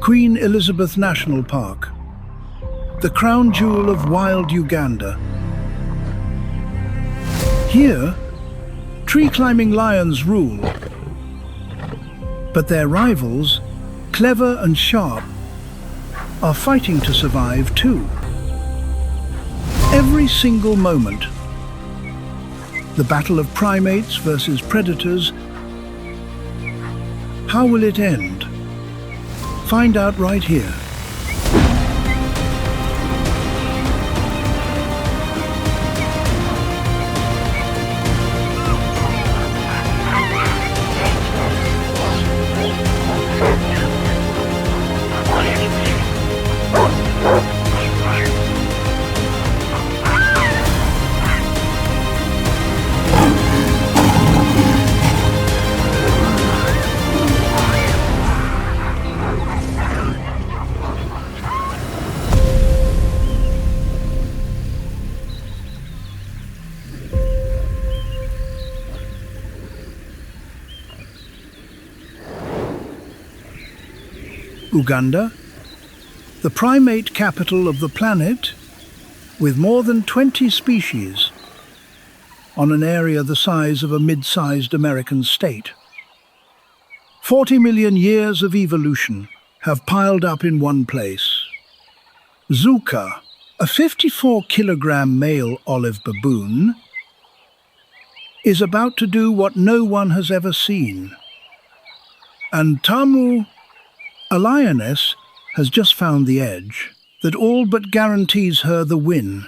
Queen Elizabeth National Park, the crown jewel of Wild Uganda. Here, tree-climbing lions rule, but their rivals, clever and sharp, are fighting to survive too. Every single moment, the battle of primates versus predators. How will it end? Find out right here. Uganda, the primate capital of the planet, with more than 20 species on an area the size of a mid-sized American state. 40 million years of evolution have piled up in one place. Zuka, a 54-kilogram male olive baboon, is about to do what no one has ever seen. And Tamu, a lioness, has just found the edge that all but guarantees her the win.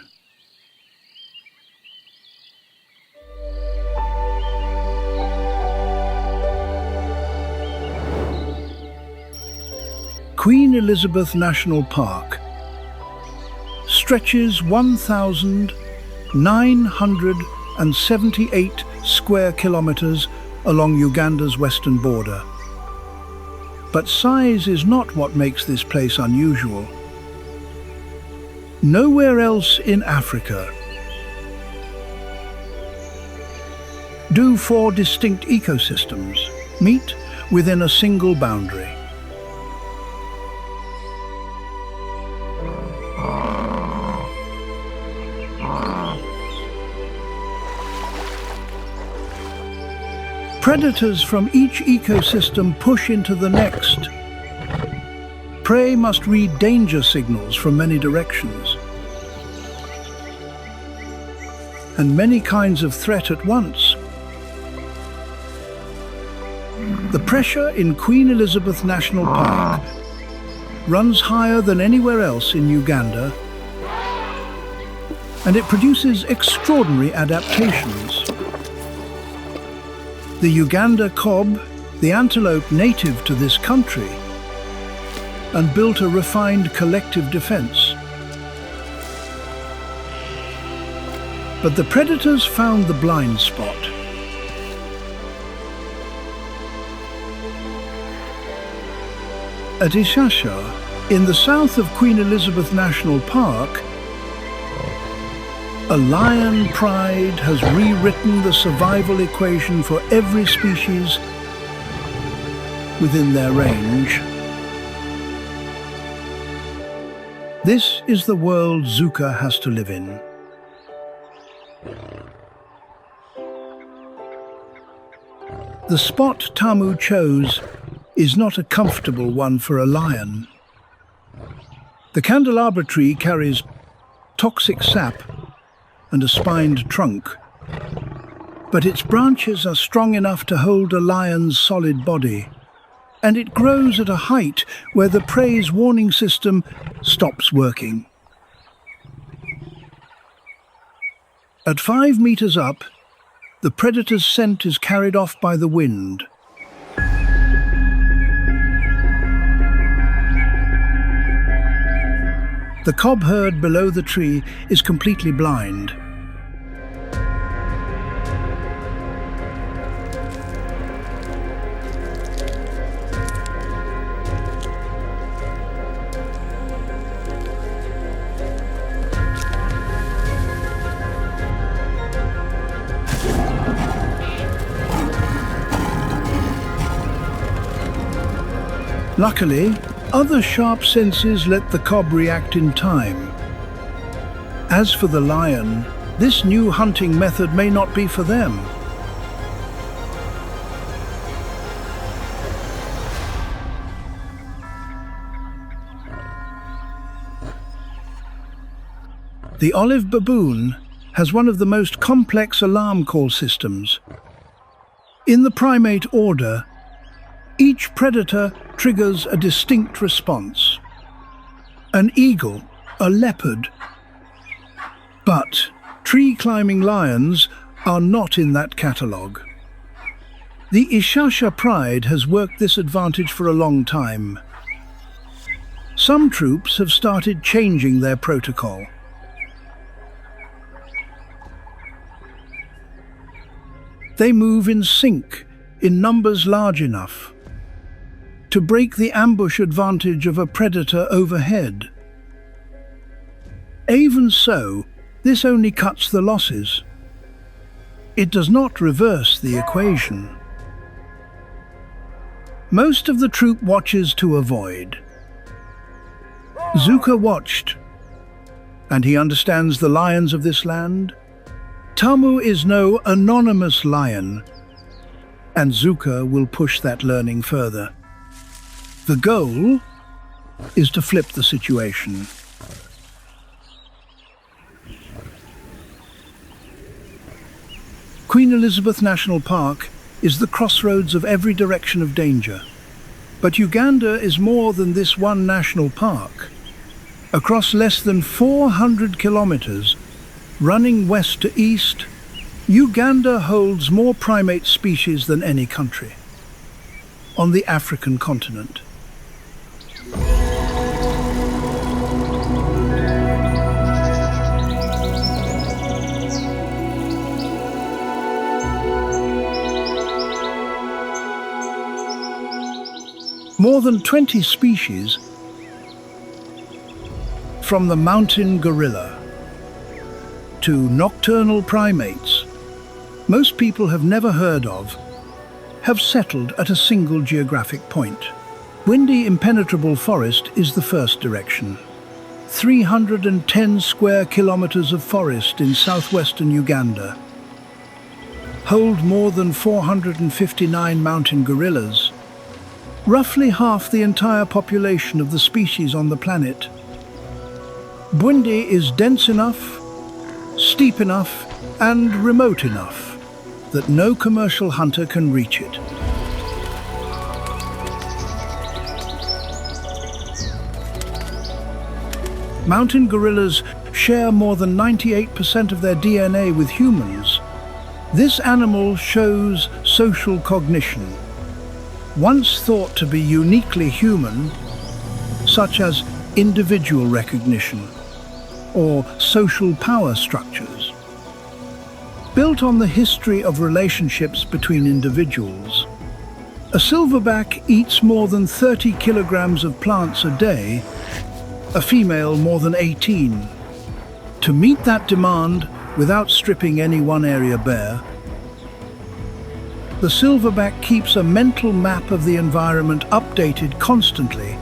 Queen Elizabeth National Park stretches 1,978 square kilometers along Uganda's western border. But size is not what makes this place unusual. Nowhere else in Africa do four distinct ecosystems meet within a single boundary. Predators from each ecosystem push into the next. Prey must read danger signals from many directions, and many kinds of threat at once. The pressure in Queen Elizabeth National Park runs higher than anywhere else in Uganda, and it produces extraordinary adaptations. The Uganda kob, the antelope native to this country, and built a refined collective defense. But the predators found the blind spot. At Ishasha, in the south of Queen Elizabeth National Park, a lion pride has rewritten the survival equation for every species within their range. This is the world Zuka has to live in. The spot Tamu chose is not a comfortable one for a lion. The candelabra tree carries toxic sap and a spined trunk, but its branches are strong enough to hold a lion's solid body, and it grows at a height where the prey's warning system stops working. At 5 meters up, the predator's scent is carried off by the wind. The cob herd below the tree is completely blind. Luckily, Other sharp senses let the cub react in time. As for the lion, this new hunting method may not be for them. The olive baboon has one of the most complex alarm call systems. In the primate order, each predator triggers a distinct response. An eagle, a leopard. But tree-climbing lions are not in that catalogue. The Ishasha pride has worked this advantage for a long time. Some troops have started changing their protocol. They move in sync, in numbers large enough to break the ambush advantage of a predator overhead. Even so, this only cuts the losses. It does not reverse the equation. Most of the troop watches to avoid. Zuka watched, and he understands the lions of this land. Tamu is no anonymous lion, and Zuka will push that learning further. The goal is to flip the situation. Queen Elizabeth National Park is the crossroads of every direction of danger. But Uganda is more than this one national park. Across less than 400 kilometers, running west to east, Uganda holds more primate species than any country on the African continent. More than 20 species, from the mountain gorilla to nocturnal primates, most people have never heard of, have settled at a single geographic point. Windy impenetrable forest is the first direction. 310 square kilometers of forest in southwestern Uganda hold more than 459 mountain gorillas, roughly half the entire population of the species on the planet. Bwindi is dense enough, steep enough, and remote enough that no commercial hunter can reach it. Mountain gorillas share more than 98% of their DNA with humans. This animal shows social cognition, once thought to be uniquely human, such as individual recognition or social power structures. Built on the history of relationships between individuals, a silverback eats more than 30 kilograms of plants a day, a female more than 18. To meet that demand without stripping any one area bare, the silverback keeps a mental map of the environment updated constantly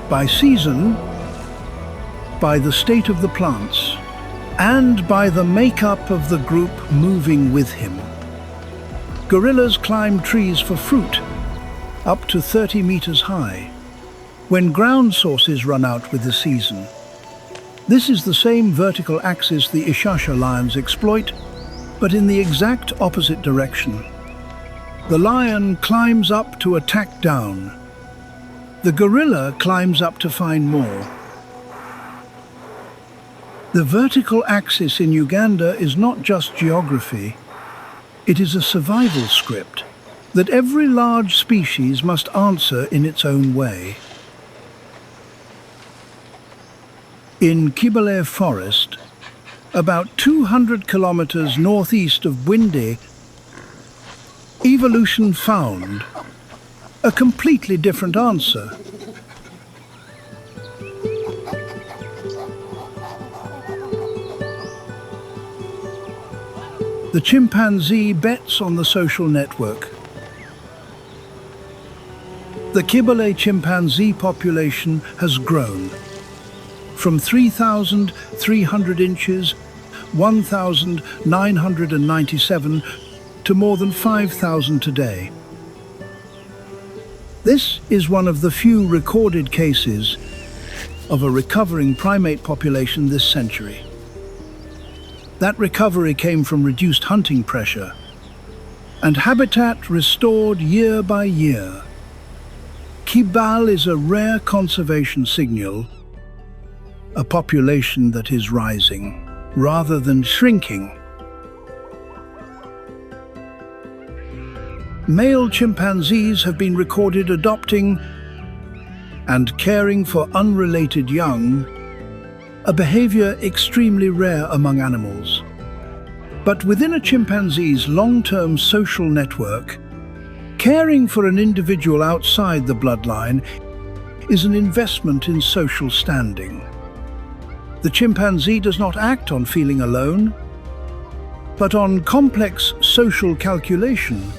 by season, by the state of the plants, and by the makeup of the group moving with him. Gorillas climb trees for fruit, up to 30 meters high, when ground sources run out with the season. This is the same vertical axis the Ishasha lions exploit, but in the exact opposite direction. The lion climbs up to attack down. The gorilla climbs up to find more. The vertical axis in Uganda is not just geography, it is a survival script that every large species must answer in its own way. In Kibale Forest, about 200 kilometers northeast of Bwindi, evolution found a completely different answer. The chimpanzee bets on the social network. The Kibale chimpanzee population has grown from 3,300 inches, 1,997, to more than 5,000 today. This is one of the few recorded cases of a recovering primate population this century. That recovery came from reduced hunting pressure and habitat restored year by year. Kibale is a rare conservation signal, a population that is rising rather than shrinking. Male chimpanzees have been recorded adopting and caring for unrelated young, a behavior extremely rare among animals. But within a chimpanzee's long-term social network, caring for an individual outside the bloodline is an investment in social standing. The chimpanzee does not act on feeling alone, but on complex social calculation.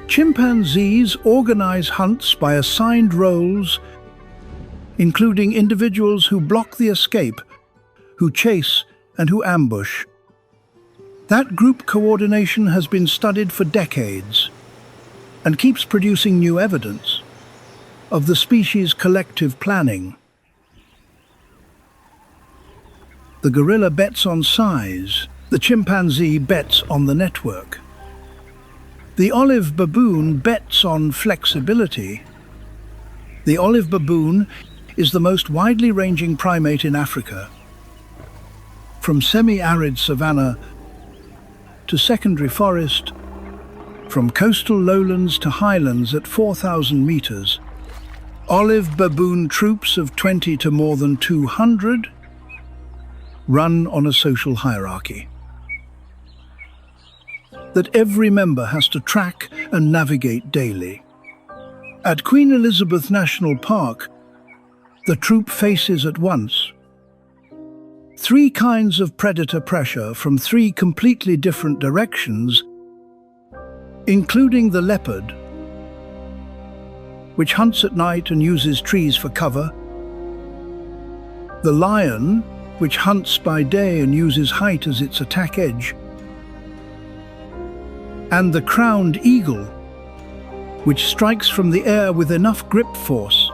Chimpanzees organize hunts by assigned roles, including individuals who block the escape, who chase, and who ambush. That group coordination has been studied for decades and keeps producing new evidence of the species' collective planning. The gorilla bets on size, the chimpanzee bets on the network. The olive baboon bets on flexibility. The olive baboon is the most widely ranging primate in Africa. From semi-arid savanna to secondary forest, from coastal lowlands to highlands at 4,000 meters, olive baboon troops of 20 to more than 200 run on a social hierarchy that every member has to track and navigate daily. At Queen Elizabeth National Park, the troop faces at once three kinds of predator pressure from three completely different directions, including the leopard, which hunts at night and uses trees for cover, the lion, which hunts by day and uses height as its attack edge, and the crowned eagle, which strikes from the air with enough grip force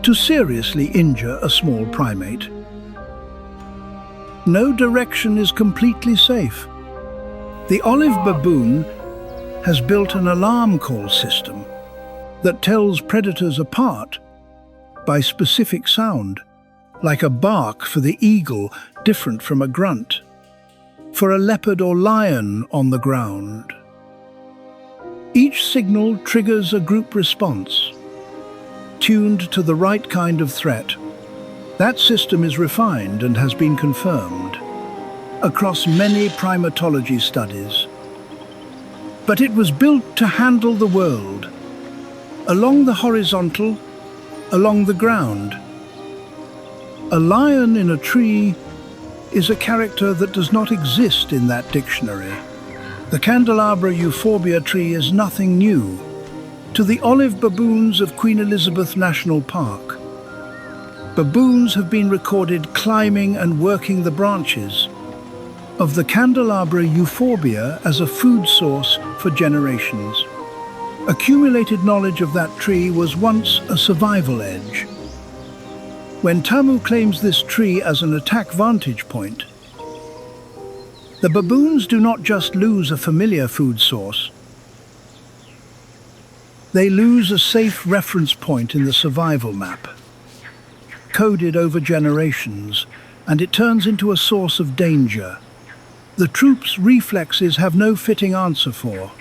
to seriously injure a small primate. No direction is completely safe. The olive baboon has built an alarm call system that tells predators apart by specific sound, like a bark for the eagle, different from a grunt for a leopard or lion on the ground. Each signal triggers a group response, tuned to the right kind of threat. That system is refined and has been confirmed across many primatology studies. But it was built to handle the world, along the horizontal, along the ground. A lion in a tree is a character that does not exist in that dictionary. The candelabra euphorbia tree is nothing new to the olive baboons of Queen Elizabeth National Park. Baboons have been recorded climbing and working the branches of the candelabra euphorbia as a food source for generations. Accumulated knowledge of that tree was once a survival edge. When Tamu claims this tree as an attack vantage point, the baboons do not just lose a familiar food source. They lose a safe reference point in the survival map, coded over generations, and it turns into a source of danger. The troop's reflexes have no fitting answer for.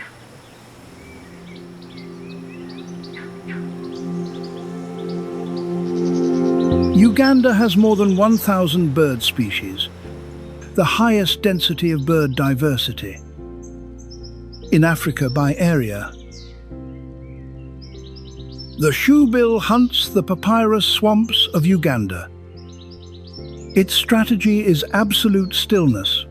Uganda has more than 1,000 bird species, the highest density of bird diversity in Africa by area. The shoebill hunts the papyrus swamps of Uganda. Its strategy is absolute stillness.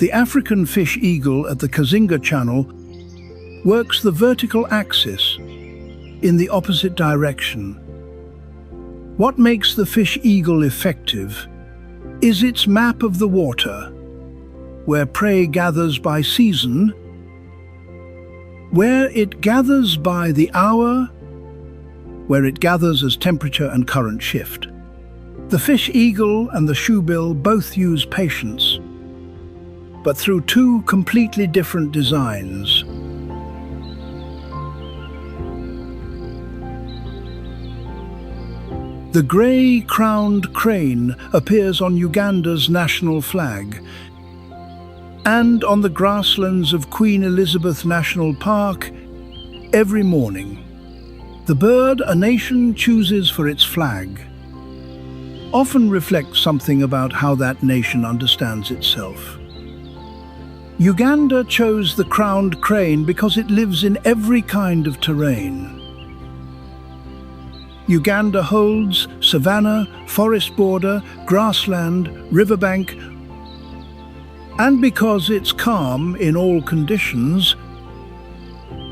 The African fish eagle at the Kazinga Channel works the vertical axis in the opposite direction. What makes the fish eagle effective is its map of the water, where prey gathers by season, where it gathers by the hour, where it gathers as temperature and current shift. The fish eagle and the shoebill both use patience, but through two completely different designs. The grey-crowned crane appears on Uganda's national flag and on the grasslands of Queen Elizabeth National Park every morning. The bird a nation chooses for its flag often reflects something about how that nation understands itself. Uganda chose the crowned crane because it lives in every kind of terrain. Uganda holds savanna, forest border, grassland, riverbank, and because it's calm in all conditions,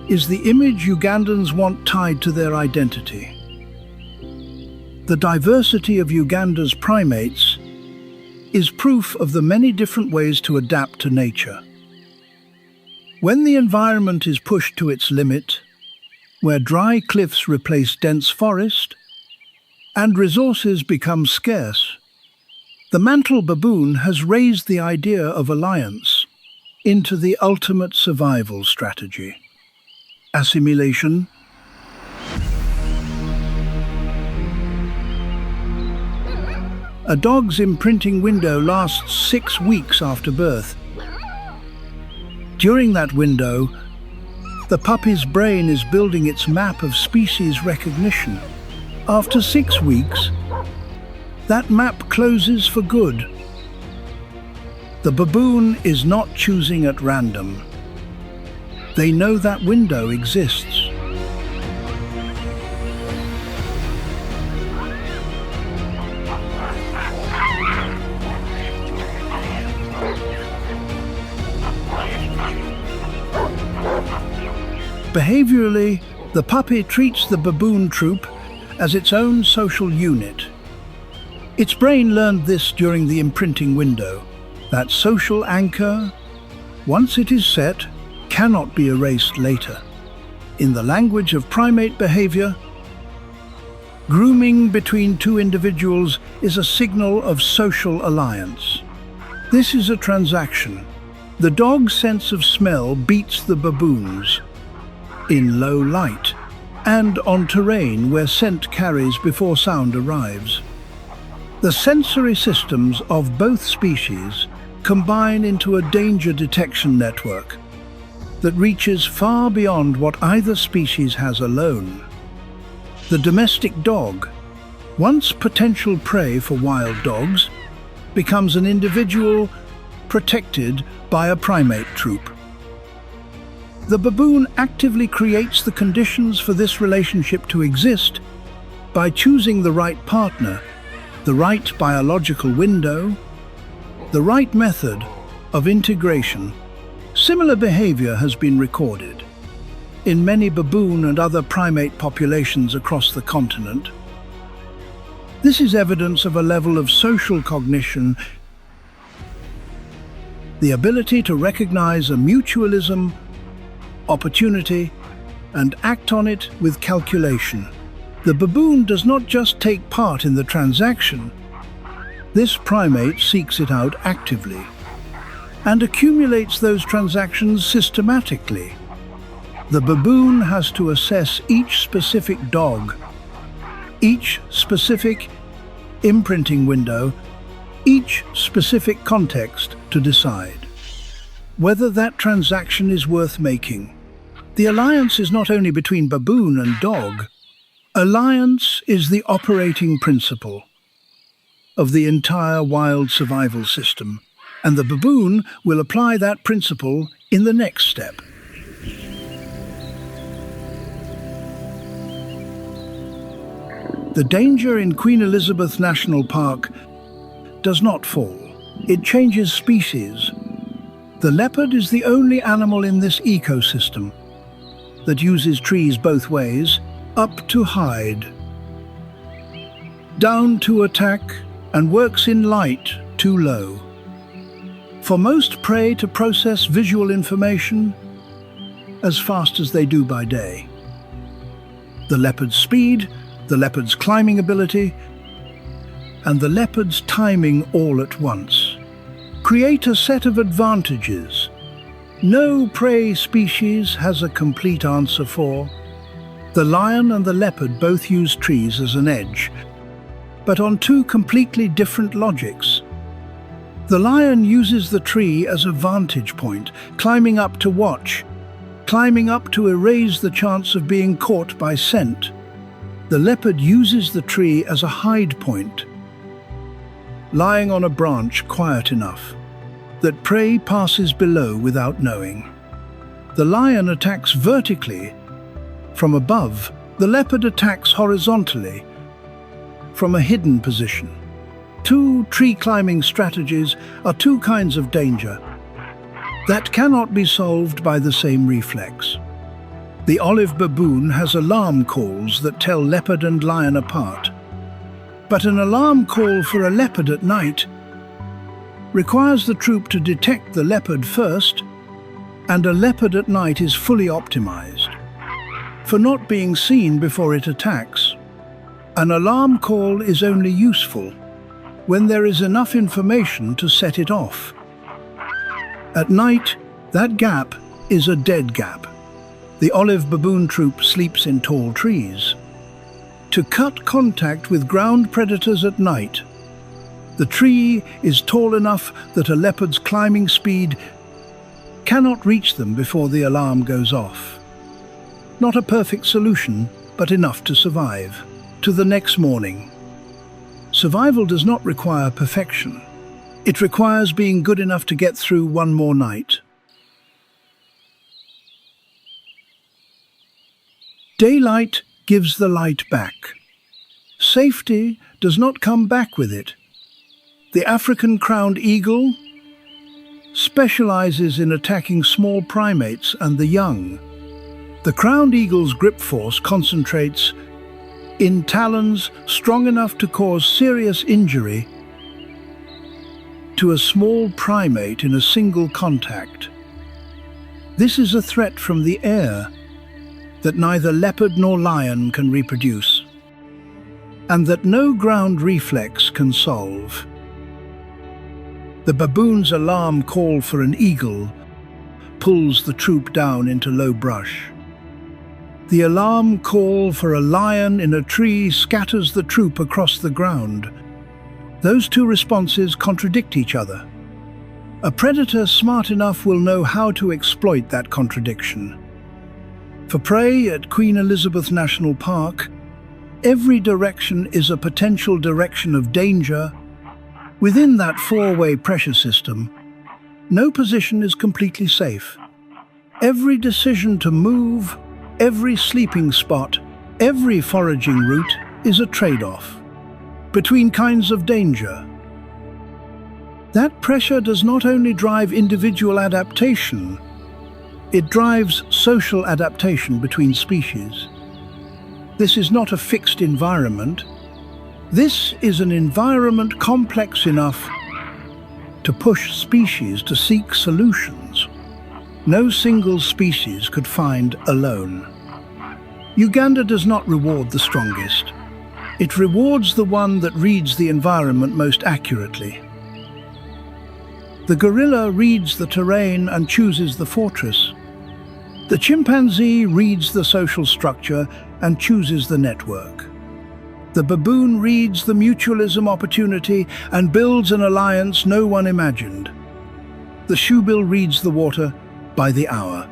is the image Ugandans want tied to their identity. The diversity of Uganda's primates is proof of the many different ways to adapt to nature. When the environment is pushed to its limit, where dry cliffs replace dense forest and resources become scarce, the mantle baboon has raised the idea of alliance into the ultimate survival strategy. Assimilation. A dog's imprinting window lasts 6 weeks after birth. During that window, the puppy's brain is building its map of species recognition. After 6 weeks, that map closes for good. The baboon is not choosing at random. They know that window exists. Behaviorally, the puppy treats the baboon troop as its own social unit. Its brain learned this during the imprinting window. That social anchor, once it is set, cannot be erased later. In the language of primate behavior, grooming between two individuals is a signal of social alliance. This is a transaction. The dog's sense of smell beats the baboon's in low light and on terrain where scent carries before sound arrives. The sensory systems of both species combine into a danger detection network that reaches far beyond what either species has alone. The domestic dog, once potential prey for wild dogs, becomes an individual protected by a primate troop. The baboon actively creates the conditions for this relationship to exist by choosing the right partner, the right biological window, the right method of integration. Similar behavior has been recorded in many baboon and other primate populations across the continent. This is evidence of a level of social cognition, the ability to recognize a mutualism, opportunity, and act on it with calculation. The baboon does not just take part in the transaction. This primate seeks it out actively and accumulates those transactions systematically. The baboon has to assess each specific dog, each specific imprinting window, each specific context to decide whether that transaction is worth making. The alliance is not only between baboon and dog. Alliance is the operating principle of the entire wild survival system, and the baboon will apply that principle in the next step. The danger in Queen Elizabeth National Park does not fall. It changes species. The leopard is the only animal in this ecosystem that uses trees both ways, up to hide, down to attack, and works in light too low. For most prey to process visual information as fast as they do by day. The leopard's speed, the leopard's climbing ability, and the leopard's timing all at once create a set of advantages no prey species has a complete answer for. The lion and the leopard both use trees as an edge, but on two completely different logics. The lion uses the tree as a vantage point, climbing up to watch, climbing up to erase the chance of being caught by scent. The leopard uses the tree as a hide point, lying on a branch quiet enough that prey passes below without knowing. The lion attacks vertically from above. The leopard attacks horizontally from a hidden position. Two tree climbing strategies are two kinds of danger that cannot be solved by the same reflex. The olive baboon has alarm calls that tell leopard and lion apart. But an alarm call for a leopard at night requires the troop to detect the leopard first, and a leopard at night is fully optimized for not being seen before it attacks. An alarm call is only useful when there is enough information to set it off. At night, that gap is a dead gap. The olive baboon troop sleeps in tall trees. To cut contact with ground predators at night, the tree is tall enough that a leopard's climbing speed cannot reach them before the alarm goes off. Not a perfect solution, but enough to survive to the next morning. Survival does not require perfection. It requires being good enough to get through one more night. Daylight gives the light back. Safety does not come back with it. The African crowned eagle specializes in attacking small primates and the young. The crowned eagle's grip force concentrates in talons strong enough to cause serious injury to a small primate in a single contact. This is a threat from the air that neither leopard nor lion can reproduce, and that no ground reflex can solve. The baboon's alarm call for an eagle pulls the troop down into low brush. The alarm call for a lion in a tree scatters the troop across the ground. Those two responses contradict each other. A predator smart enough will know how to exploit that contradiction. For prey at Queen Elizabeth National Park, every direction is a potential direction of danger. Within that four-way pressure system, no position is completely safe. Every decision to move, every sleeping spot, every foraging route is a trade-off between kinds of danger. That pressure does not only drive individual adaptation, it drives social adaptation between species. This is not a fixed environment. This is an environment complex enough to push species to seek solutions no single species could find alone. Uganda does not reward the strongest. It rewards the one that reads the environment most accurately. The gorilla reads the terrain and chooses the fortress. The chimpanzee reads the social structure and chooses the network. The baboon reads the mutualism opportunity and builds an alliance no one imagined. The shoebill reads the water by the hour.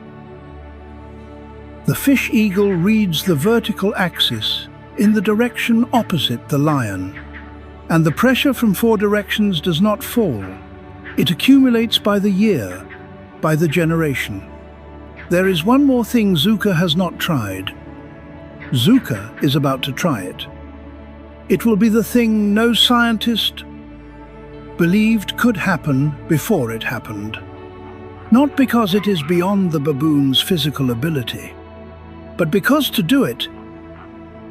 The fish eagle reads the vertical axis in the direction opposite the lion. And the pressure from four directions does not fall. It accumulates by the year, by the generation. There is one more thing Zuka has not tried. Zuka is about to try it. It will be the thing no scientist believed could happen before it happened. Not because it is beyond the baboon's physical ability, but because to do it,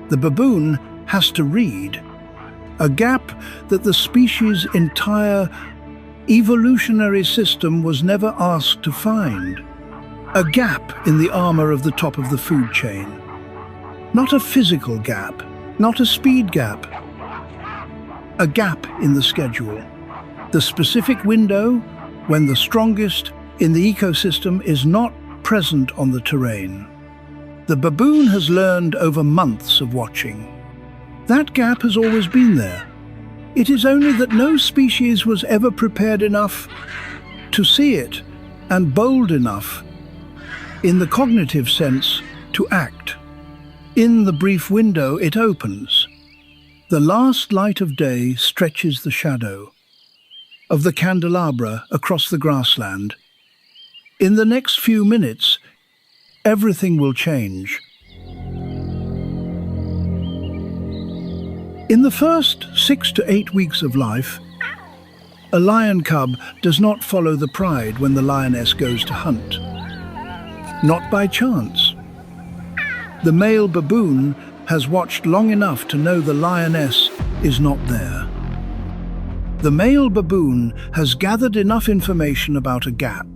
the baboon has to read a gap that the species' entire evolutionary system was never asked to find. A gap in the armor of the top of the food chain. Not a physical gap, not a speed gap. A gap in the schedule. The specific window when the strongest in the ecosystem is not present on the terrain. The baboon has learned over months of watching. That gap has always been there. It is only that no species was ever prepared enough to see it and bold enough, in the cognitive sense, to act. In the brief window it opens. The last light of day stretches the shadow of the candelabra across the grassland. In the next few minutes, everything will change. In the first 6 to 8 weeks of life, a lion cub does not follow the pride when the lioness goes to hunt. Not by chance. The male baboon has watched long enough to know the lioness is not there. The male baboon has gathered enough information about a gap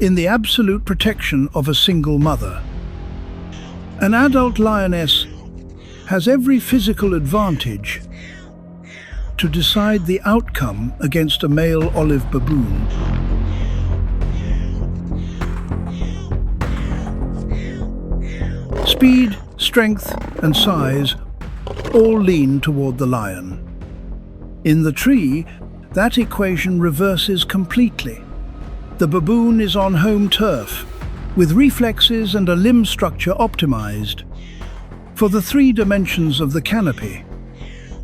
in the absolute protection of a single mother. An adult lioness has every physical advantage to decide the outcome against a male olive baboon. Speed, strength, and size all lean toward the lion. In the tree, that equation reverses completely. The baboon is on home turf, with reflexes and a limb structure optimized for the 3 dimensions of the canopy.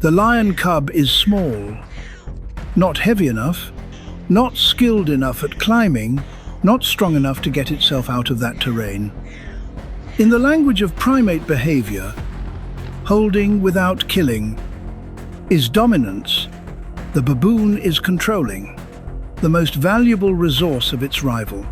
The lion cub is small, not heavy enough, not skilled enough at climbing, not strong enough to get itself out of that terrain. In the language of primate behavior, holding without killing is dominance. The baboon is controlling, the most valuable resource of its rival.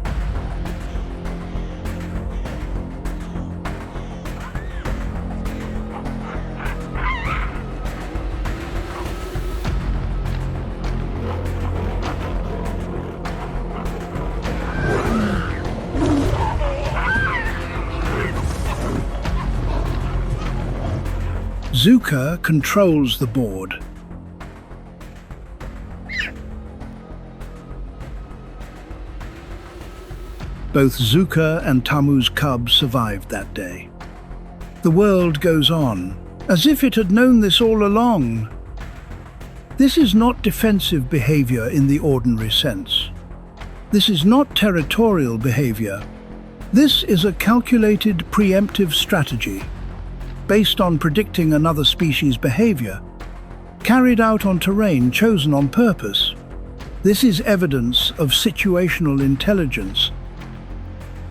Zuka controls the board. Both Zuka and Tamu's cub survived that day. The world goes on, as if it had known this all along. This is not defensive behavior in the ordinary sense. This is not territorial behavior. This is a calculated preemptive strategy, based on predicting another species' behavior, carried out on terrain chosen on purpose. This is evidence of situational intelligence,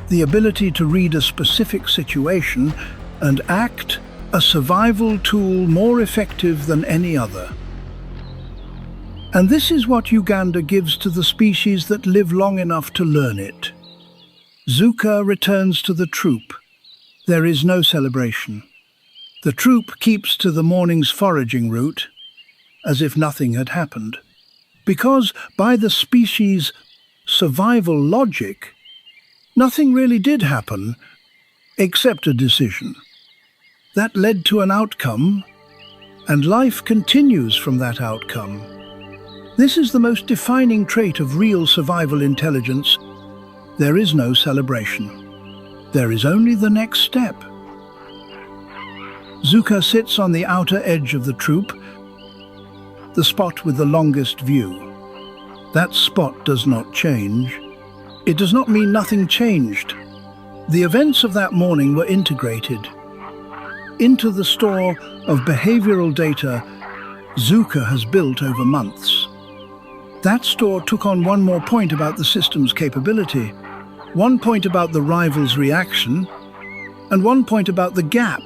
the ability to read a specific situation and act, a survival tool more effective than any other. And this is what Uganda gives to the species that live long enough to learn it. Zuka returns to the troop. There is no celebration. The troop keeps to the morning's foraging route, as if nothing had happened. Because, by the species' survival logic, nothing really did happen, except a decision. That led to an outcome, and life continues from that outcome. This is the most defining trait of real survival intelligence. There is no celebration. There is only the next step. Zuka sits on the outer edge of the troop, the spot with the longest view. That spot does not change. It does not mean nothing changed. The events of that morning were integrated into the store of behavioral data Zuka has built over months. That store took on one more point about the system's capability, one point about the rival's reaction, and one point about the gap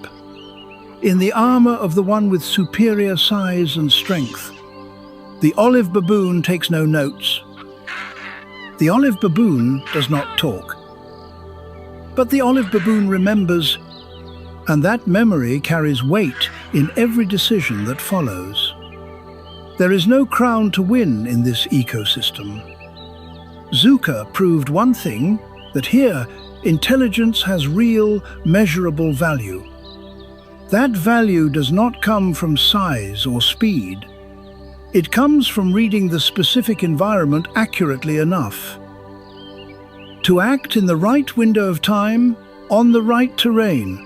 in the armor of the one with superior size and strength. The olive baboon takes no notes. The olive baboon does not talk, but the olive baboon remembers, and that memory carries weight in every decision that follows. There is no crown to win in this ecosystem. Zuka proved one thing, that here, intelligence has real, measurable value. That value does not come from size or speed. It comes from reading the specific environment accurately enough to act in the right window of time, on the right terrain,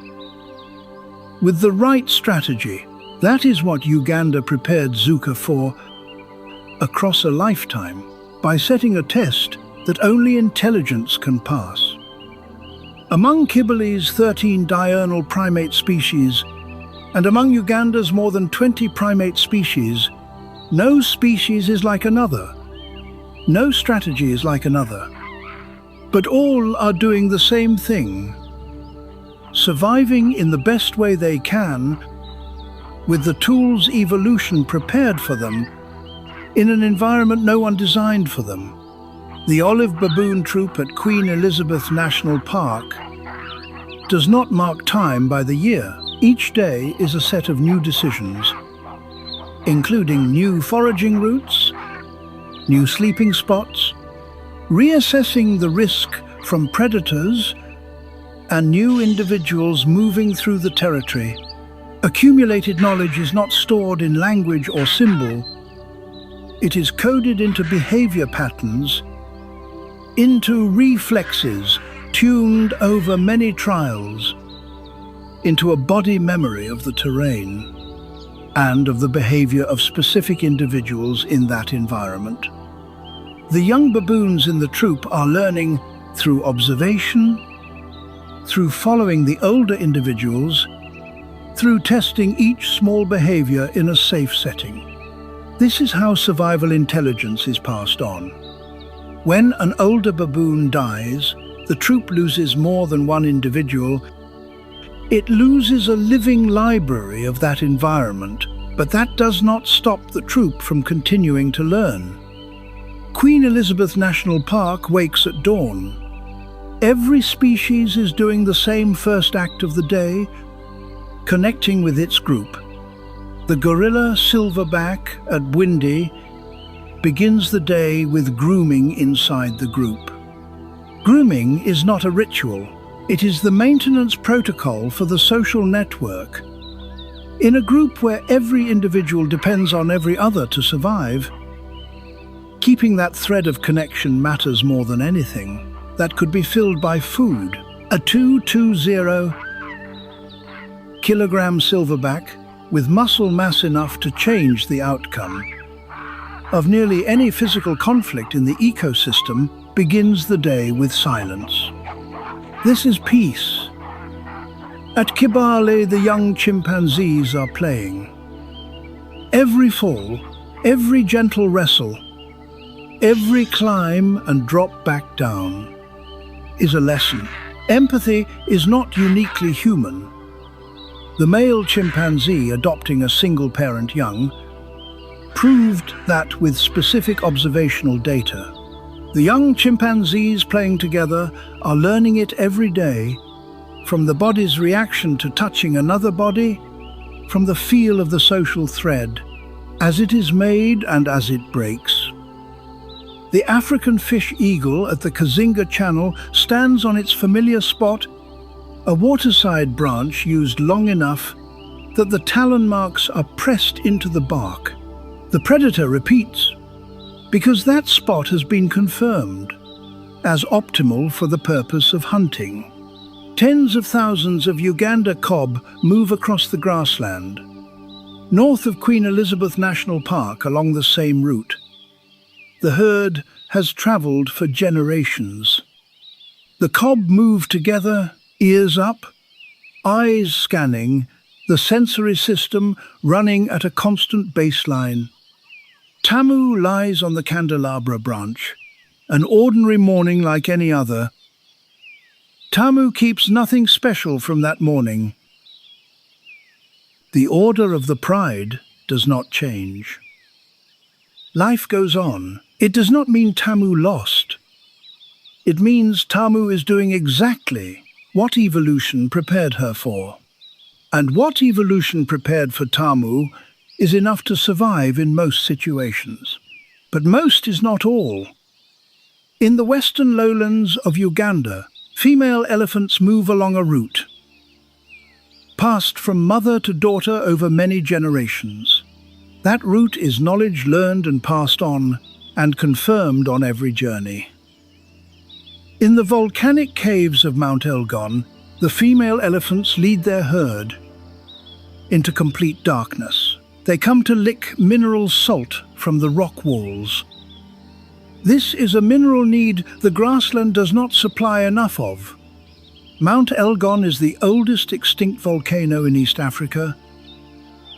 with the right strategy. That is what Uganda prepared Zuka for across a lifetime, by setting a test that only intelligence can pass. Among Kibali's 13 diurnal primate species, and among Uganda's more than 20 primate species, no species is like another. No strategy is like another. But all are doing the same thing, surviving in the best way they can, with the tools evolution prepared for them, in an environment no one designed for them. The olive baboon troop at Queen Elizabeth National Park does not mark time by the year. Each day is a set of new decisions, including new foraging routes, new sleeping spots, reassessing the risk from predators, and new individuals moving through the territory. Accumulated knowledge is not stored in language or symbol. It is coded into behavior patterns, into reflexes tuned over many trials, into a body memory of the terrain and of the behavior of specific individuals in that environment. The young baboons in the troop are learning through observation, through following the older individuals, through testing each small behavior in a safe setting. This is how survival intelligence is passed on. When an older baboon dies, the troop loses more than one individual. It loses a living library of that environment, but that does not stop the troop from continuing to learn. Queen Elizabeth National Park wakes at dawn. Every species is doing the same first act of the day, connecting with its group. The gorilla silverback at Windy begins the day with grooming inside the group. Grooming is not a ritual. It is the maintenance protocol for the social network. In a group where every individual depends on every other to survive, keeping that thread of connection matters more than anything. That could be filled by food. A 220 kilogram silverback with muscle mass enough to change the outcome of nearly any physical conflict in the ecosystem begins the day with silence. This is peace. At Kibale, the young chimpanzees are playing. Every fall, every gentle wrestle, every climb and drop back down is a lesson. Empathy is not uniquely human. The male chimpanzee adopting a single-parent young proved that with specific observational data. The young chimpanzees playing together are learning it every day, from the body's reaction to touching another body, from the feel of the social thread, as it is made and as it breaks. The African fish eagle at the Kazinga Channel stands on its familiar spot, a waterside branch used long enough that the talon marks are pressed into the bark. The predator repeats, because that spot has been confirmed as optimal for the purpose of hunting. Tens of thousands of Uganda kob move across the grassland, north of Queen Elizabeth National Park along the same route. The herd has travelled for generations. The kob move together, ears up, eyes scanning, the sensory system running at a constant baseline. Tamu lies on the candelabra branch, an ordinary morning like any other. Tamu keeps nothing special from that morning. The order of the pride does not change. Life goes on. It does not mean Tamu lost. It means Tamu is doing exactly what evolution prepared her for. And what evolution prepared for Tamu is enough to survive in most situations. But most is not all. In the western lowlands of Uganda, female elephants move along a route, passed from mother to daughter over many generations. That route is knowledge learned and passed on, and confirmed on every journey. In the volcanic caves of Mount Elgon, the female elephants lead their herd into complete darkness. They come to lick mineral salt from the rock walls. This is a mineral need the grassland does not supply enough of. Mount Elgon is the oldest extinct volcano in East Africa,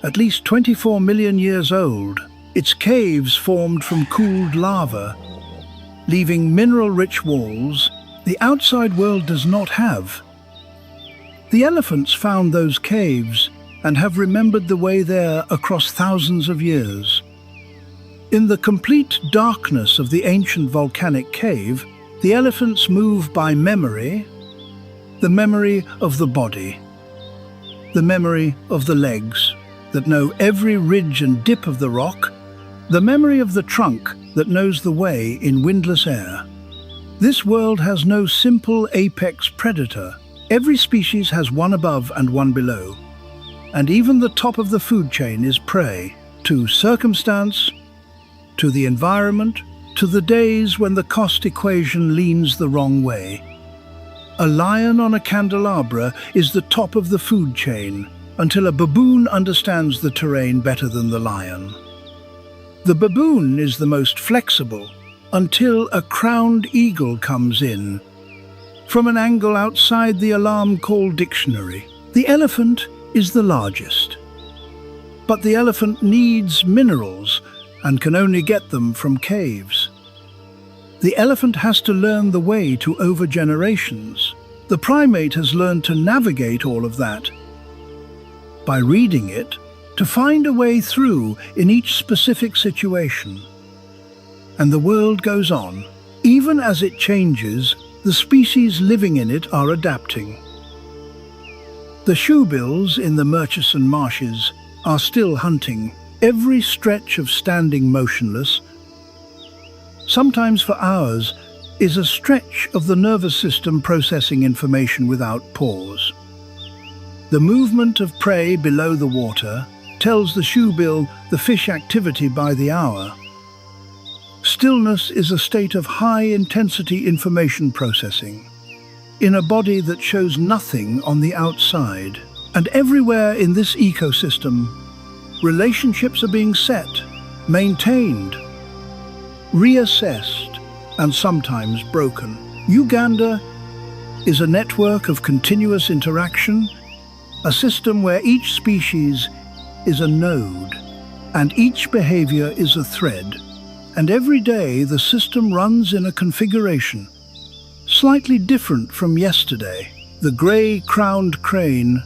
at least 24 million years old. Its caves formed from cooled lava, leaving mineral-rich walls the outside world does not have. The elephants found those caves and have remembered the way there across thousands of years. In the complete darkness of the ancient volcanic cave, the elephants move by memory, the memory of the body, the memory of the legs that know every ridge and dip of the rock, the memory of the trunk that knows the way in windless air. This world has no simple apex predator. Every species has one above and one below. And even the top of the food chain is prey to circumstance, to the environment, to the days when the cost equation leans the wrong way. A lion on a candelabra is the top of the food chain until a baboon understands the terrain better than the lion. The baboon is the most flexible until a crowned eagle comes in. From an angle outside the alarm call dictionary, the elephant is the largest. But the elephant needs minerals and can only get them from caves. The elephant has to learn the way to over generations. The primate has learned to navigate all of that by reading it, to find a way through in each specific situation. And the world goes on. Even as it changes, the species living in it are adapting. The shoebills in the Murchison marshes are still hunting. Every stretch of standing motionless, sometimes for hours, is a stretch of the nervous system processing information without pause. The movement of prey below the water tells the shoebill the fish activity by the hour. Stillness is a state of high-intensity information processing in a body that shows nothing on the outside. And everywhere in this ecosystem, relationships are being set, maintained, reassessed, and sometimes broken. Uganda is a network of continuous interaction, a system where each species is a node, and each behavior is a thread. And every day the system runs in a configuration slightly different from yesterday. The grey-crowned crane,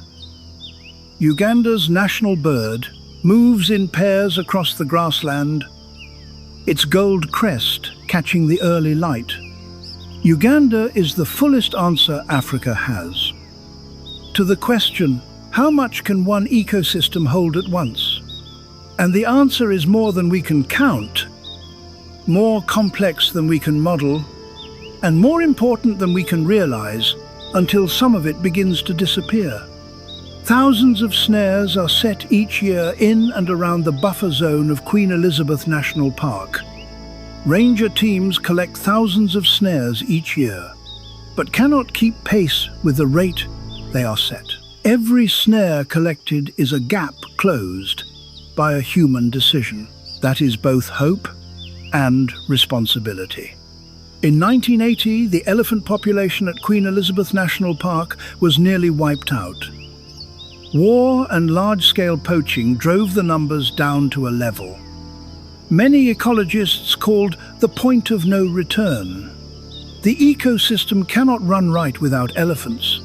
Uganda's national bird, moves in pairs across the grassland, its gold crest catching the early light. Uganda is the fullest answer Africa has to the question, how much can one ecosystem hold at once? And the answer is more than we can count, more complex than we can model, and more important than we can realize until some of it begins to disappear. Thousands of snares are set each year in and around the buffer zone of Queen Elizabeth National Park. Ranger teams collect thousands of snares each year, but cannot keep pace with the rate they are set. Every snare collected is a gap closed by a human decision. That is both hope and responsibility. In 1980, the elephant population at Queen Elizabeth National Park was nearly wiped out. War and large-scale poaching drove the numbers down to a level many ecologists called the point of no return. The ecosystem cannot run right without elephants,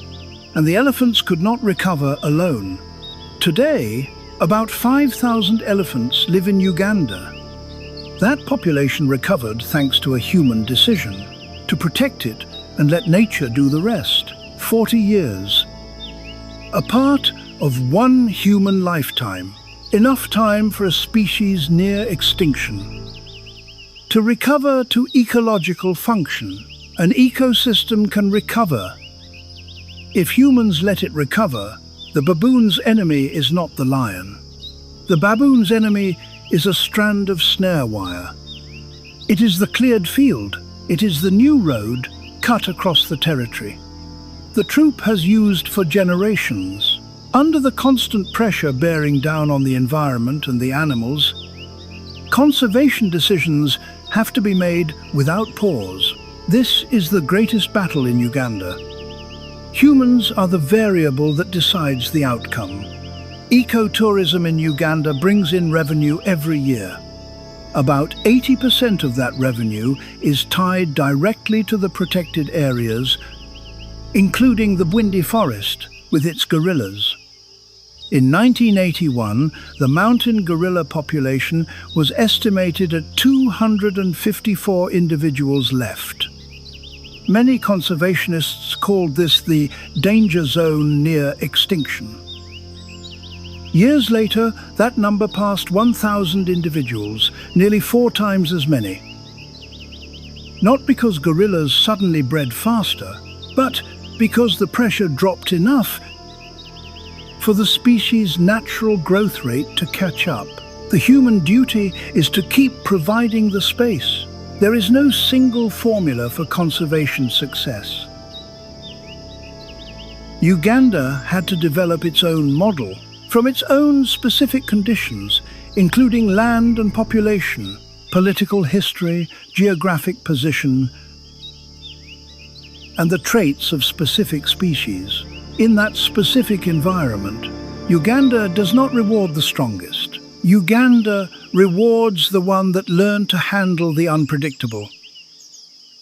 and the elephants could not recover alone. Today, about 5,000 elephants live in Uganda. That population recovered thanks to a human decision, to protect it and let nature do the rest. 40 years. A part of one human lifetime. Enough time for a species near extinction to recover to ecological function. An ecosystem can recover. If humans let it recover, the baboon's enemy is not the lion. The baboon's enemy is a strand of snare wire. It is the cleared field. It is the new road cut across the territory. The troop has used for generations. Under the constant pressure bearing down on the environment and the animals, conservation decisions have to be made without pause. This is the greatest battle in Uganda. Humans are the variable that decides the outcome. Ecotourism in Uganda brings in revenue every year. About 80% of that revenue is tied directly to the protected areas, including the Bwindi forest with its gorillas. In 1981, the mountain gorilla population was estimated at 254 individuals left. Many conservationists called this the danger zone near extinction. Years later, that number passed 1,000 individuals, nearly 4 times as many. Not because gorillas suddenly bred faster, but because the pressure dropped enough for the species' natural growth rate to catch up. The human duty is to keep providing the space. There is no single formula for conservation success. Uganda had to develop its own model from its own specific conditions, including land and population, political history, geographic position, and the traits of specific species. In that specific environment, Uganda does not reward the strongest. Uganda rewards the one that learned to handle the unpredictable.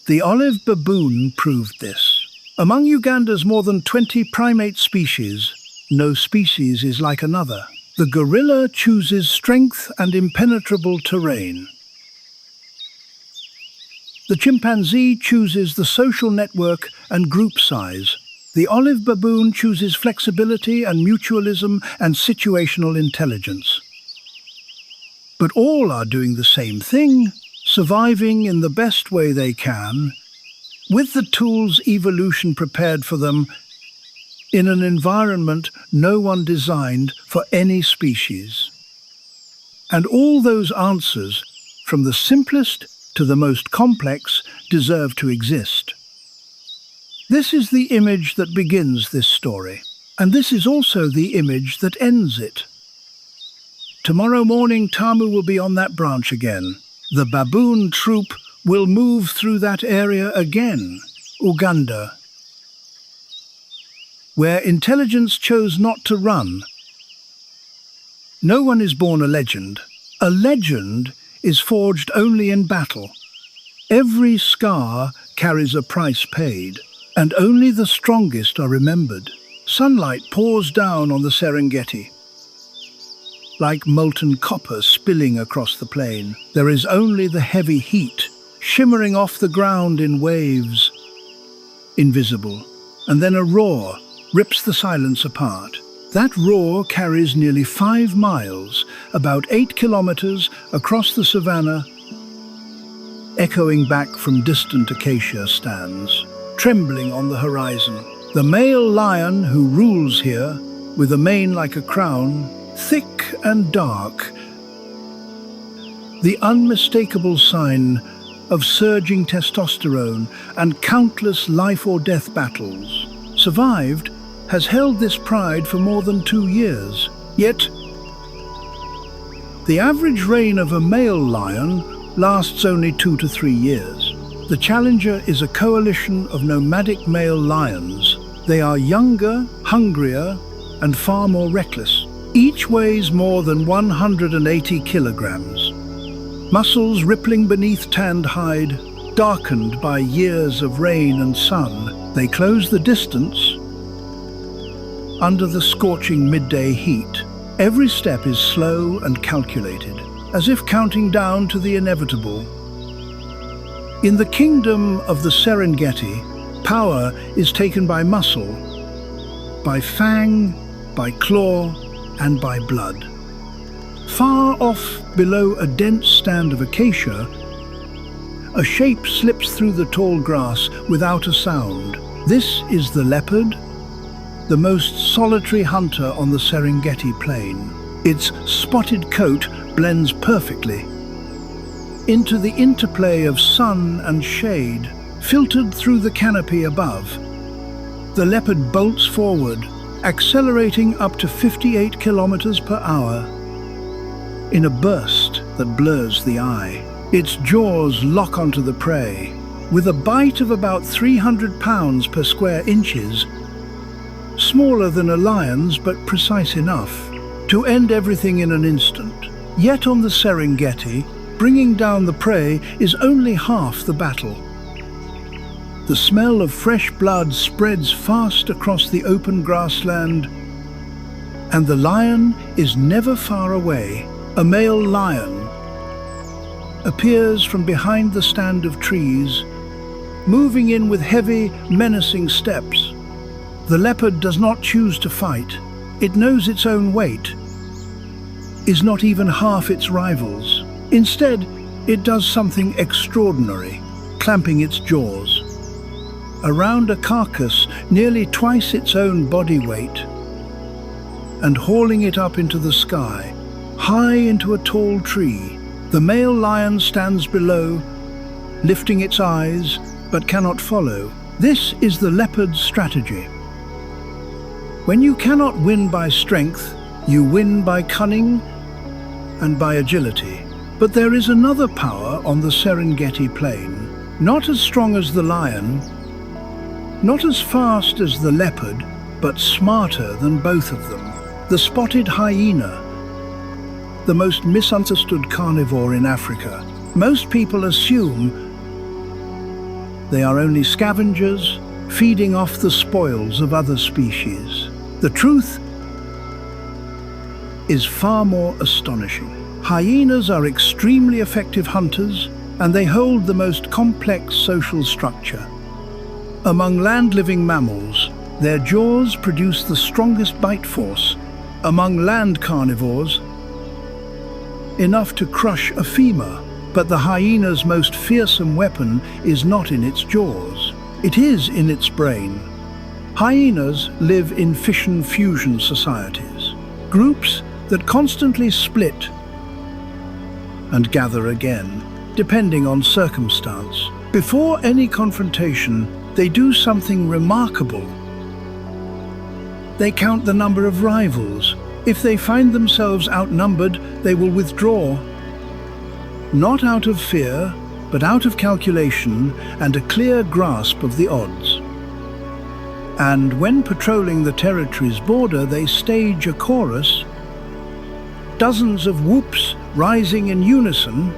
The olive baboon proved this. Among Uganda's more than 20 primate species, no species is like another. The gorilla chooses strength and impenetrable terrain. The chimpanzee chooses the social network and group size. The olive baboon chooses flexibility and mutualism and situational intelligence. But all are doing the same thing, surviving in the best way they can, with the tools evolution prepared for them, in an environment no one designed for any species. And all those answers, from the simplest to the most complex, deserve to exist. This is the image that begins this story, and this is also the image that ends it. Tomorrow morning, Tamu will be on that branch again. The baboon troop will move through that area again, Uganda, where intelligence chose not to run. No one is born a legend. A legend is forged only in battle. Every scar carries a price paid, and only the strongest are remembered. Sunlight pours down on the Serengeti, like molten copper spilling across the plain. There is only the heavy heat, shimmering off the ground in waves, invisible. And then a roar rips the silence apart. That roar carries nearly 5 miles, about 8 kilometers across the savannah, echoing back from distant acacia stands, trembling on the horizon. The male lion who rules here, with a mane like a crown, thick and dark, the unmistakable sign of surging testosterone and countless life or death battles, survived, has held this pride for more than 2 years. Yet, the average reign of a male lion lasts only 2 to 3 years. The challenger is a coalition of nomadic male lions. They are younger, hungrier, and far more reckless. Each weighs more than 180 kilograms. Muscles rippling beneath tanned hide, darkened by years of rain and sun, they close the distance under the scorching midday heat. Every step is slow and calculated, as if counting down to the inevitable. In the kingdom of the Serengeti, power is taken by muscle, by fang, by claw, and by blood. Far off below a dense stand of acacia, a shape slips through the tall grass without a sound. This is the leopard, the most solitary hunter on the Serengeti plain. Its spotted coat blends perfectly into the interplay of sun and shade, filtered through the canopy above. The leopard bolts forward, accelerating up to 58 kilometers per hour in a burst that blurs the eye. Its jaws lock onto the prey. With a bite of about 300 pounds per square inches, smaller than a lion's but precise enough to end everything in an instant. Yet on the Serengeti, bringing down the prey is only half the battle. The smell of fresh blood spreads fast across the open grassland, and the lion is never far away. A male lion appears from behind the stand of trees, moving in with heavy, menacing steps. The leopard does not choose to fight. It knows its own weight is not even half its rivals. Instead, it does something extraordinary, clamping its jaws around a carcass nearly twice its own body weight and hauling it up into the sky, high into a tall tree. The male lion stands below, lifting its eyes, but cannot follow. This is the leopard's strategy. When you cannot win by strength, you win by cunning and by agility. But there is another power on the Serengeti plain, not as strong as the lion, not as fast as the leopard, but smarter than both of them. The spotted hyena, the most misunderstood carnivore in Africa. Most people assume they are only scavengers, feeding off the spoils of other species. The truth is far more astonishing. Hyenas are extremely effective hunters, and they hold the most complex social structure. Among land-living mammals, their jaws produce the strongest bite force. Among land carnivores, enough to crush a femur. But the hyena's most fearsome weapon is not in its jaws. It is in its brain. Hyenas live in fission-fusion societies, groups that constantly split and gather again, depending on circumstance. Before any confrontation, they do something remarkable. They count the number of rivals. If they find themselves outnumbered, they will withdraw. Not out of fear, but out of calculation and a clear grasp of the odds. And when patrolling the territory's border, they stage a chorus, dozens of whoops rising in unison,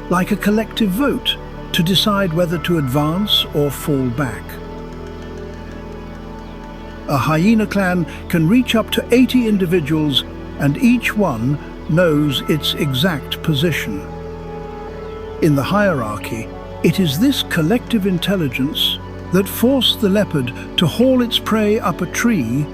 like a collective vote to decide whether to advance or fall back. A hyena clan can reach up to 80 individuals, and each one knows its exact position. In the hierarchy, it is this collective intelligence that forced the leopard to haul its prey up a tree,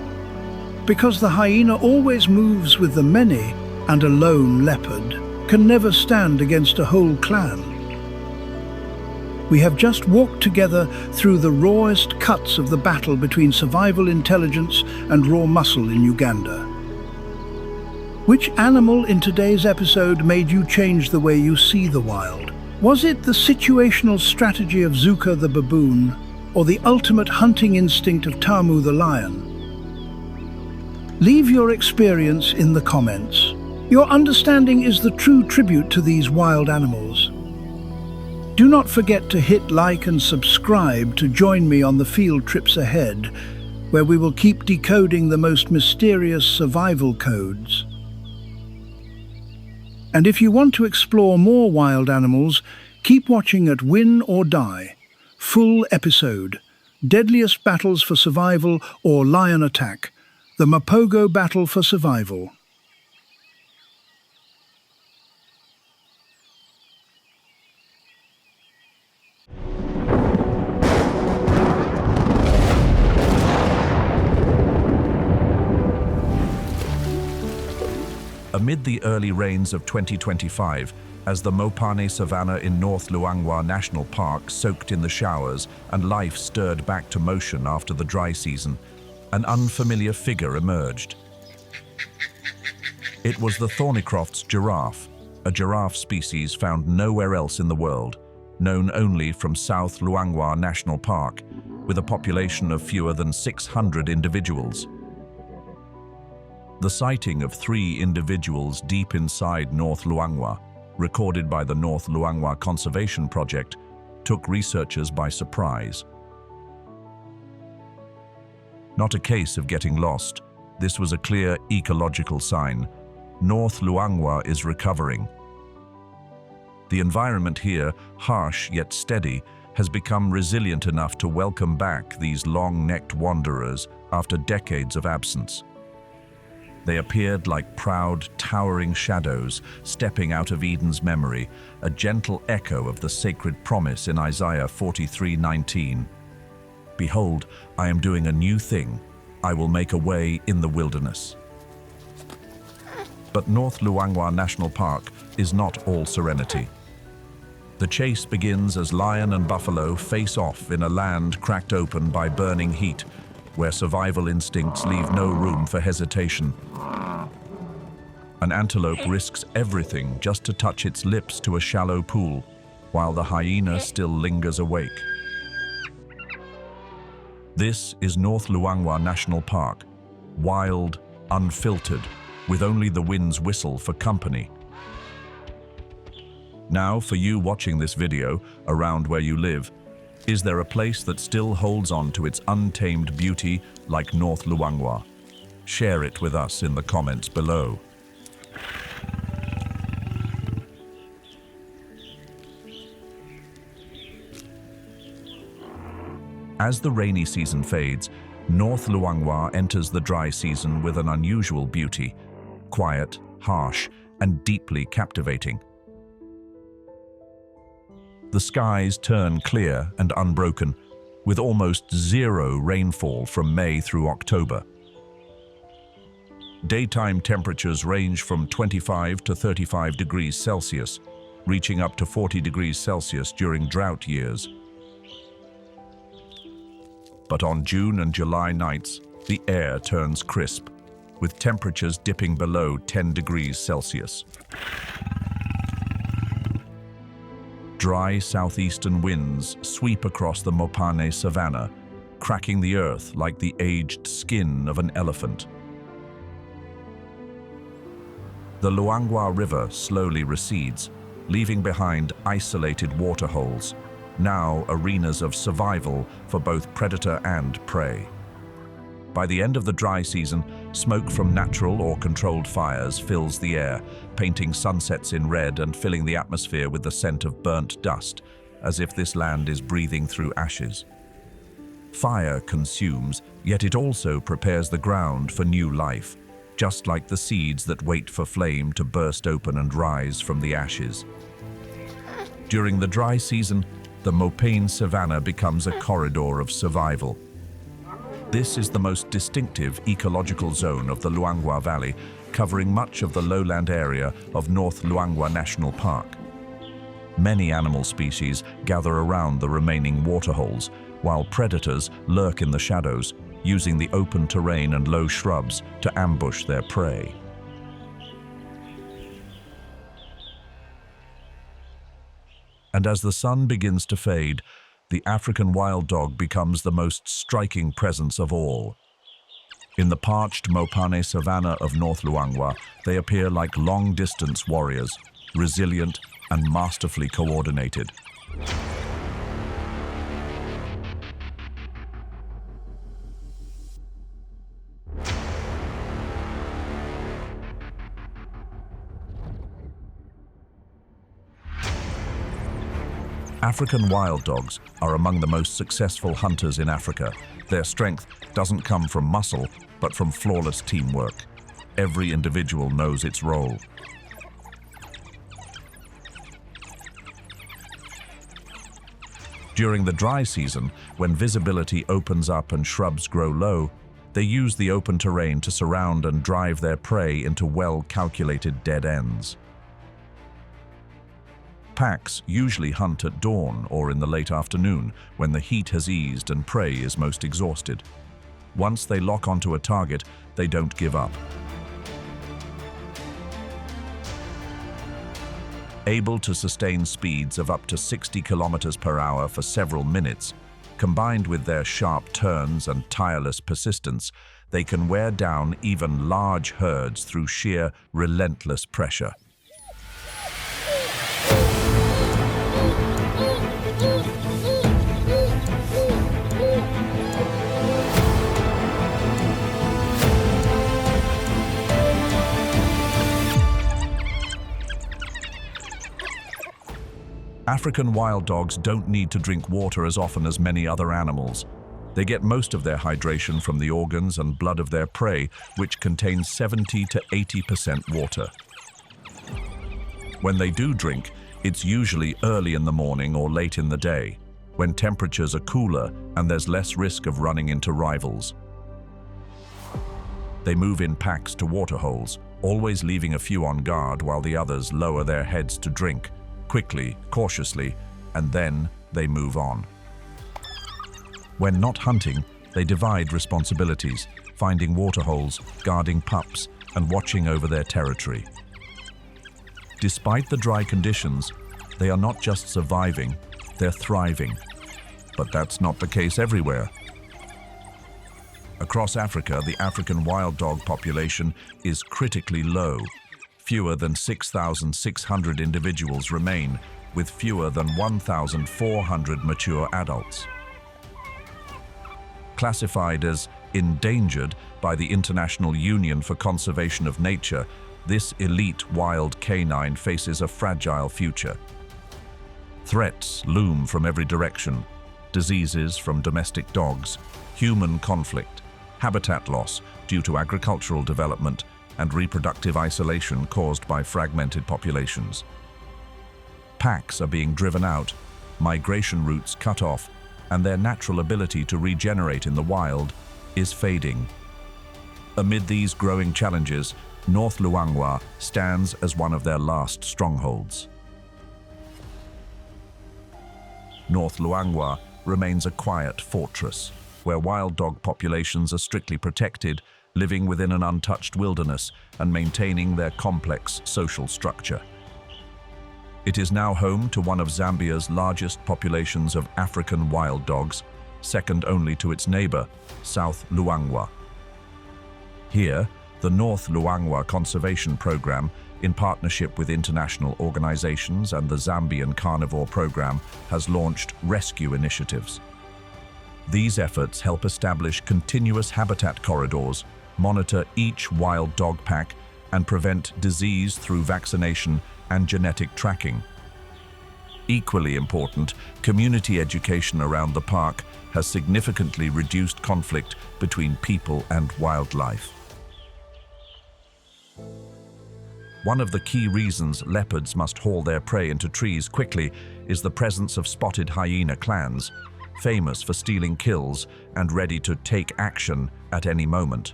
because the hyena always moves with the many, and a lone leopard can never stand against a whole clan. We have just walked together through the rawest cuts of the battle between survival intelligence and raw muscle in Uganda. Which animal in today's episode made you change the way you see the wild? Was it the situational strategy of Zuka the baboon, or the ultimate hunting instinct of Tamu the lion? Leave your experience in the comments. Your understanding is the true tribute to these wild animals. Do not forget to hit like and subscribe to join me on the field trips ahead, where we will keep decoding the most mysterious survival codes. And if you want to explore more wild animals, keep watching at Win or Die. Full episode, Deadliest Battles for Survival or Lion Attack, the Mapogo Battle for Survival. Amid the early rains of 2025, as the Mopane Savannah in North Luangwa National Park soaked in the showers and life stirred back to motion after the dry season, an unfamiliar figure emerged. It was the Thornycroft's giraffe, a giraffe species found nowhere else in the world, known only from South Luangwa National Park, with a population of fewer than 600 individuals. The sighting of 3 individuals deep inside North Luangwa, recorded by the North Luangwa Conservation Project, took researchers by surprise. Not a case of getting lost, this was a clear ecological sign. North Luangwa is recovering. The environment here, harsh yet steady, has become resilient enough to welcome back these long-necked wanderers after decades of absence. They appeared like proud, towering shadows stepping out of Eden's memory, a gentle echo of the sacred promise in Isaiah 43:19. Behold, I am doing a new thing. I will make a way in the wilderness. But North Luangwa National Park is not all serenity. The chase begins as lion and buffalo face off in a land cracked open by burning heat, where survival instincts leave no room for hesitation. An antelope risks everything just to touch its lips to a shallow pool, while the hyena still lingers awake. This is North Luangwa National Park, wild, unfiltered, with only the wind's whistle for company. Now, for you watching this video, around where you live, is there a place that still holds on to its untamed beauty like North Luangwa? Share it with us in the comments below. As the rainy season fades, North Luangwa enters the dry season with an unusual beauty, quiet, harsh, and deeply captivating. The skies turn clear and unbroken, with almost zero rainfall from May through October. Daytime temperatures range from 25 to 35 degrees Celsius, reaching up to 40 degrees Celsius during drought years. But on June and July nights, the air turns crisp, with temperatures dipping below 10 degrees Celsius. Dry southeastern winds sweep across the Mopane Savannah, cracking the earth like the aged skin of an elephant. The Luangwa River slowly recedes, leaving behind isolated waterholes, now arenas of survival for both predator and prey. By the end of the dry season, smoke from natural or controlled fires fills the air, painting sunsets in red and filling the atmosphere with the scent of burnt dust, as if this land is breathing through ashes. Fire consumes, yet it also prepares the ground for new life, just like the seeds that wait for flame to burst open and rise from the ashes. During the dry season, the Mopane Savannah becomes a corridor of survival. This is the most distinctive ecological zone of the Luangwa Valley, covering much of the lowland area of North Luangwa National Park. Many animal species gather around the remaining waterholes, while predators lurk in the shadows, using the open terrain and low shrubs to ambush their prey. And as the sun begins to fade, the African wild dog becomes the most striking presence of all. In the parched Mopane Savannah of North Luangwa, they appear like long-distance warriors, resilient and masterfully coordinated. African wild dogs are among the most successful hunters in Africa. Their strength doesn't come from muscle, but from flawless teamwork. Every individual knows its role. During the dry season, when visibility opens up and shrubs grow low, They use the open terrain to surround and drive their prey into well-calculated dead ends. Packs usually hunt at dawn or in the late afternoon when the heat has eased and prey is most exhausted. Once they lock onto a target, they don't give up. Able to sustain speeds of up to 60 kilometers per hour for several minutes, combined with their sharp turns and tireless persistence, they can wear down even large herds through sheer, relentless pressure. African wild dogs don't need to drink water as often as many other animals. They get most of their hydration from the organs and blood of their prey, which contains 70 to 80% water. When they do drink, it's usually early in the morning or late in the day, when temperatures are cooler and there's less risk of running into rivals. They move in packs to waterholes, always leaving a few on guard while the others lower their heads to drink, quickly, cautiously, and then they move on. When not hunting, they divide responsibilities, finding waterholes, guarding pups, and watching over their territory. Despite the dry conditions, they are not just surviving, they're thriving. But that's not the case everywhere. Across Africa, the African wild dog population is critically low. Fewer than 6,600 individuals remain, with fewer than 1,400 mature adults. Classified as endangered by the International Union for Conservation of Nature, this elite wild canine faces a fragile future. Threats loom from every direction: diseases from domestic dogs, human conflict, habitat loss due to agricultural development, and reproductive isolation caused by fragmented populations. Packs are being driven out, migration routes cut off, and their natural ability to regenerate in the wild is fading. Amid these growing challenges, North Luangwa stands as one of their last strongholds. North Luangwa remains a quiet fortress, where wild dog populations are strictly protected, living within an untouched wilderness and maintaining their complex social structure. It is now home to one of Zambia's largest populations of African wild dogs, second only to its neighbor, South Luangwa. Here, the North Luangwa Conservation Program, in partnership with international organizations and the Zambian Carnivore Program, has launched rescue initiatives. These efforts help establish continuous habitat corridors, monitor each wild dog pack, and prevent disease through vaccination and genetic tracking. Equally important, community education around the park has significantly reduced conflict between people and wildlife. One of the key reasons leopards must haul their prey into trees quickly is the presence of spotted hyena clans, famous for stealing kills and ready to take action at any moment.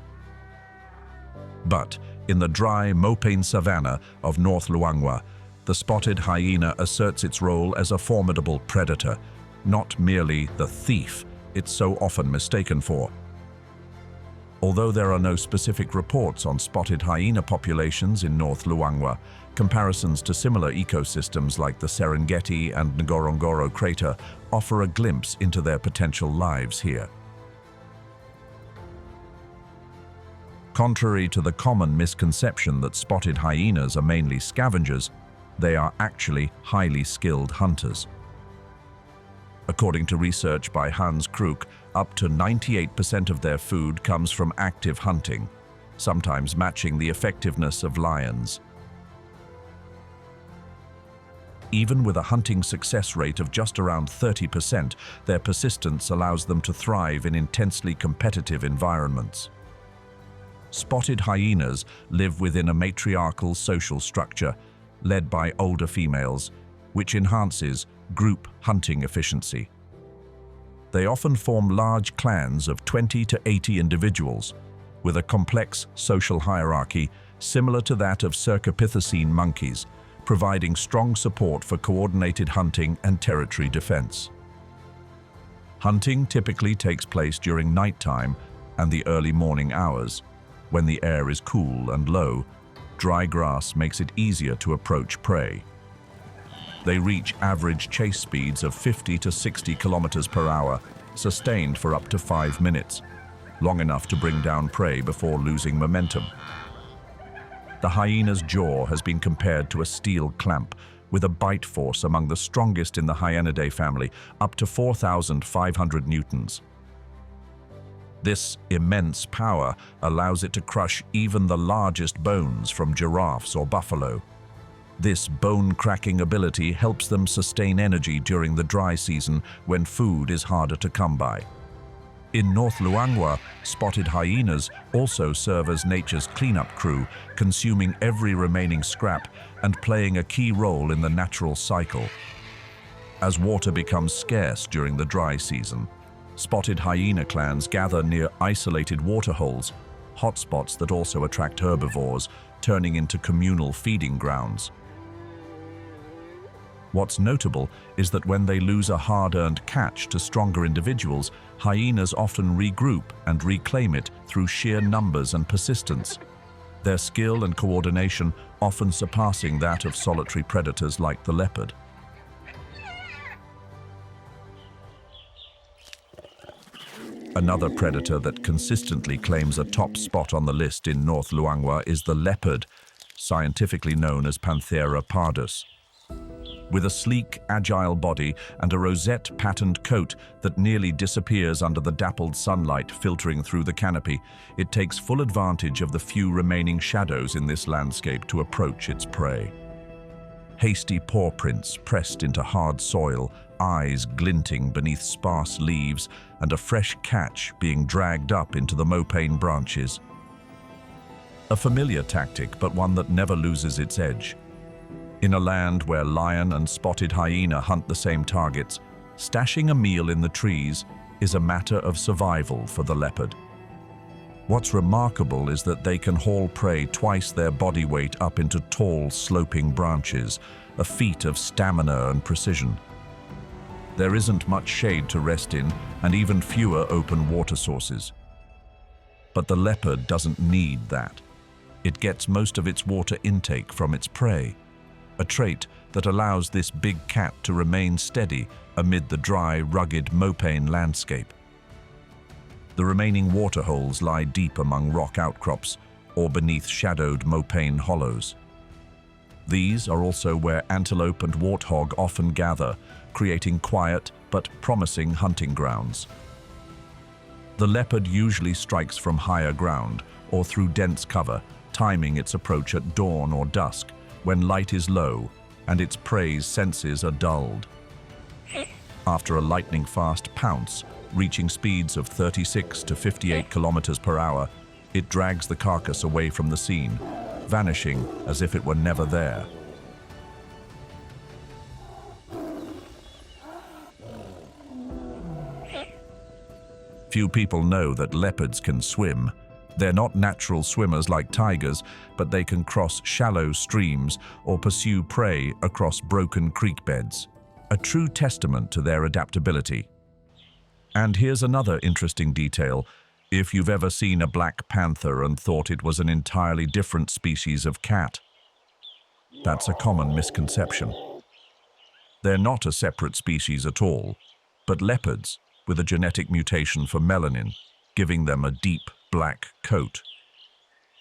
But in the dry Mopane savanna of North Luangwa, the spotted hyena asserts its role as a formidable predator, not merely the thief it's so often mistaken for. Although there are no specific reports on spotted hyena populations in North Luangwa, comparisons to similar ecosystems like the Serengeti and Ngorongoro crater offer a glimpse into their potential lives here. Contrary to the common misconception that spotted hyenas are mainly scavengers, they are actually highly skilled hunters. According to research by Hans Kruk, up to 98% of their food comes from active hunting, sometimes matching the effectiveness of lions. Even with a hunting success rate of just around 30%, their persistence allows them to thrive in intensely competitive environments. Spotted hyenas live within a matriarchal social structure, led by older females, which enhances group hunting efficiency. They often form large clans of 20 to 80 individuals, with a complex social hierarchy similar to that of Cercopithecine monkeys, providing strong support for coordinated hunting and territory defense. Hunting typically takes place during nighttime and the early morning hours. When the air is cool and low, dry grass makes it easier to approach prey. They reach average chase speeds of 50 to 60 kilometers per hour, sustained for up to 5 minutes, long enough to bring down prey before losing momentum. The hyena's jaw has been compared to a steel clamp, with a bite force among the strongest in the Hyenidae family, up to 4,500 newtons. This immense power allows it to crush even the largest bones from giraffes or buffalo. This bone-cracking ability helps them sustain energy during the dry season when food is harder to come by. In North Luangwa, spotted hyenas also serve as nature's cleanup crew, consuming every remaining scrap and playing a key role in the natural cycle. As water becomes scarce during the dry season, spotted hyena clans gather near isolated waterholes, hotspots that also attract herbivores, turning into communal feeding grounds. What's notable is that when they lose a hard-earned catch to stronger individuals, hyenas often regroup and reclaim it through sheer numbers and persistence, their skill and coordination often surpassing that of solitary predators like the leopard. Another predator that consistently claims a top spot on the list in North Luangwa is the leopard, scientifically known as Panthera pardus. With a sleek, agile body and a rosette-patterned coat that nearly disappears under the dappled sunlight filtering through the canopy, it takes full advantage of the few remaining shadows in this landscape to approach its prey. Hasty paw prints pressed into hard soil, eyes glinting beneath sparse leaves, and a fresh catch being dragged up into the mopane branches. A familiar tactic, but one that never loses its edge. In a land where lion and spotted hyena hunt the same targets, stashing a meal in the trees is a matter of survival for the leopard. What's remarkable is that they can haul prey twice their body weight up into tall, sloping branches, a feat of stamina and precision. There isn't much shade to rest in, and even fewer open water sources. But the leopard doesn't need that. It gets most of its water intake from its prey, a trait that allows this big cat to remain steady amid the dry, rugged mopane landscape. The remaining waterholes lie deep among rock outcrops or beneath shadowed mopane hollows. These are also where antelope and warthog often gather, creating quiet but promising hunting grounds. The leopard usually strikes from higher ground or through dense cover, timing its approach at dawn or dusk, when light is low and its prey's senses are dulled. After a lightning-fast pounce, reaching speeds of 36 to 58 kilometers per hour, it drags the carcass away from the scene, vanishing as if it were never there. Few people know that leopards can swim. They're not natural swimmers like tigers, but they can cross shallow streams or pursue prey across broken creek beds, a true testament to their adaptability. And here's another interesting detail. If you've ever seen a black panther and thought it was an entirely different species of cat, that's a common misconception. They're not a separate species at all, but leopards with a genetic mutation for melanin, giving them a deep black coat.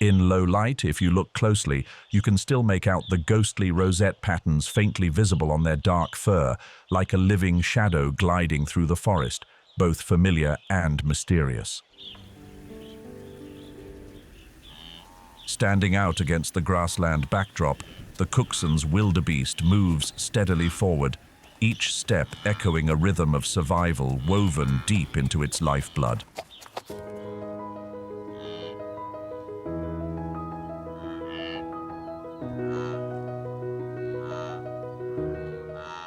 In low light, if you look closely, you can still make out the ghostly rosette patterns faintly visible on their dark fur, like a living shadow gliding through the forest, both familiar and mysterious. Standing out against the grassland backdrop, the Cookson's wildebeest moves steadily forward, each step echoing a rhythm of survival woven deep into its lifeblood.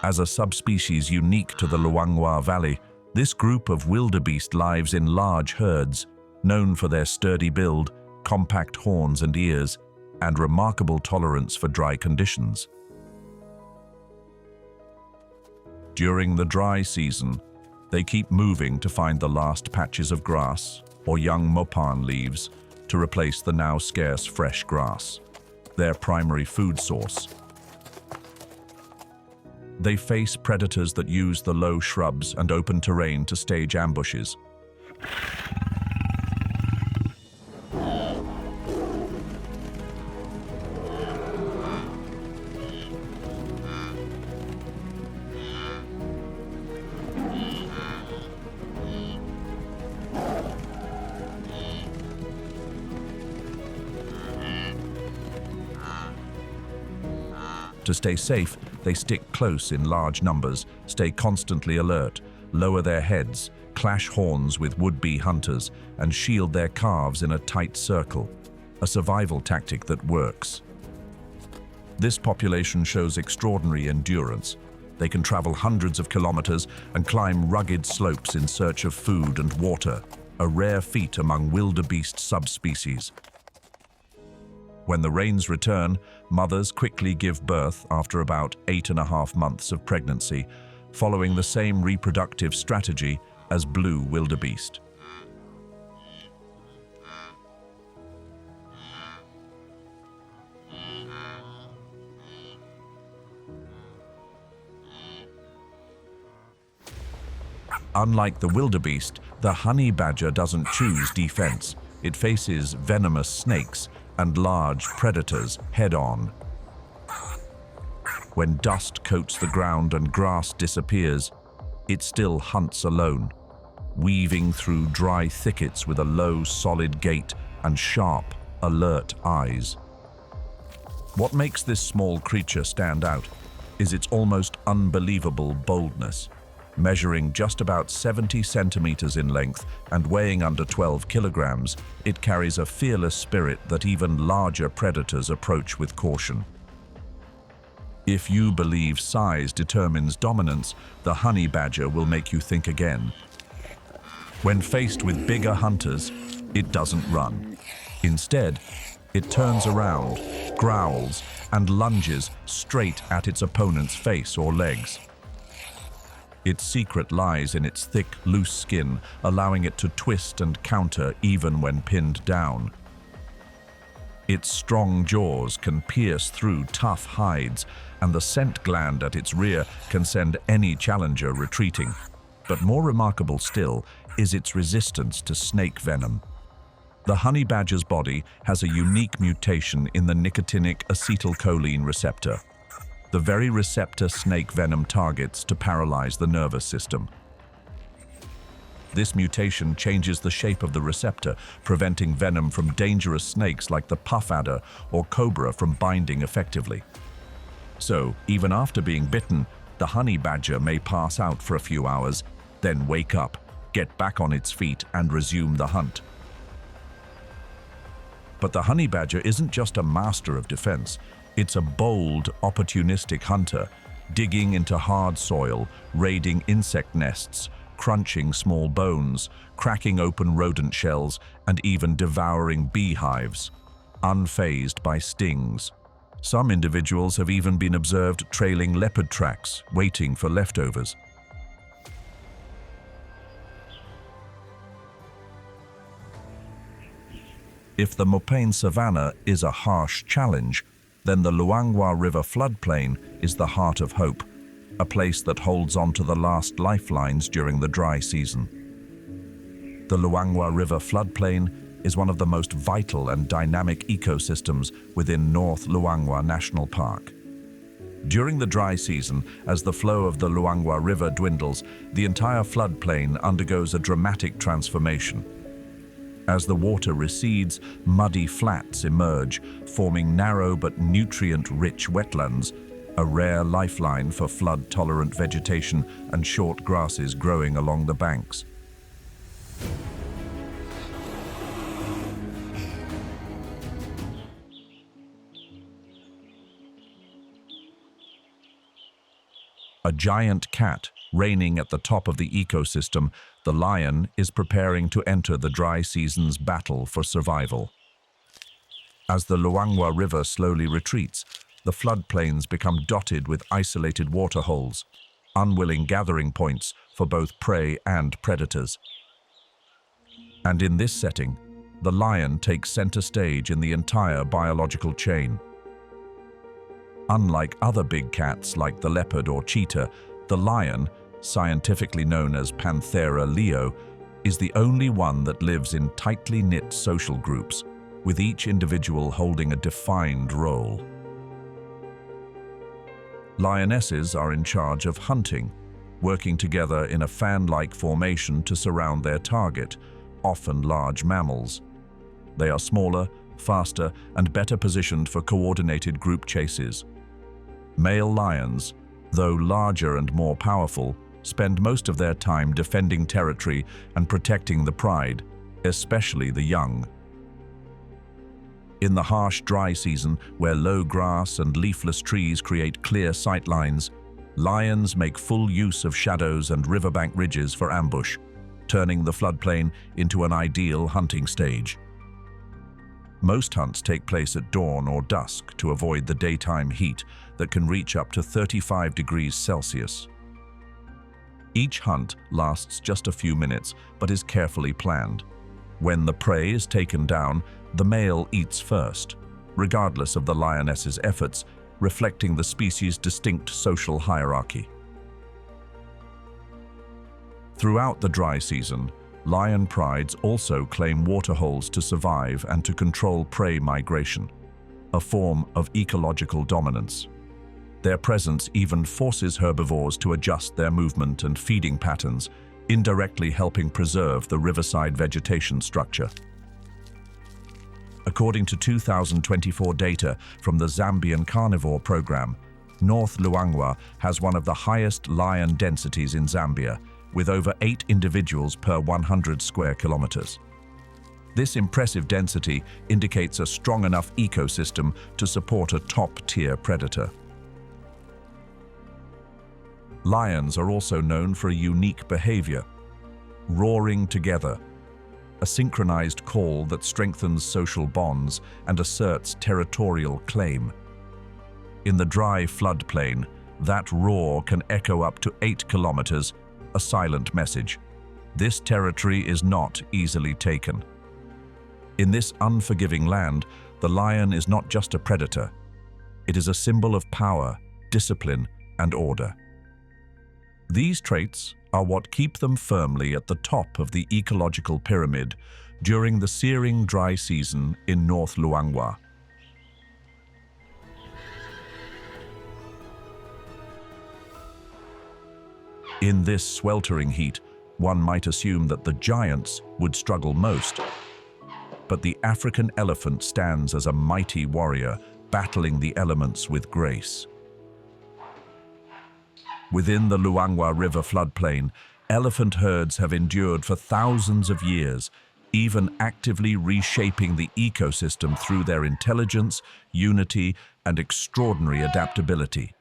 As a subspecies unique to the Luangwa Valley, This group of wildebeest lives in large herds, known for their sturdy build, compact horns and ears, and remarkable tolerance for dry conditions. During the dry season, they keep moving to find the last patches of grass or young mopan leaves to replace the now scarce fresh grass, their primary food source. They face predators that use the low shrubs and open terrain to stage ambushes. To stay safe, they stick close in large numbers, stay constantly alert, lower their heads, clash horns with would-be hunters, and shield their calves in a tight circle, a survival tactic that works. This population shows extraordinary endurance. They can travel hundreds of kilometers and climb rugged slopes in search of food and water, a rare feat among wildebeest subspecies. When the rains return, mothers quickly give birth after about 8.5 months of pregnancy, following the same reproductive strategy as blue wildebeest. Unlike the wildebeest, the honey badger doesn't choose defense. It faces venomous snakes and large predators head-on. When dust coats the ground and grass disappears, it still hunts alone, weaving through dry thickets with a low, solid gait and sharp, alert eyes. What makes this small creature stand out is its almost unbelievable boldness. Measuring just about 70 centimeters in length and weighing under 12 kilograms, it carries a fearless spirit that even larger predators approach with caution. If you believe size determines dominance, the honey badger will make you think again. When faced with bigger hunters, it doesn't run. Instead, it turns around, growls, and lunges straight at its opponent's face or legs. Its secret lies in its thick, loose skin, allowing it to twist and counter even when pinned down. Its strong jaws can pierce through tough hides, and the scent gland at its rear can send any challenger retreating. But more remarkable still is its resistance to snake venom. The honey badger's body has a unique mutation in the nicotinic acetylcholine receptor, the very receptor snake venom targets to paralyze the nervous system. This mutation changes the shape of the receptor, preventing venom from dangerous snakes like the puff adder or cobra from binding effectively. So, even after being bitten, the honey badger may pass out for a few hours, then wake up, get back on its feet, and resume the hunt. But the honey badger isn't just a master of defense. It's a bold, opportunistic hunter, digging into hard soil, raiding insect nests, crunching small bones, cracking open rodent shells, and even devouring beehives, unfazed by stings. Some individuals have even been observed trailing leopard tracks, waiting for leftovers. If the Mopane savanna is a harsh challenge, then the Luangwa River floodplain is the heart of hope, a place that holds on to the last lifelines during the dry season. The Luangwa River floodplain is one of the most vital and dynamic ecosystems within North Luangwa National Park. During the dry season, as the flow of the Luangwa River dwindles, the entire floodplain undergoes a dramatic transformation. As the water recedes, muddy flats emerge, forming narrow but nutrient-rich wetlands, a rare lifeline for flood-tolerant vegetation and short grasses growing along the banks. A giant cat, Reigning at the top of the ecosystem, the lion is preparing to enter the dry season's battle for survival. As the Luangwa River slowly retreats, the floodplains become dotted with isolated waterholes, unwilling gathering points for both prey and predators. And in this setting, the lion takes center stage in the entire biological chain. Unlike other big cats like the leopard or cheetah, the lion, scientifically known as Panthera leo, is the only one that lives in tightly knit social groups, with each individual holding a defined role. Lionesses are in charge of hunting, working together in a fan-like formation to surround their target, often large mammals. They are smaller, faster, and better positioned for coordinated group chases. Male lions, though larger and more powerful, spend most of their time defending territory and protecting the pride, especially the young. In the harsh dry season, where low grass and leafless trees create clear sightlines, lions make full use of shadows and riverbank ridges for ambush, turning the floodplain into an ideal hunting stage. Most hunts take place at dawn or dusk to avoid the daytime heat that can reach up to 35 degrees Celsius. Each hunt lasts just a few minutes, but is carefully planned. When the prey is taken down, the male eats first, regardless of the lioness's efforts, reflecting the species' distinct social hierarchy. Throughout the dry season, lion prides also claim waterholes to survive and to control prey migration, a form of ecological dominance. Their presence even forces herbivores to adjust their movement and feeding patterns, indirectly helping preserve the riverside vegetation structure. According to 2024 data from the Zambian Carnivore Program, North Luangwa has one of the highest lion densities in Zambia, with over 8 individuals per 100 square kilometers. This impressive density indicates a strong enough ecosystem to support a top-tier predator. Lions are also known for a unique behavior: roaring together, a synchronized call that strengthens social bonds and asserts territorial claim. In the dry floodplain, that roar can echo up to 8 kilometers, a silent message. This territory is not easily taken. In this unforgiving land, the lion is not just a predator. It is a symbol of power, discipline, and order. These traits are what keep them firmly at the top of the ecological pyramid during the searing dry season in North Luangwa. In this sweltering heat, one might assume that the giants would struggle most. But the African elephant stands as a mighty warrior, battling the elements with grace. Within the Luangwa River floodplain, elephant herds have endured for thousands of years, even actively reshaping the ecosystem through their intelligence, unity, and extraordinary adaptability.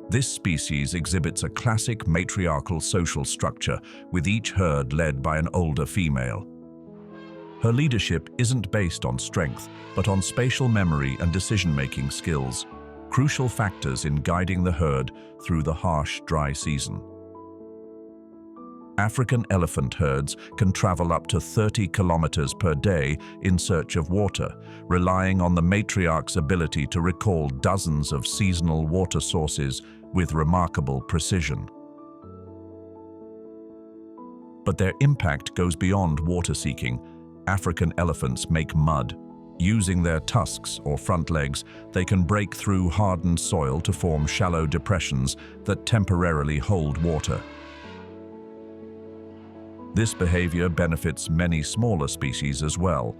This species exhibits a classic matriarchal social structure, with each herd led by an older female. Her leadership isn't based on strength, but on spatial memory and decision-making skills, crucial factors in guiding the herd through the harsh, dry season. African elephant herds can travel up to 30 kilometers per day in search of water, relying on the matriarch's ability to recall dozens of seasonal water sources with remarkable precision. But their impact goes beyond water seeking. African elephants make mud. Using their tusks or front legs, they can break through hardened soil to form shallow depressions that temporarily hold water. This behavior benefits many smaller species as well.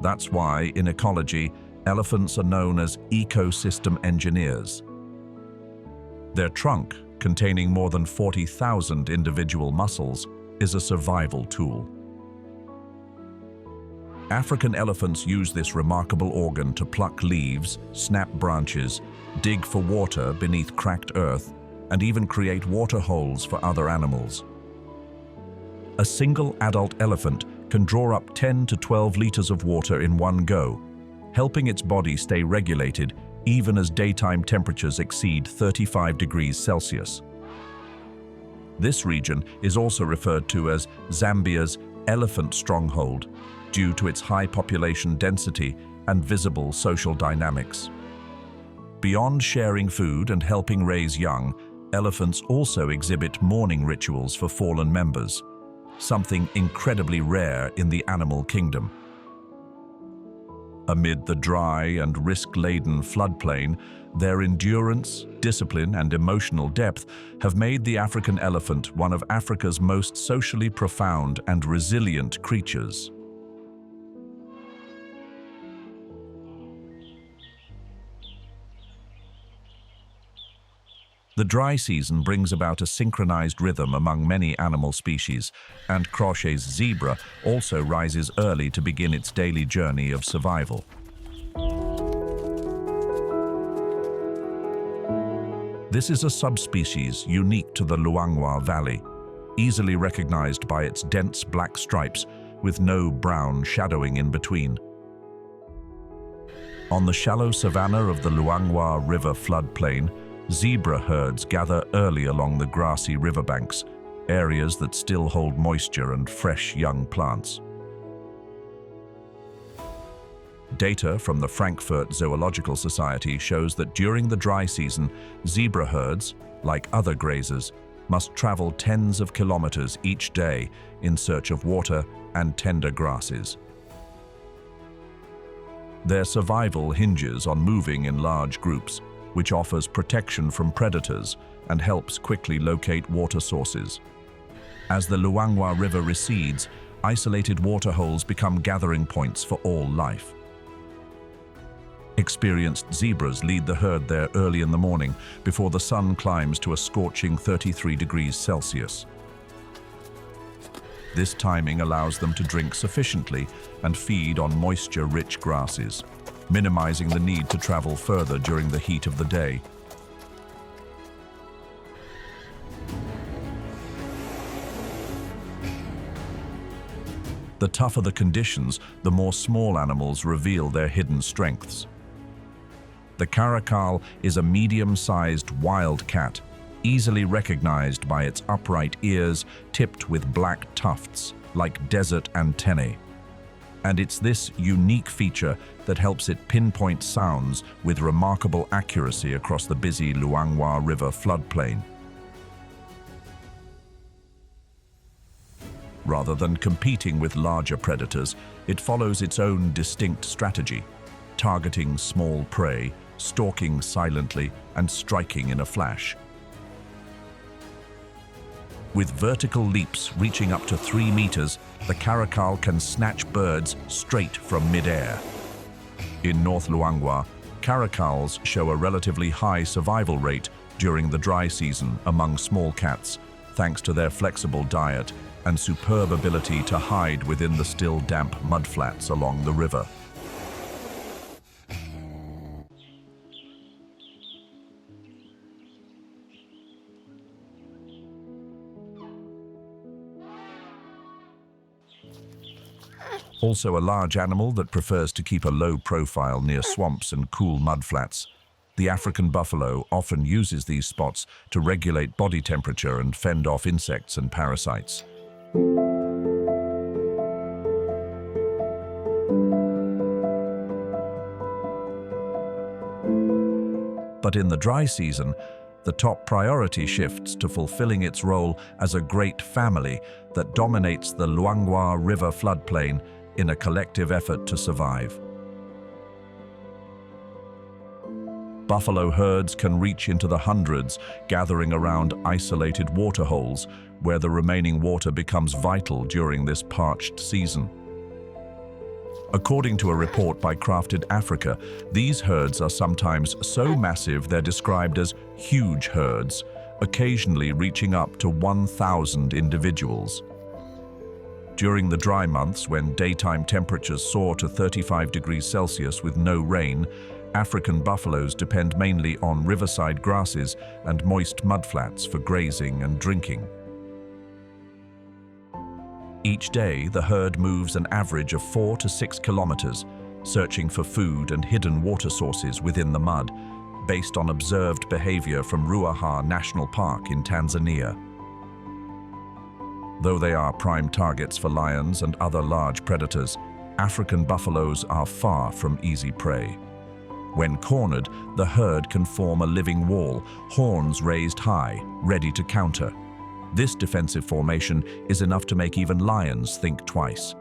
That's why, in ecology, elephants are known as ecosystem engineers. Their trunk, containing more than 40,000 individual muscles, is a survival tool. African elephants use this remarkable organ to pluck leaves, snap branches, dig for water beneath cracked earth, and even create water holes for other animals. A single adult elephant can draw up 10 to 12 liters of water in one go, helping its body stay regulated even as daytime temperatures exceed 35 degrees Celsius. This region is also referred to as Zambia's elephant stronghold due to its high population density and visible social dynamics. Beyond sharing food and helping raise young, elephants also exhibit mourning rituals for fallen members, something incredibly rare in the animal kingdom. Amid the dry and risk-laden floodplain, their endurance, discipline, and emotional depth have made the African elephant one of Africa's most socially profound and resilient creatures. The dry season brings about a synchronized rhythm among many animal species, and Crochet's zebra also rises early to begin its daily journey of survival. This is a subspecies unique to the Luangwa Valley, easily recognized by its dense black stripes with no brown shadowing in between. On the shallow savanna of the Luangwa River floodplain, zebra herds gather early along the grassy riverbanks, areas that still hold moisture and fresh young plants. Data from the Frankfurt Zoological Society shows that during the dry season, zebra herds, like other grazers, must travel tens of kilometers each day in search of water and tender grasses. Their survival hinges on moving in large groups, which offers protection from predators and helps quickly locate water sources. As the Luangwa River recedes, isolated waterholes become gathering points for all life. Experienced zebras lead the herd there early in the morning before the sun climbs to a scorching 33 degrees Celsius. This timing allows them to drink sufficiently and feed on moisture-rich grasses, minimizing the need to travel further during the heat of the day. The tougher the conditions, the more small animals reveal their hidden strengths. The caracal is a medium-sized wild cat, easily recognized by its upright ears tipped with black tufts like desert antennae. And it's this unique feature that helps it pinpoint sounds with remarkable accuracy across the busy Luangwa River floodplain. Rather than competing with larger predators, it follows its own distinct strategy, targeting small prey, stalking silently, and striking in a flash. With vertical leaps reaching up to 3 meters, the caracal can snatch birds straight from mid-air. In North Luangwa, caracals show a relatively high survival rate during the dry season among small cats, thanks to their flexible diet and superb ability to hide within the still damp mudflats along the river. Also a large animal that prefers to keep a low profile near swamps and cool mudflats, the African buffalo often uses these spots to regulate body temperature and fend off insects and parasites. But in the dry season, the top priority shifts to fulfilling its role as a great family that dominates the Luangwa River floodplain in a collective effort to survive. Buffalo herds can reach into the hundreds, gathering around isolated waterholes, where the remaining water becomes vital during this parched season. According to a report by Crafted Africa, these herds are sometimes so massive they're described as huge herds, occasionally reaching up to 1,000 individuals. During the dry months, when daytime temperatures soar to 35 degrees Celsius with no rain, African buffaloes depend mainly on riverside grasses and moist mudflats for grazing and drinking. Each day, the herd moves an average of 4 to 6 kilometers, searching for food and hidden water sources within the mud, based on observed behavior from Ruaha National Park in Tanzania. Though they are prime targets for lions and other large predators, African buffaloes are far from easy prey. When cornered, the herd can form a living wall, horns raised high, ready to counter. This defensive formation is enough to make even lions think twice.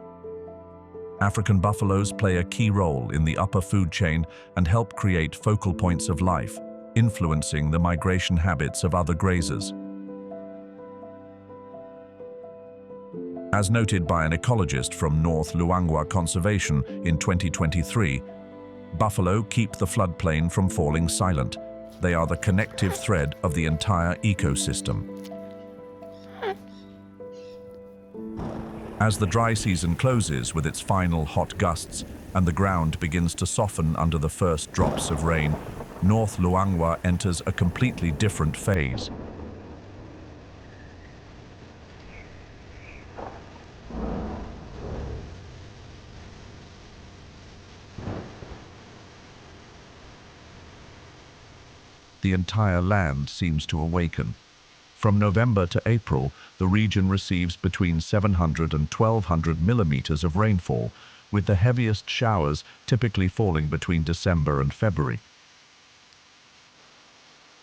African buffaloes play a key role in the upper food chain and help create focal points of life, influencing the migration habits of other grazers. As noted by an ecologist from North Luangwa Conservation in 2023, buffalo keep the floodplain from falling silent. They are the connective thread of the entire ecosystem. As the dry season closes with its final hot gusts and the ground begins to soften under the first drops of rain, North Luangwa enters a completely different phase. The entire land seems to awaken. From November to April, the region receives between 700 and 1200 millimeters of rainfall, with the heaviest showers typically falling between December and February.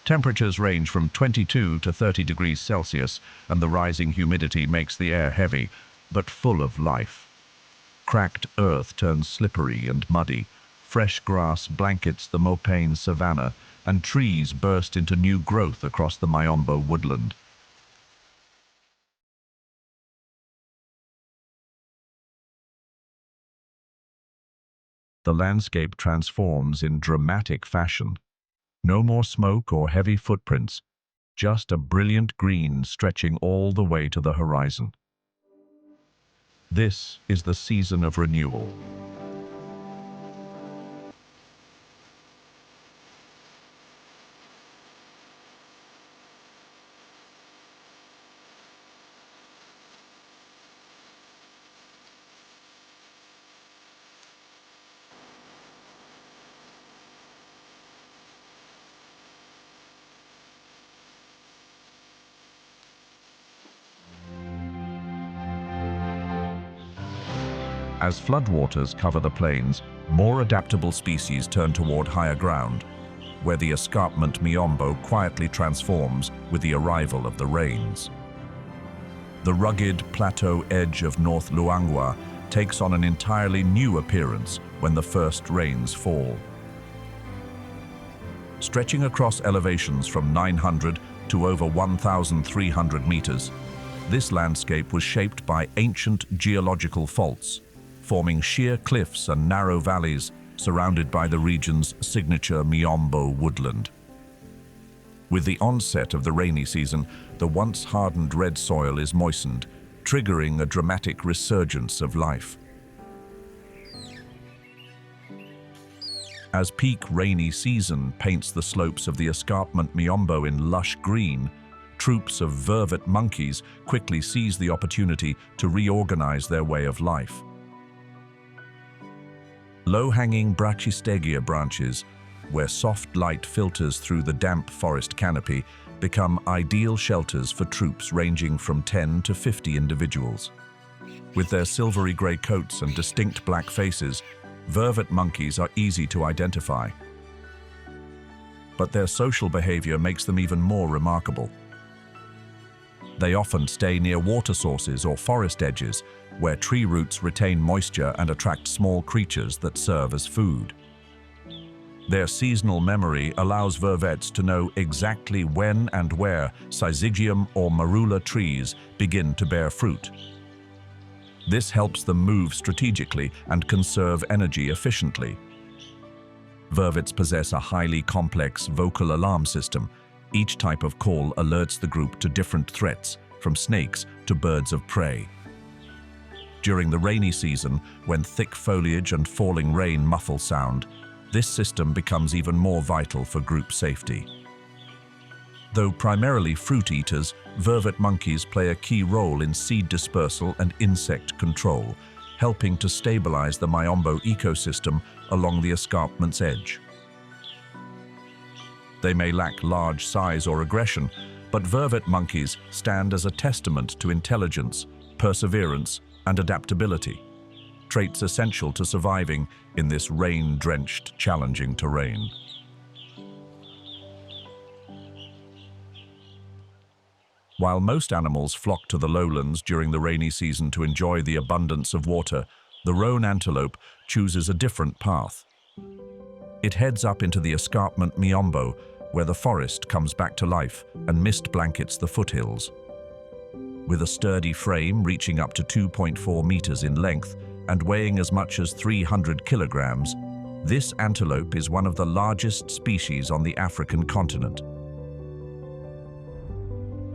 Temperatures range from 22 to 30 degrees Celsius, and the rising humidity makes the air heavy, but full of life. Cracked earth turns slippery and muddy, fresh grass blankets the Mopane savanna, and trees burst into new growth across the Miombo woodland. The landscape transforms in dramatic fashion. No more smoke or heavy footprints, just a brilliant green stretching all the way to the horizon. This is the season of renewal. As floodwaters cover the plains, more adaptable species turn toward higher ground, where the escarpment Miombo quietly transforms with the arrival of the rains. The rugged plateau edge of North Luangwa takes on an entirely new appearance when the first rains fall. Stretching across elevations from 900 to over 1,300 meters, this landscape was shaped by ancient geological faults, forming sheer cliffs and narrow valleys surrounded by the region's signature Miombo woodland. With the onset of the rainy season, the once hardened red soil is moistened, triggering a dramatic resurgence of life. As peak rainy season paints the slopes of the escarpment Miombo in lush green, troops of vervet monkeys quickly seize the opportunity to reorganize their way of life. Low-hanging Brachystegia branches, where soft light filters through the damp forest canopy, become ideal shelters for troops ranging from 10 to 50 individuals. With their silvery gray coats and distinct black faces, vervet monkeys are easy to identify. But their social behavior makes them even more remarkable. They often stay near water sources or forest edges, where tree roots retain moisture and attract small creatures that serve as food. Their seasonal memory allows vervets to know exactly when and where syzygium or marula trees begin to bear fruit. This helps them move strategically and conserve energy efficiently. Vervets possess a highly complex vocal alarm system. Each type of call alerts the group to different threats, from snakes to birds of prey. During the rainy season, when thick foliage and falling rain muffle sound, this system becomes even more vital for group safety. Though primarily fruit eaters, vervet monkeys play a key role in seed dispersal and insect control, helping to stabilize the Miombo ecosystem along the escarpment's edge. They may lack large size or aggression, but vervet monkeys stand as a testament to intelligence, perseverance, and adaptability, traits essential to surviving in this rain-drenched, challenging terrain. While most animals flock to the lowlands during the rainy season to enjoy the abundance of water, the roan antelope chooses a different path. It heads up into the escarpment Miombo, where the forest comes back to life and mist blankets the foothills. With a sturdy frame reaching up to 2.4 meters in length and weighing as much as 300 kilograms, this antelope is one of the largest species on the African continent.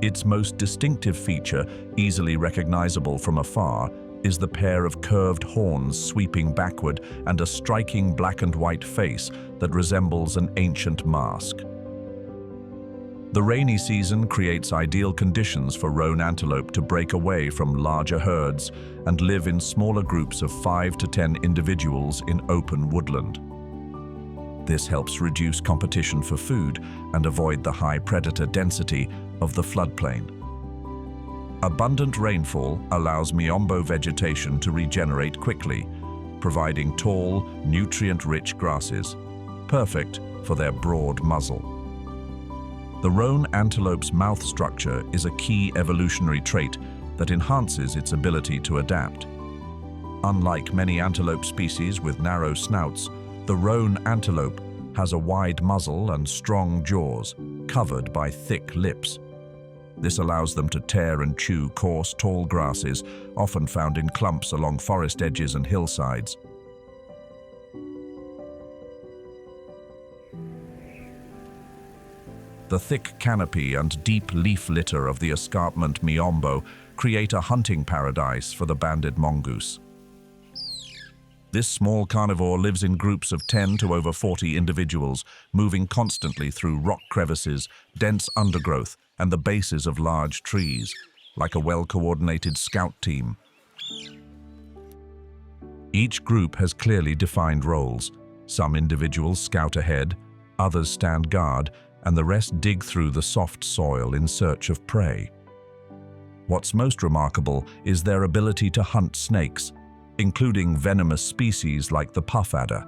Its most distinctive feature, easily recognizable from afar, is the pair of curved horns sweeping backward and a striking black and white face that resembles an ancient mask. The rainy season creates ideal conditions for roan antelope to break away from larger herds and live in smaller groups of 5 to 10 individuals in open woodland. This helps reduce competition for food and avoid the high predator density of the floodplain. Abundant rainfall allows Miombo vegetation to regenerate quickly, providing tall, nutrient-rich grasses, perfect for their broad muzzle. The roan antelope's mouth structure is a key evolutionary trait that enhances its ability to adapt. Unlike many antelope species with narrow snouts, the roan antelope has a wide muzzle and strong jaws, covered by thick lips. This allows them to tear and chew coarse, tall grasses, often found in clumps along forest edges and hillsides. The thick canopy and deep leaf litter of the escarpment Miombo create a hunting paradise for the banded mongoose. This small carnivore lives in groups of 10 to over 40 individuals, moving constantly through rock crevices, dense undergrowth, and the bases of large trees, like a well-coordinated scout team. Each group has clearly defined roles. Some individuals scout ahead, others stand guard, and the rest dig through the soft soil in search of prey. What's most remarkable is their ability to hunt snakes, including venomous species like the puff adder.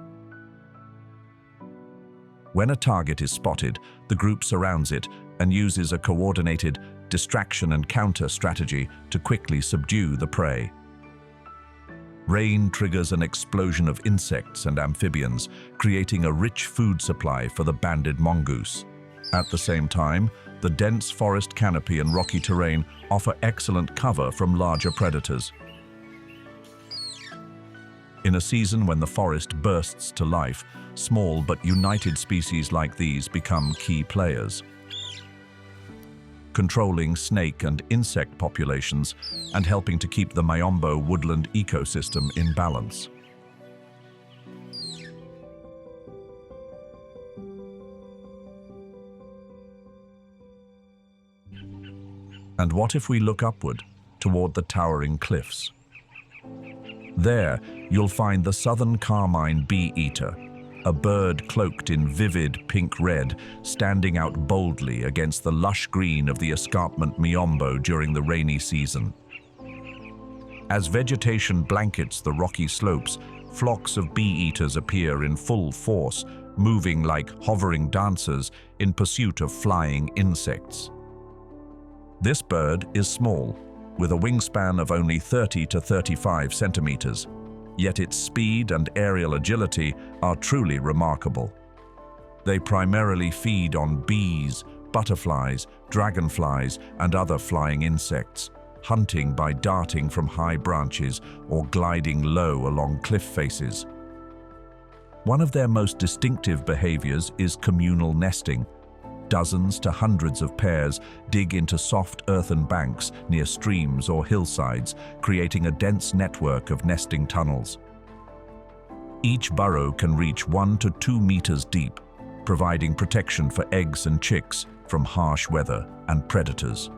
When a target is spotted, the group surrounds it and uses a coordinated distraction and counter strategy to quickly subdue the prey. Rain triggers an explosion of insects and amphibians, creating a rich food supply for the banded mongoose. At the same time, the dense forest canopy and rocky terrain offer excellent cover from larger predators. In a season when the forest bursts to life, small but united species like these become key players, controlling snake and insect populations and helping to keep the Miombo woodland ecosystem in balance. And what if we look upward, toward the towering cliffs? There, you'll find the southern carmine bee-eater, a bird cloaked in vivid pink-red, standing out boldly against the lush green of the escarpment Miombo during the rainy season. As vegetation blankets the rocky slopes, flocks of bee-eaters appear in full force, moving like hovering dancers in pursuit of flying insects. This bird is small, with a wingspan of only 30 to 35 centimeters, yet its speed and aerial agility are truly remarkable. They primarily feed on bees, butterflies, dragonflies, and other flying insects, hunting by darting from high branches or gliding low along cliff faces. One of their most distinctive behaviors is communal nesting. Dozens to hundreds of pairs dig into soft earthen banks near streams or hillsides, creating a dense network of nesting tunnels. Each burrow can reach 1 to 2 meters deep, providing protection for eggs and chicks from harsh weather and predators.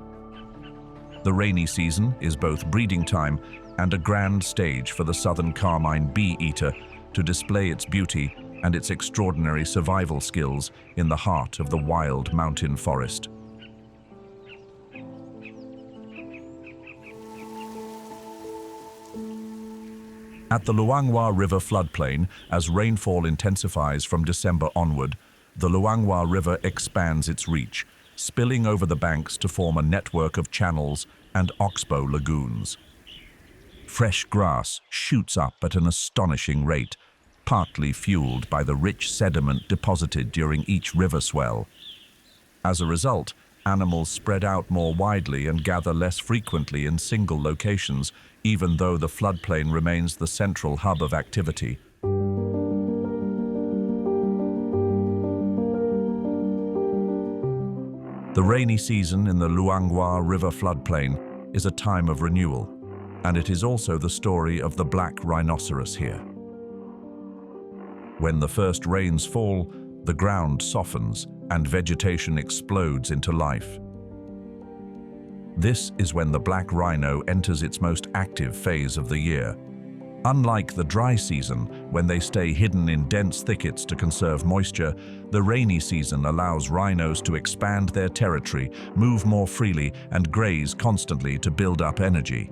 The rainy season is both breeding time and a grand stage for the southern carmine bee-eater to display its beauty and its extraordinary survival skills in the heart of the wild mountain forest. At the Luangwa River floodplain, as rainfall intensifies from December onward, the Luangwa River expands its reach, spilling over the banks to form a network of channels and oxbow lagoons. Fresh grass shoots up at an astonishing rate, partly fueled by the rich sediment deposited during each river swell. As a result, animals spread out more widely and gather less frequently in single locations, even though the floodplain remains the central hub of activity. The rainy season in the Luangwa River floodplain is a time of renewal, and it is also the story of the black rhinoceros here. When the first rains fall, the ground softens and vegetation explodes into life. This is when the black rhino enters its most active phase of the year. Unlike the dry season, when they stay hidden in dense thickets to conserve moisture, the rainy season allows rhinos to expand their territory, move more freely, and graze constantly to build up energy.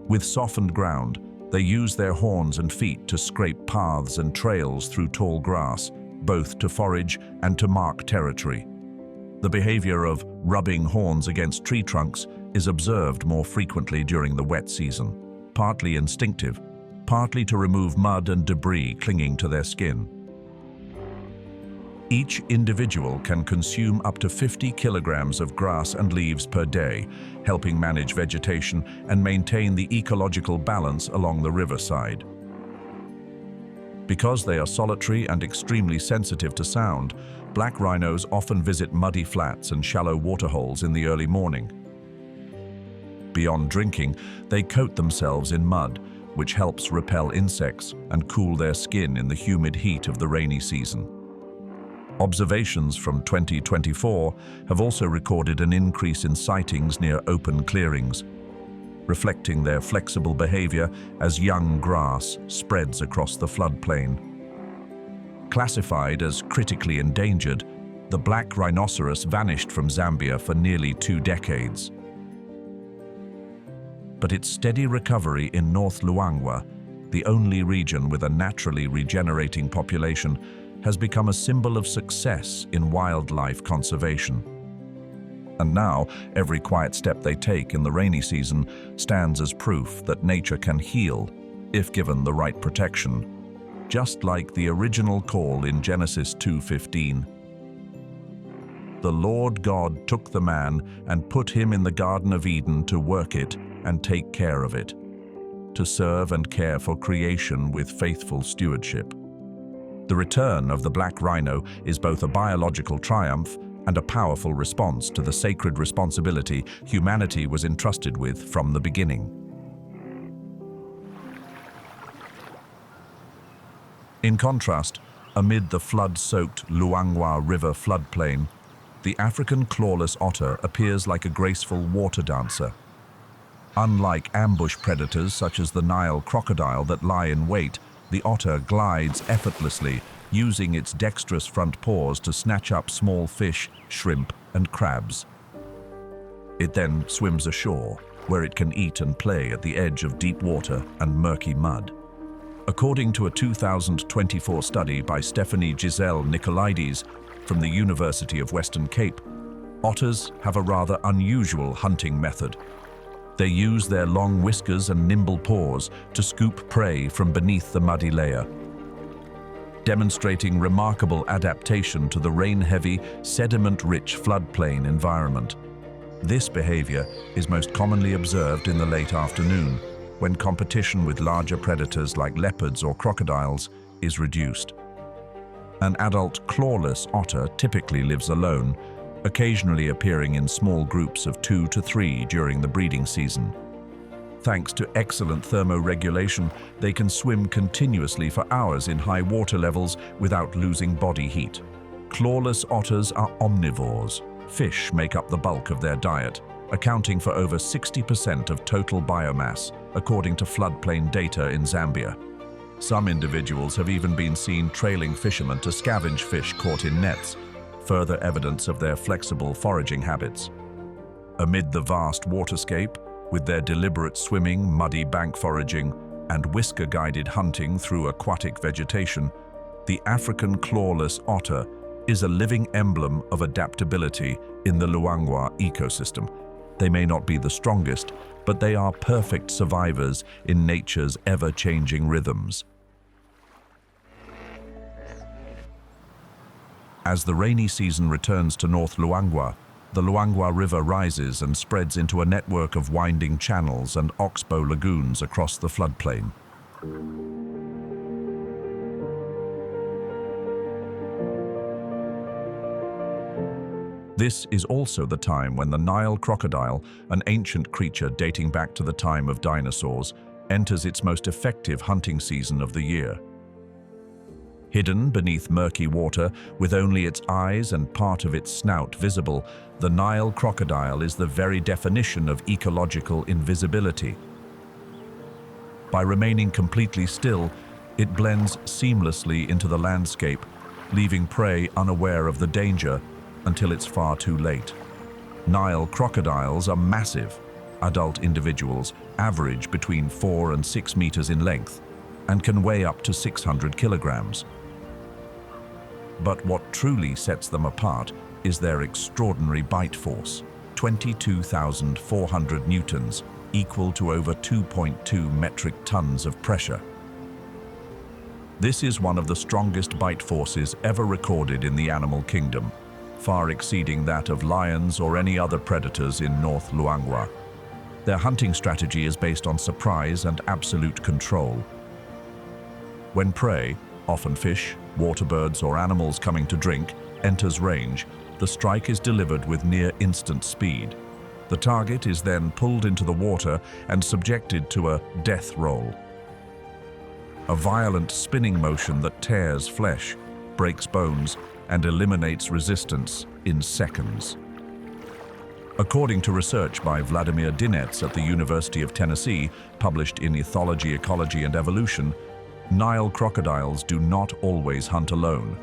With softened ground, they use their horns and feet to scrape paths and trails through tall grass, both to forage and to mark territory. The behavior of rubbing horns against tree trunks is observed more frequently during the wet season, partly instinctive, partly to remove mud and debris clinging to their skin. Each individual can consume up to 50 kilograms of grass and leaves per day, helping manage vegetation and maintain the ecological balance along the riverside. Because they are solitary and extremely sensitive to sound, black rhinos often visit muddy flats and shallow waterholes in the early morning. Beyond drinking, they coat themselves in mud, which helps repel insects and cool their skin in the humid heat of the rainy season. Observations from 2024 have also recorded an increase in sightings near open clearings, reflecting their flexible behavior as young grass spreads across the floodplain. Classified as critically endangered, the black rhinoceros vanished from Zambia for nearly 2 decades. But its steady recovery in North Luangwa, the only region with a naturally regenerating population, has become a symbol of success in wildlife conservation. And now, every quiet step they take in the rainy season stands as proof that nature can heal if given the right protection, just like the original call in Genesis 2:15. The Lord God took the man and put him in the Garden of Eden to work it and take care of it, to serve and care for creation with faithful stewardship. The return of the black rhino is both a biological triumph and a powerful response to the sacred responsibility humanity was entrusted with from the beginning. In contrast, amid the flood-soaked Luangwa River floodplain, the African clawless otter appears like a graceful water dancer. Unlike ambush predators such as the Nile crocodile that lie in wait, the otter glides effortlessly, using its dexterous front paws to snatch up small fish, shrimp, and crabs. It then swims ashore, where it can eat and play at the edge of deep water and murky mud. According to a 2024 study by Stephanie Giselle Nicolaides from the University of Western Cape, otters have a rather unusual hunting method. They use their long whiskers and nimble paws to scoop prey from beneath the muddy layer, demonstrating remarkable adaptation to the rain-heavy, sediment-rich floodplain environment. This behavior is most commonly observed in the late afternoon, when competition with larger predators like leopards or crocodiles is reduced. An adult clawless otter typically lives alone, occasionally appearing in small groups of 2 to 3 during the breeding season. Thanks to excellent thermoregulation, they can swim continuously for hours in high water levels without losing body heat. Clawless otters are omnivores. Fish make up the bulk of their diet, accounting for over 60% of total biomass, according to floodplain data in Zambia. Some individuals have even been seen trailing fishermen to scavenge fish caught in nets, further evidence of their flexible foraging habits. Amid the vast waterscape, with their deliberate swimming, muddy bank foraging, and whisker-guided hunting through aquatic vegetation, the African clawless otter is a living emblem of adaptability in the Luangwa ecosystem. They may not be the strongest, but they are perfect survivors in nature's ever-changing rhythms. As the rainy season returns to North Luangwa, the Luangwa River rises and spreads into a network of winding channels and oxbow lagoons across the floodplain. This is also the time when the Nile crocodile, an ancient creature dating back to the time of dinosaurs, enters its most effective hunting season of the year. Hidden beneath murky water, with only its eyes and part of its snout visible, the Nile crocodile is the very definition of ecological invisibility. By remaining completely still, it blends seamlessly into the landscape, leaving prey unaware of the danger until it's far too late. Nile crocodiles are massive. Adult individuals average between 4 and 6 meters in length and can weigh up to 600 kilograms. But what truly sets them apart is their extraordinary bite force, 22,400 newtons, equal to over 2.2 metric tons of pressure. This is one of the strongest bite forces ever recorded in the animal kingdom, far exceeding that of lions or any other predators in North Luangwa. Their hunting strategy is based on surprise and absolute control. When prey, often fish, waterbirds, or animals coming to drink, enters range, the strike is delivered with near-instant speed. The target is then pulled into the water and subjected to a death roll, a violent spinning motion that tears flesh, breaks bones, and eliminates resistance in seconds. According to research by Vladimir Dinets at the University of Tennessee, published in Ethology, Ecology, and Evolution, Nile crocodiles do not always hunt alone.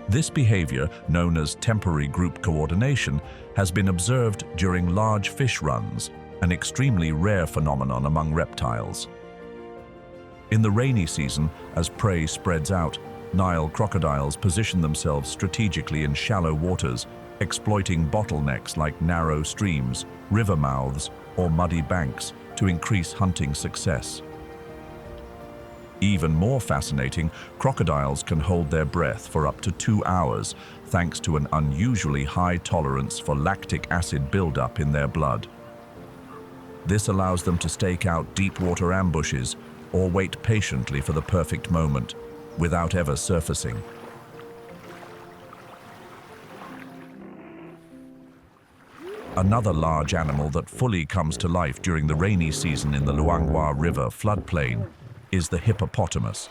This behavior, known as temporary group coordination, has been observed during large fish runs, an extremely rare phenomenon among reptiles. In the rainy season, as prey spreads out, Nile crocodiles position themselves strategically in shallow waters, exploiting bottlenecks like narrow streams, river mouths, or muddy banks to increase hunting success. Even more fascinating, crocodiles can hold their breath for up to 2 hours, thanks to an unusually high tolerance for lactic acid buildup in their blood. This allows them to stake out deep water ambushes or wait patiently for the perfect moment, without ever surfacing. Another large animal that fully comes to life during the rainy season in the Luangwa River floodplain is the hippopotamus.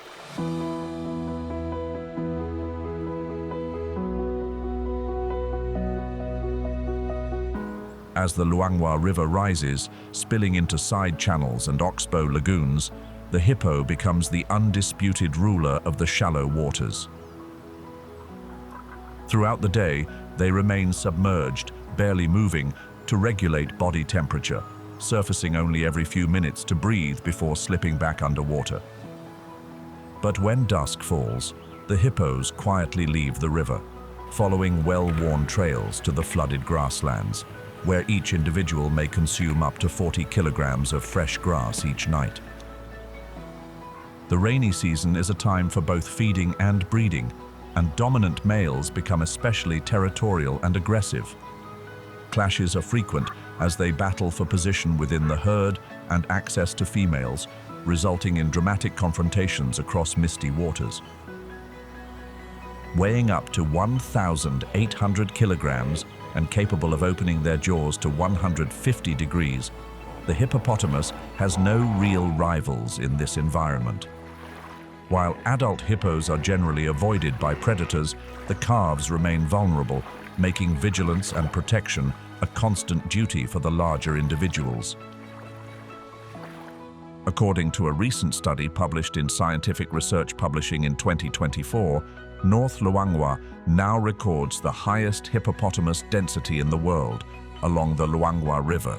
As the Luangwa River rises, spilling into side channels and oxbow lagoons, the hippo becomes the undisputed ruler of the shallow waters. Throughout the day, they remain submerged, barely moving, to regulate body temperature, surfacing only every few minutes to breathe before slipping back underwater. But when dusk falls, the hippos quietly leave the river, following well-worn trails to the flooded grasslands, where each individual may consume up to 40 kilograms of fresh grass each night. The rainy season is a time for both feeding and breeding, and dominant males become especially territorial and aggressive. Clashes are frequent as they battle for position within the herd and access to females, resulting in dramatic confrontations across misty waters. Weighing up to 1,800 kilograms and capable of opening their jaws to 150 degrees, the hippopotamus has no real rivals in this environment. While adult hippos are generally avoided by predators, the calves remain vulnerable, making vigilance and protection a constant duty for the larger individuals. According to a recent study published in Scientific Research Publishing in 2024, North Luangwa now records the highest hippopotamus density in the world along the Luangwa River.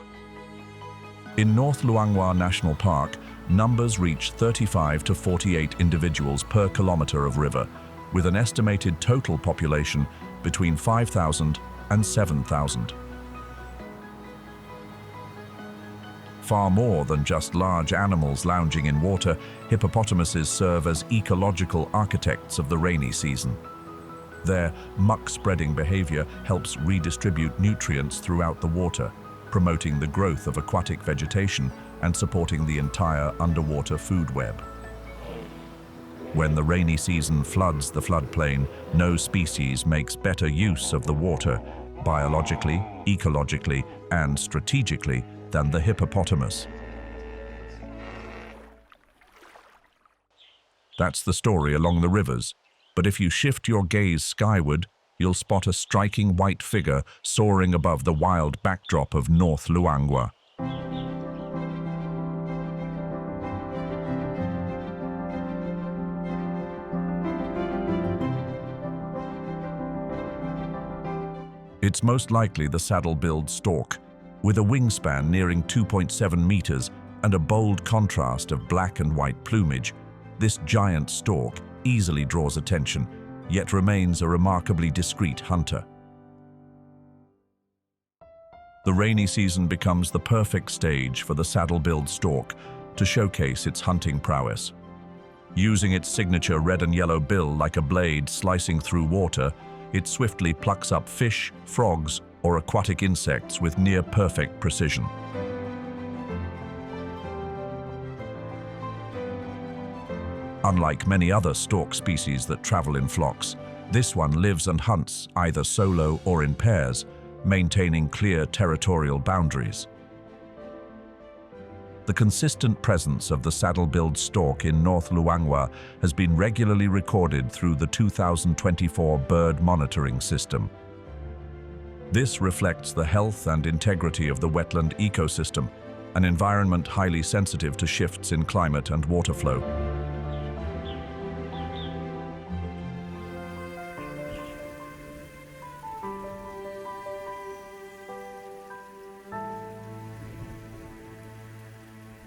In North Luangwa National Park, numbers reach 35 to 48 individuals per kilometer of river, with an estimated total population between 5,000 and 7,000. Far more than just large animals lounging in water, hippopotamuses serve as ecological architects of the rainy season. Their muck-spreading behavior helps redistribute nutrients throughout the water, promoting the growth of aquatic vegetation and supporting the entire underwater food web. When the rainy season floods the floodplain, no species makes better use of the water, biologically, ecologically, and strategically, than the hippopotamus. That's the story along the rivers, but if you shift your gaze skyward, you'll spot a striking white figure soaring above the wild backdrop of North Luangwa. It's most likely the saddle-billed stork, with a wingspan nearing 2.7 meters and a bold contrast of black and white plumage. This giant stork easily draws attention, yet remains a remarkably discreet hunter. The rainy season becomes the perfect stage for the saddle-billed stork to showcase its hunting prowess. Using its signature red and yellow bill like a blade slicing through water, it swiftly plucks up fish, frogs, or aquatic insects with near-perfect precision. Unlike many other stork species that travel in flocks, this one lives and hunts either solo or in pairs, maintaining clear territorial boundaries. The consistent presence of the saddle-billed stork in North Luangwa has been regularly recorded through the 2024 bird monitoring system. This reflects the health and integrity of the wetland ecosystem, an environment highly sensitive to shifts in climate and water flow.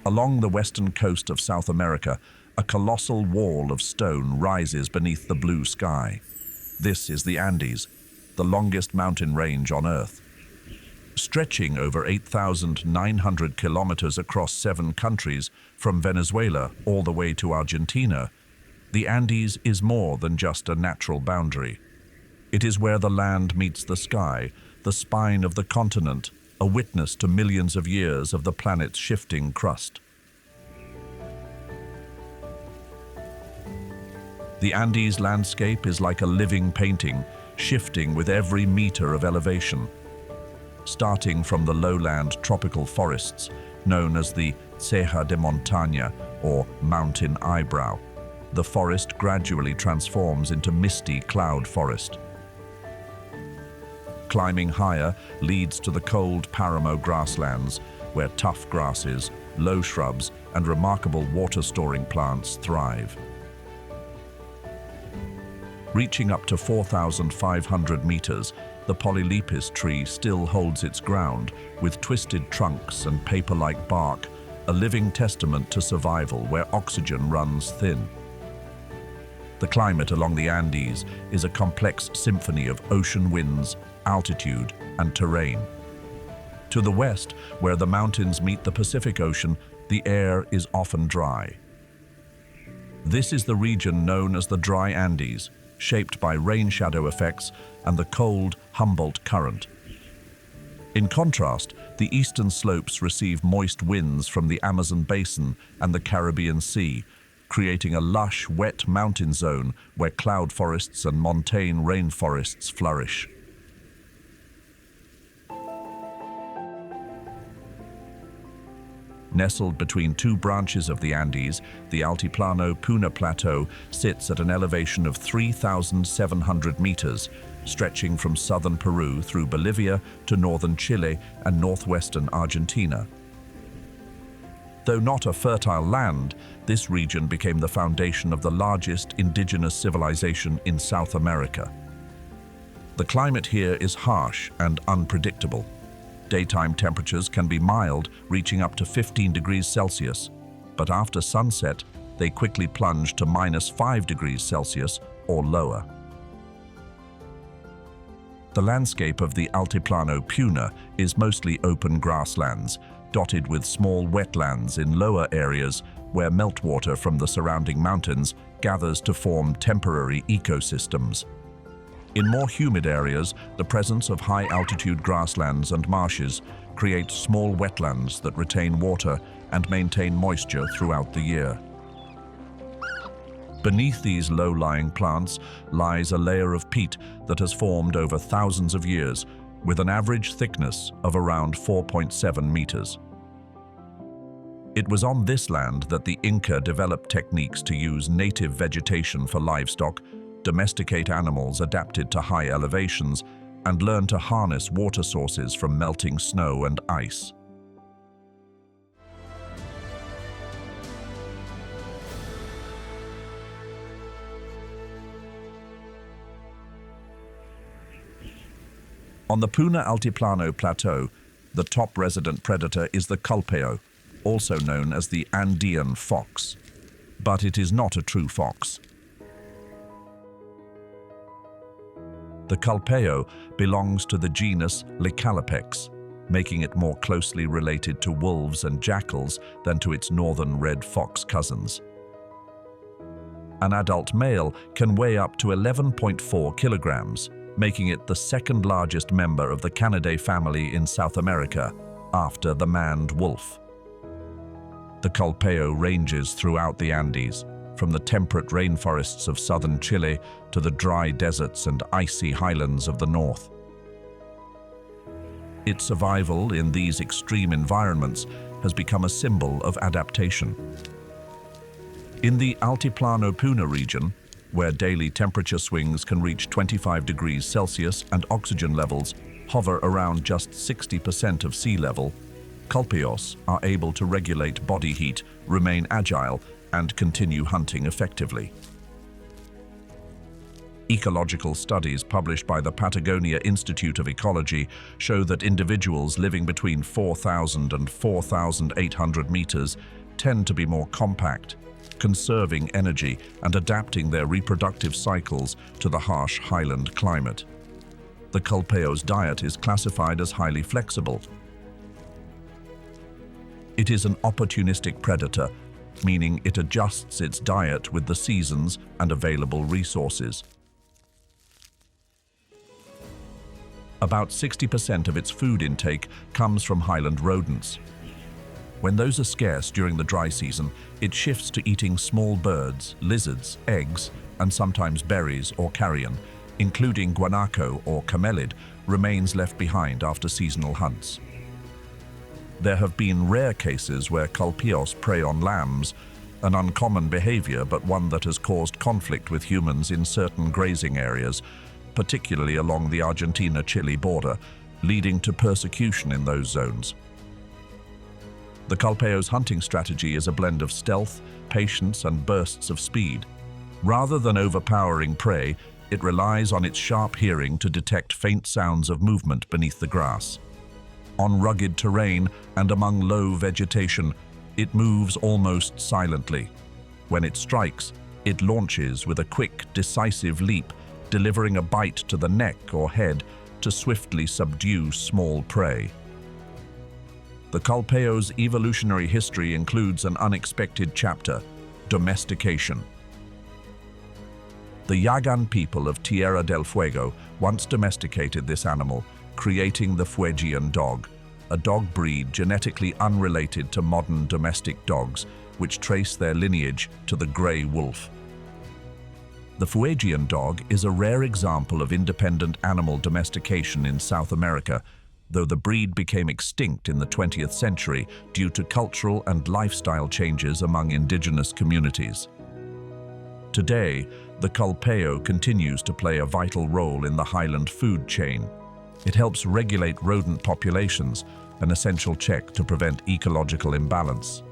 Along the western coast of South America, a colossal wall of stone rises beneath the blue sky. This is the Andes, the longest mountain range on Earth. Stretching over 8,900 kilometers across 7 countries, from Venezuela all the way to Argentina, the Andes is more than just a natural boundary. It is where the land meets the sky, the spine of the continent, a witness to millions of years of the planet's shifting crust. The Andes landscape is like a living painting, shifting with every meter of elevation. Starting from the lowland tropical forests, known as the Ceja de Montaña, or mountain eyebrow, the forest gradually transforms into misty cloud forest. Climbing higher leads to the cold Paramo grasslands, where tough grasses, low shrubs, and remarkable water-storing plants thrive. Reaching up to 4,500 meters, the polylepis tree still holds its ground, with twisted trunks and paper-like bark, a living testament to survival where oxygen runs thin. The climate along the Andes is a complex symphony of ocean winds, altitude, and terrain. To the west, where the mountains meet the Pacific Ocean, the air is often dry. This is the region known as the Dry Andes, shaped by rain shadow effects and the cold Humboldt Current. In contrast, the eastern slopes receive moist winds from the Amazon Basin and the Caribbean Sea, creating a lush, wet mountain zone where cloud forests and montane rainforests flourish. Nestled between two branches of the Andes, the Altiplano-Puna Plateau sits at an elevation of 3,700 meters, stretching from southern Peru through Bolivia to northern Chile and northwestern Argentina. Though not a fertile land, this region became the foundation of the largest indigenous civilization in South America. The climate here is harsh and unpredictable. Daytime temperatures can be mild, reaching up to 15 degrees Celsius, but after sunset, they quickly plunge to -5 degrees Celsius or lower. The landscape of the Altiplano Puna is mostly open grasslands, dotted with small wetlands in lower areas where meltwater from the surrounding mountains gathers to form temporary ecosystems. In more humid areas, the presence of high-altitude grasslands and marshes create small wetlands that retain water and maintain moisture throughout the year. Beneath these low-lying plants lies a layer of peat that has formed over thousands of years, with an average thickness of around 4.7 meters. It was on this land that the Inca developed techniques to use native vegetation for livestock, domesticate animals adapted to high elevations, and learn to harness water sources from melting snow and ice. On the Puna Altiplano Plateau, the top resident predator is the culpeo, also known as the Andean fox. But it is not a true fox. The culpeo belongs to the genus Licalopex, making it more closely related to wolves and jackals than to its northern red fox cousins. An adult male can weigh up to 11.4 kilograms, making it the second largest member of the Canidae family in South America, after the maned wolf. The culpeo ranges throughout the Andes, from the temperate rainforests of southern Chile to the dry deserts and icy highlands of the north. Its survival in these extreme environments has become a symbol of adaptation. In the Altiplano Puna region, where daily temperature swings can reach 25 degrees Celsius and oxygen levels hover around just 60% of sea level, culpeos are able to regulate body heat, remain agile, and continue hunting effectively. Ecological studies published by the Patagonia Institute of Ecology show that individuals living between 4,000 and 4,800 meters tend to be more compact, conserving energy and adapting their reproductive cycles to the harsh highland climate. The culpeo's diet is classified as highly flexible. It is an opportunistic predator, meaning it adjusts its diet with the seasons and available resources. About 60% of its food intake comes from highland rodents. When those are scarce during the dry season, it shifts to eating small birds, lizards, eggs, and sometimes berries or carrion, including guanaco or camelid, remains left behind after seasonal hunts. There have been rare cases where culpeos prey on lambs, an uncommon behavior but one that has caused conflict with humans in certain grazing areas, particularly along the Argentina-Chile border, leading to persecution in those zones. The culpeo's hunting strategy is a blend of stealth, patience, and bursts of speed. Rather than overpowering prey, it relies on its sharp hearing to detect faint sounds of movement beneath the grass. On rugged terrain and among low vegetation, it moves almost silently. When it strikes, it launches with a quick, decisive leap, delivering a bite to the neck or head to swiftly subdue small prey. The culpeo's evolutionary history includes an unexpected chapter: domestication. The Yagan people of Tierra del Fuego once domesticated this animal, creating the Fuegian dog, a dog breed genetically unrelated to modern domestic dogs, which trace their lineage to the grey wolf. The Fuegian dog is a rare example of independent animal domestication in South America, though the breed became extinct in the 20th century due to cultural and lifestyle changes among indigenous communities. Today, the culpeo continues to play a vital role in the highland food chain. It helps regulate rodent populations, an essential check to prevent ecological imbalance.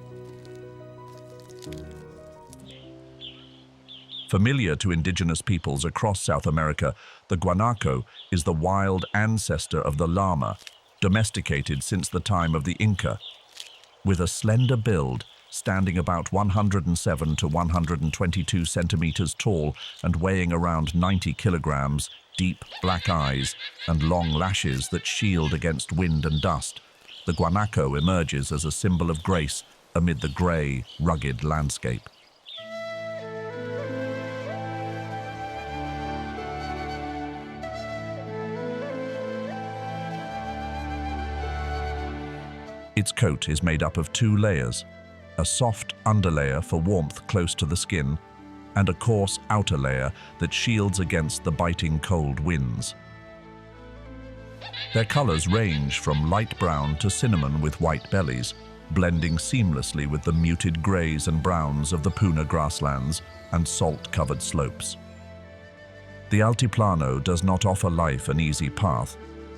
Familiar to indigenous peoples across South America, the guanaco is the wild ancestor of the llama, domesticated since the time of the Inca. With a slender build, standing about 107 to 122 centimeters tall and weighing around 90 kilograms, deep black eyes, and long lashes that shield against wind and dust, the guanaco emerges as a symbol of grace amid the grey, rugged landscape. Its coat is made up of two layers, a soft underlayer for warmth close to the skin, and a coarse outer layer that shields against the biting cold winds. Their colors range from light brown to cinnamon with white bellies, blending seamlessly with the muted grays and browns of the Puna grasslands and salt-covered slopes. The Altiplano does not offer life an easy path,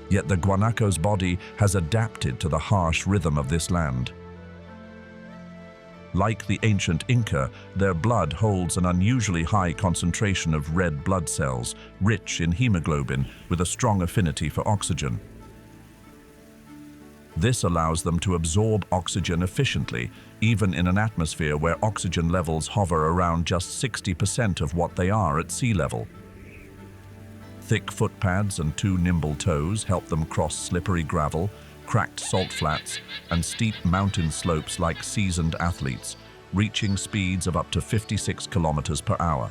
yet the guanaco's body has adapted to the harsh rhythm of this land. Like the ancient Inca, their blood holds an unusually high concentration of red blood cells, rich in hemoglobin with a strong affinity for oxygen. This allows them to absorb oxygen efficiently, even in an atmosphere where oxygen levels hover around just 60% of what they are at sea level. Thick foot pads and two nimble toes help them cross slippery gravel, cracked salt flats, and steep mountain slopes like seasoned athletes, reaching speeds of up to 56 kilometers per hour.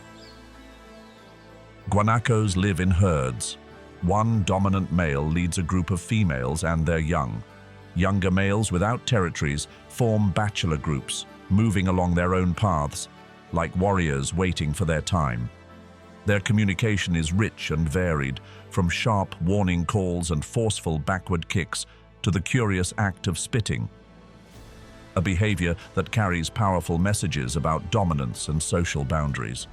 Guanacos live in herds. One dominant male leads a group of females and their young. Younger males without territories form bachelor groups, moving along their own paths, like warriors waiting for their time. Their communication is rich and varied, from sharp warning calls and forceful backward kicks to the curious act of spitting, a behavior that carries powerful messages about dominance and social boundaries.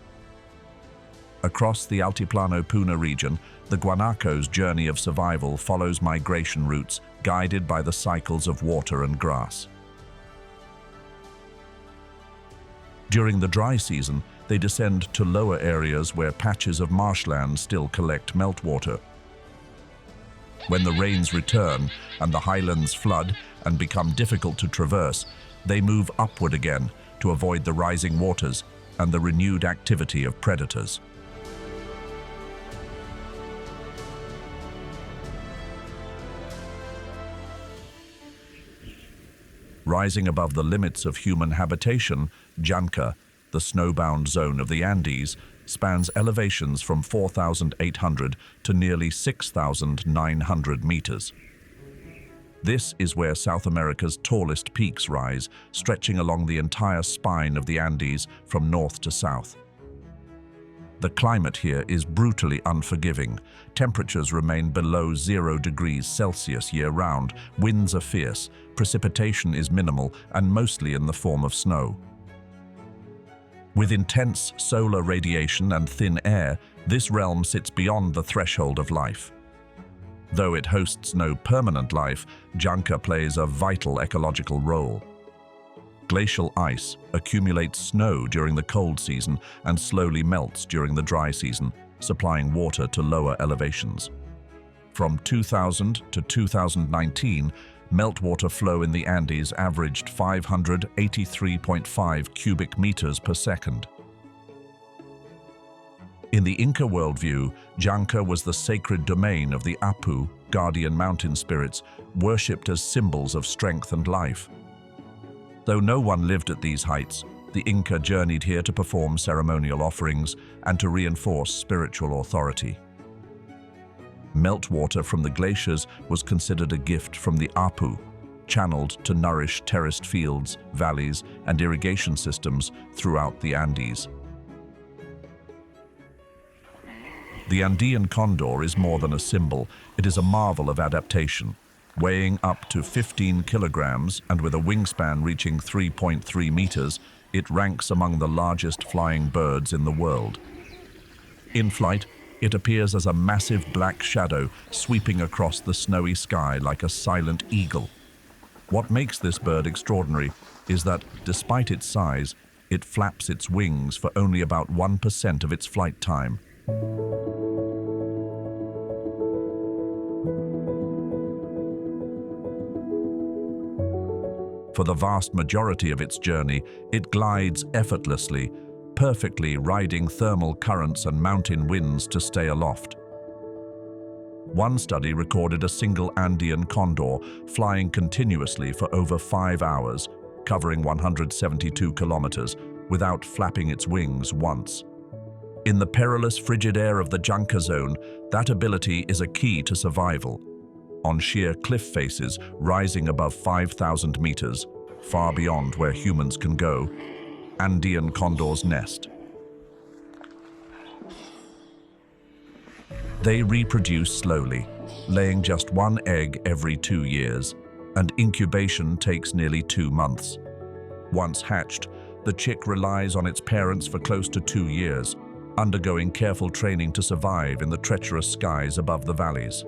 Across the Altiplano Puna region, the guanaco's journey of survival follows migration routes guided by the cycles of water and grass. During the dry season, they descend to lower areas where patches of marshland still collect meltwater. When the rains return and the highlands flood and become difficult to traverse, they move upward again to avoid the rising waters and the renewed activity of predators. Rising above the limits of human habitation, Llanca, the snowbound zone of the Andes, spans elevations from 4,800 to nearly 6,900 meters. This is where South America's tallest peaks rise, stretching along the entire spine of the Andes from north to south. The climate here is brutally unforgiving. Temperatures remain below 0 degrees Celsius year-round, winds are fierce, precipitation is minimal and mostly in the form of snow. With intense solar radiation and thin air, this realm sits beyond the threshold of life. Though it hosts no permanent life, Llanca plays a vital ecological role. Glacial ice accumulates snow during the cold season and slowly melts during the dry season, supplying water to lower elevations. From 2000 to 2019, meltwater flow in the Andes averaged 583.5 cubic meters per second. In the Inca worldview, Llanca was the sacred domain of the Apu, guardian mountain spirits, worshipped as symbols of strength and life. Though no one lived at these heights, the Inca journeyed here to perform ceremonial offerings and to reinforce spiritual authority. Meltwater from the glaciers was considered a gift from the Apu, channeled to nourish terraced fields, valleys, and irrigation systems throughout the Andes. The Andean condor is more than a symbol, it is a marvel of adaptation. Weighing up to 15 kilograms and with a wingspan reaching 3.3 meters, it ranks among the largest flying birds in the world. In flight, it appears as a massive black shadow sweeping across the snowy sky like a silent eagle. What makes this bird extraordinary is that, despite its size, it flaps its wings for only about 1% of its flight time. For the vast majority of its journey, it glides effortlessly, perfectly riding thermal currents and mountain winds to stay aloft. One study recorded a single Andean condor flying continuously for over 5 hours, covering 172 kilometers, without flapping its wings once. In the perilous frigid air of the Junca zone, that ability is a key to survival. On sheer cliff faces rising above 5,000 meters, far beyond where humans can go, Andean condors nest. They reproduce slowly, laying just one egg every 2 years, and incubation takes nearly 2 months. Once hatched, the chick relies on its parents for close to 2 years, undergoing careful training to survive in the treacherous skies above the valleys.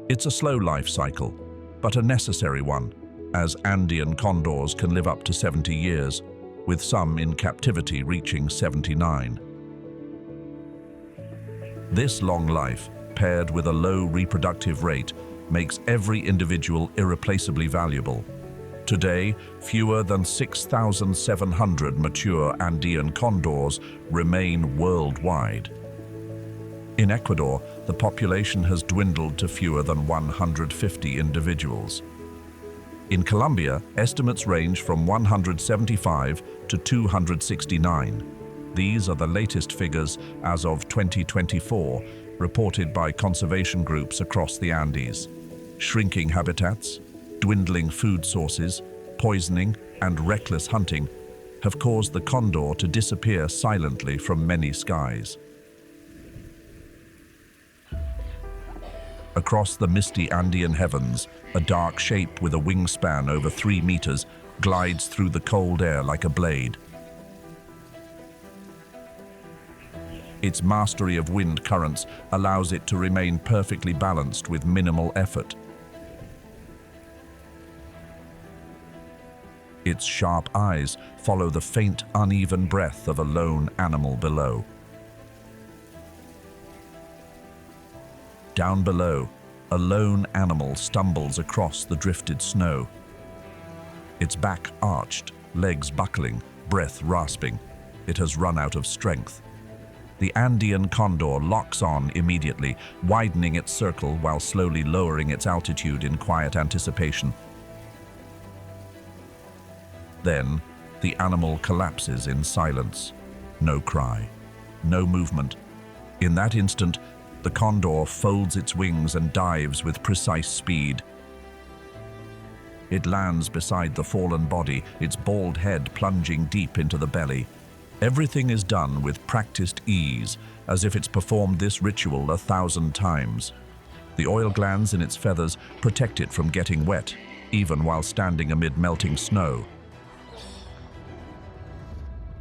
It's a slow life cycle, but a necessary one, as Andean condors can live up to 70 years, with some in captivity reaching 79. This long life, paired with a low reproductive rate, makes every individual irreplaceably valuable. Today, fewer than 6,700 mature Andean condors remain worldwide. In Ecuador, the population has dwindled to fewer than 150 individuals. In Colombia, estimates range from 175 to 269. These are the latest figures as of 2024, reported by conservation groups across the Andes. Shrinking habitats, dwindling food sources, poisoning, and reckless hunting have caused the condor to disappear silently from many skies. Across the misty Andean heavens, a dark shape with a wingspan over 3 meters glides through the cold air like a blade. Its mastery of wind currents allows it to remain perfectly balanced with minimal effort. Its sharp eyes follow the faint, uneven breath of a lone animal below. Down below, a lone animal stumbles across the drifted snow. Its back arched, legs buckling, breath rasping. It has run out of strength. The Andean condor locks on immediately, widening its circle while slowly lowering its altitude in quiet anticipation. Then, the animal collapses in silence. No cry, no movement. In that instant, the condor folds its wings and dives with precise speed. It lands beside the fallen body, its bald head plunging deep into the belly. Everything is done with practiced ease, as if it's performed this ritual 1,000 times. The oil glands in its feathers protect it from getting wet, even while standing amid melting snow.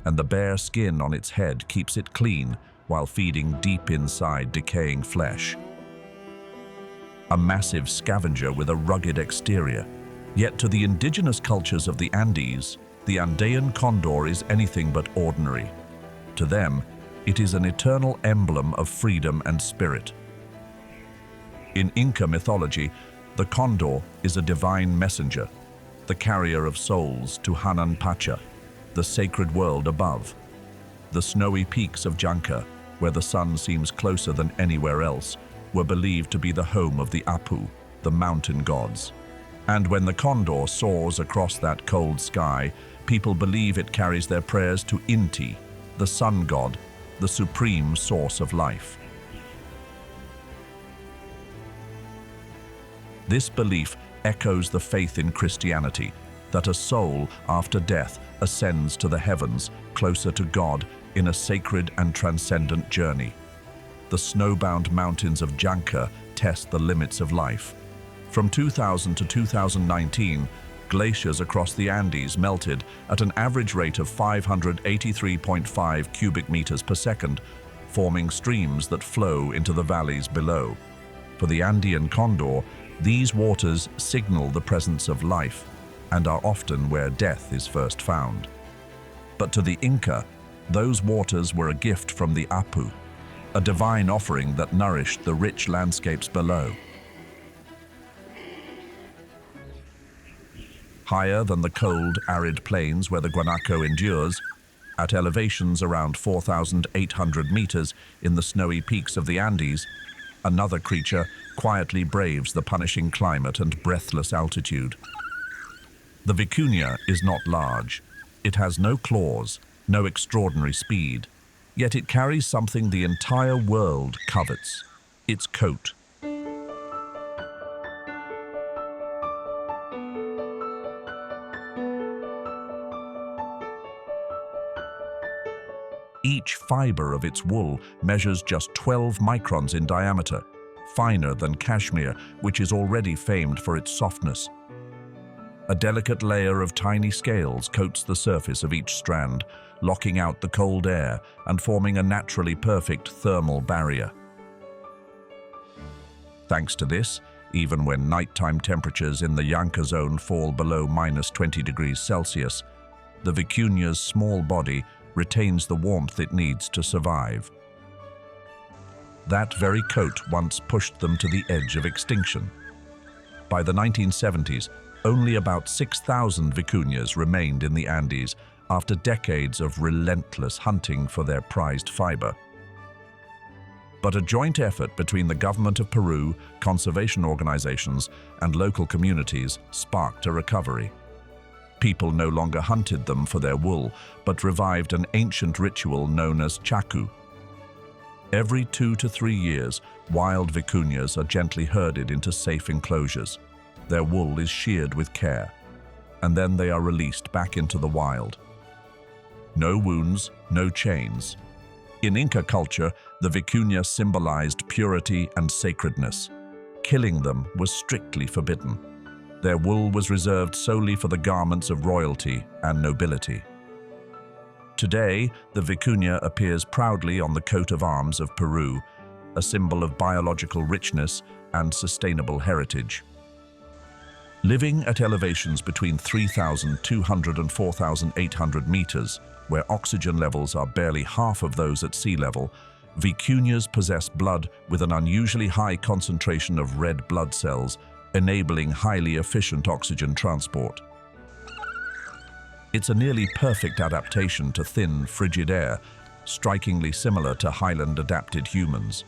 And the bare skin on its head keeps it clean, while feeding deep inside decaying flesh. A massive scavenger with a rugged exterior. Yet to the indigenous cultures of the Andes, the Andean condor is anything but ordinary. To them, it is an eternal emblem of freedom and spirit. In Inca mythology, the condor is a divine messenger, the carrier of souls to Hanan Pacha, the sacred world above. The snowy peaks of Junca, where the sun seems closer than anywhere else, were believed to be the home of the Apu, the mountain gods. And when the condor soars across that cold sky, people believe it carries their prayers to Inti, the sun god, the supreme source of life. This belief echoes the faith in Christianity, that a soul after death ascends to the heavens, closer to God, in a sacred and transcendent journey. The snowbound mountains of Janka test the limits of life. From 2000 to 2019, glaciers across the Andes melted at an average rate of 583.5 cubic meters per second, forming streams that flow into the valleys below. For the Andean condor, these waters signal the presence of life and are often where death is first found. But to the Inca, those waters were a gift from the Apu, a divine offering that nourished the rich landscapes below. Higher than the cold, arid plains where the guanaco endures, at elevations around 4,800 meters in the snowy peaks of the Andes, another creature quietly braves the punishing climate and breathless altitude. The vicuña is not large. It has no claws, no extraordinary speed, yet it carries something the entire world covets: its coat. Each fiber of its wool measures just 12 microns in diameter, finer than cashmere, which is already famed for its softness. A delicate layer of tiny scales coats the surface of each strand, locking out the cold air and forming a naturally perfect thermal barrier. Thanks to this, even when nighttime temperatures in the Janka zone fall below -20 degrees Celsius, the vicuña's small body retains the warmth it needs to survive. That very coat once pushed them to the edge of extinction. By the 1970s, only about 6,000 vicuñas remained in the Andes after decades of relentless hunting for their prized fiber. But a joint effort between the government of Peru, conservation organizations, and local communities sparked a recovery. People no longer hunted them for their wool, but revived an ancient ritual known as chaku. Every 2 to 3 years, wild vicuñas are gently herded into safe enclosures. Their wool is sheared with care, and then they are released back into the wild. No wounds, no chains. In Inca culture, the vicuña symbolized purity and sacredness. Killing them was strictly forbidden. Their wool was reserved solely for the garments of royalty and nobility. Today, the vicuña appears proudly on the coat of arms of Peru, a symbol of biological richness and sustainable heritage. Living at elevations between 3,200 and 4,800 meters, where oxygen levels are barely half of those at sea level, vicuñas possess blood with an unusually high concentration of red blood cells, enabling highly efficient oxygen transport. It's a nearly perfect adaptation to thin, frigid air, strikingly similar to highland-adapted humans.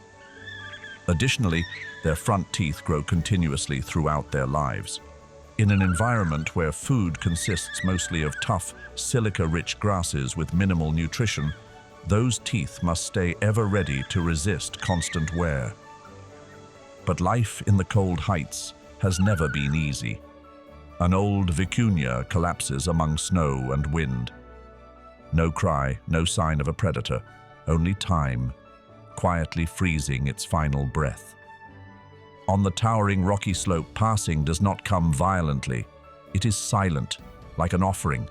Additionally, their front teeth grow continuously throughout their lives. In an environment where food consists mostly of tough, silica-rich grasses with minimal nutrition, those teeth must stay ever ready to resist constant wear. But life in the cold heights has never been easy. An old vicuña collapses among snow and wind. No cry, no sign of a predator, only time, quietly freezing its final breath. On the towering rocky slope, passing does not come violently. It is silent, like an offering.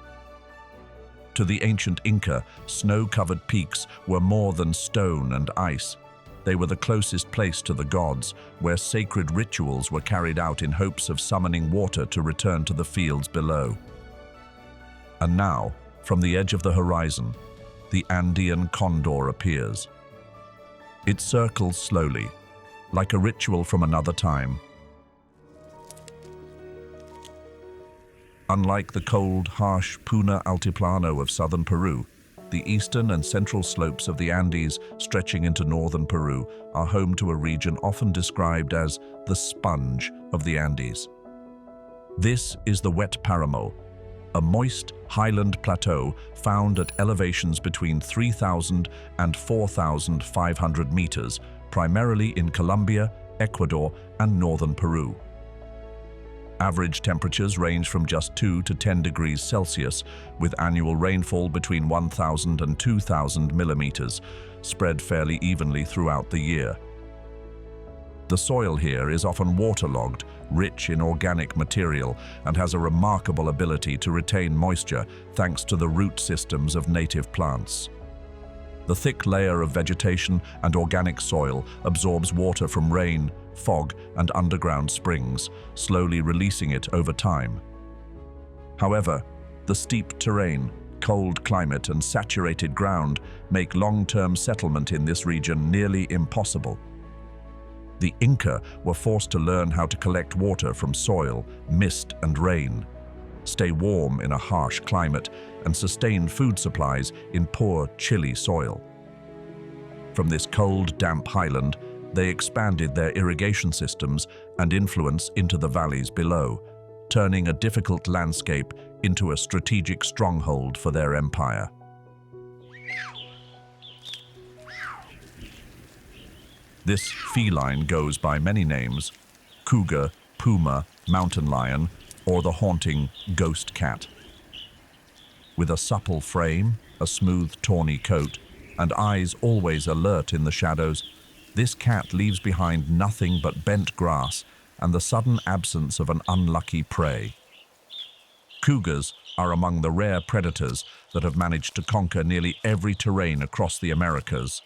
To the ancient Inca, snow-covered peaks were more than stone and ice. They were the closest place to the gods, where sacred rituals were carried out in hopes of summoning water to return to the fields below. And now, from the edge of the horizon, the Andean condor appears. It circles slowly, like a ritual from another time. Unlike the cold, harsh Puna Altiplano of southern Peru, the eastern and central slopes of the Andes, stretching into northern Peru, are home to a region often described as the sponge of the Andes. This is the wet paramo, a moist highland plateau found at elevations between 3,000 and 4,500 meters, primarily in Colombia, Ecuador, and northern Peru. Average temperatures range from just 2 to 10 degrees Celsius, with annual rainfall between 1,000 and 2,000 millimeters, spread fairly evenly throughout the year. The soil here is often waterlogged, rich in organic material, and has a remarkable ability to retain moisture thanks to the root systems of native plants. The thick layer of vegetation and organic soil absorbs water from rain, fog, and underground springs, slowly releasing it over time. However, the steep terrain, cold climate, and saturated ground make long-term settlement in this region nearly impossible. The Inca were forced to learn how to collect water from soil, mist, and rain, stay warm in a harsh climate, and sustain food supplies in poor, chilly soil. From this cold, damp highland, they expanded their irrigation systems and influence into the valleys below, turning a difficult landscape into a strategic stronghold for their empire. This feline goes by many names: cougar, puma, mountain lion, or the haunting ghost cat. With a supple frame, a smooth, tawny coat, and eyes always alert in the shadows, this cat leaves behind nothing but bent grass and the sudden absence of an unlucky prey. Cougars are among the rare predators that have managed to conquer nearly every terrain across the Americas.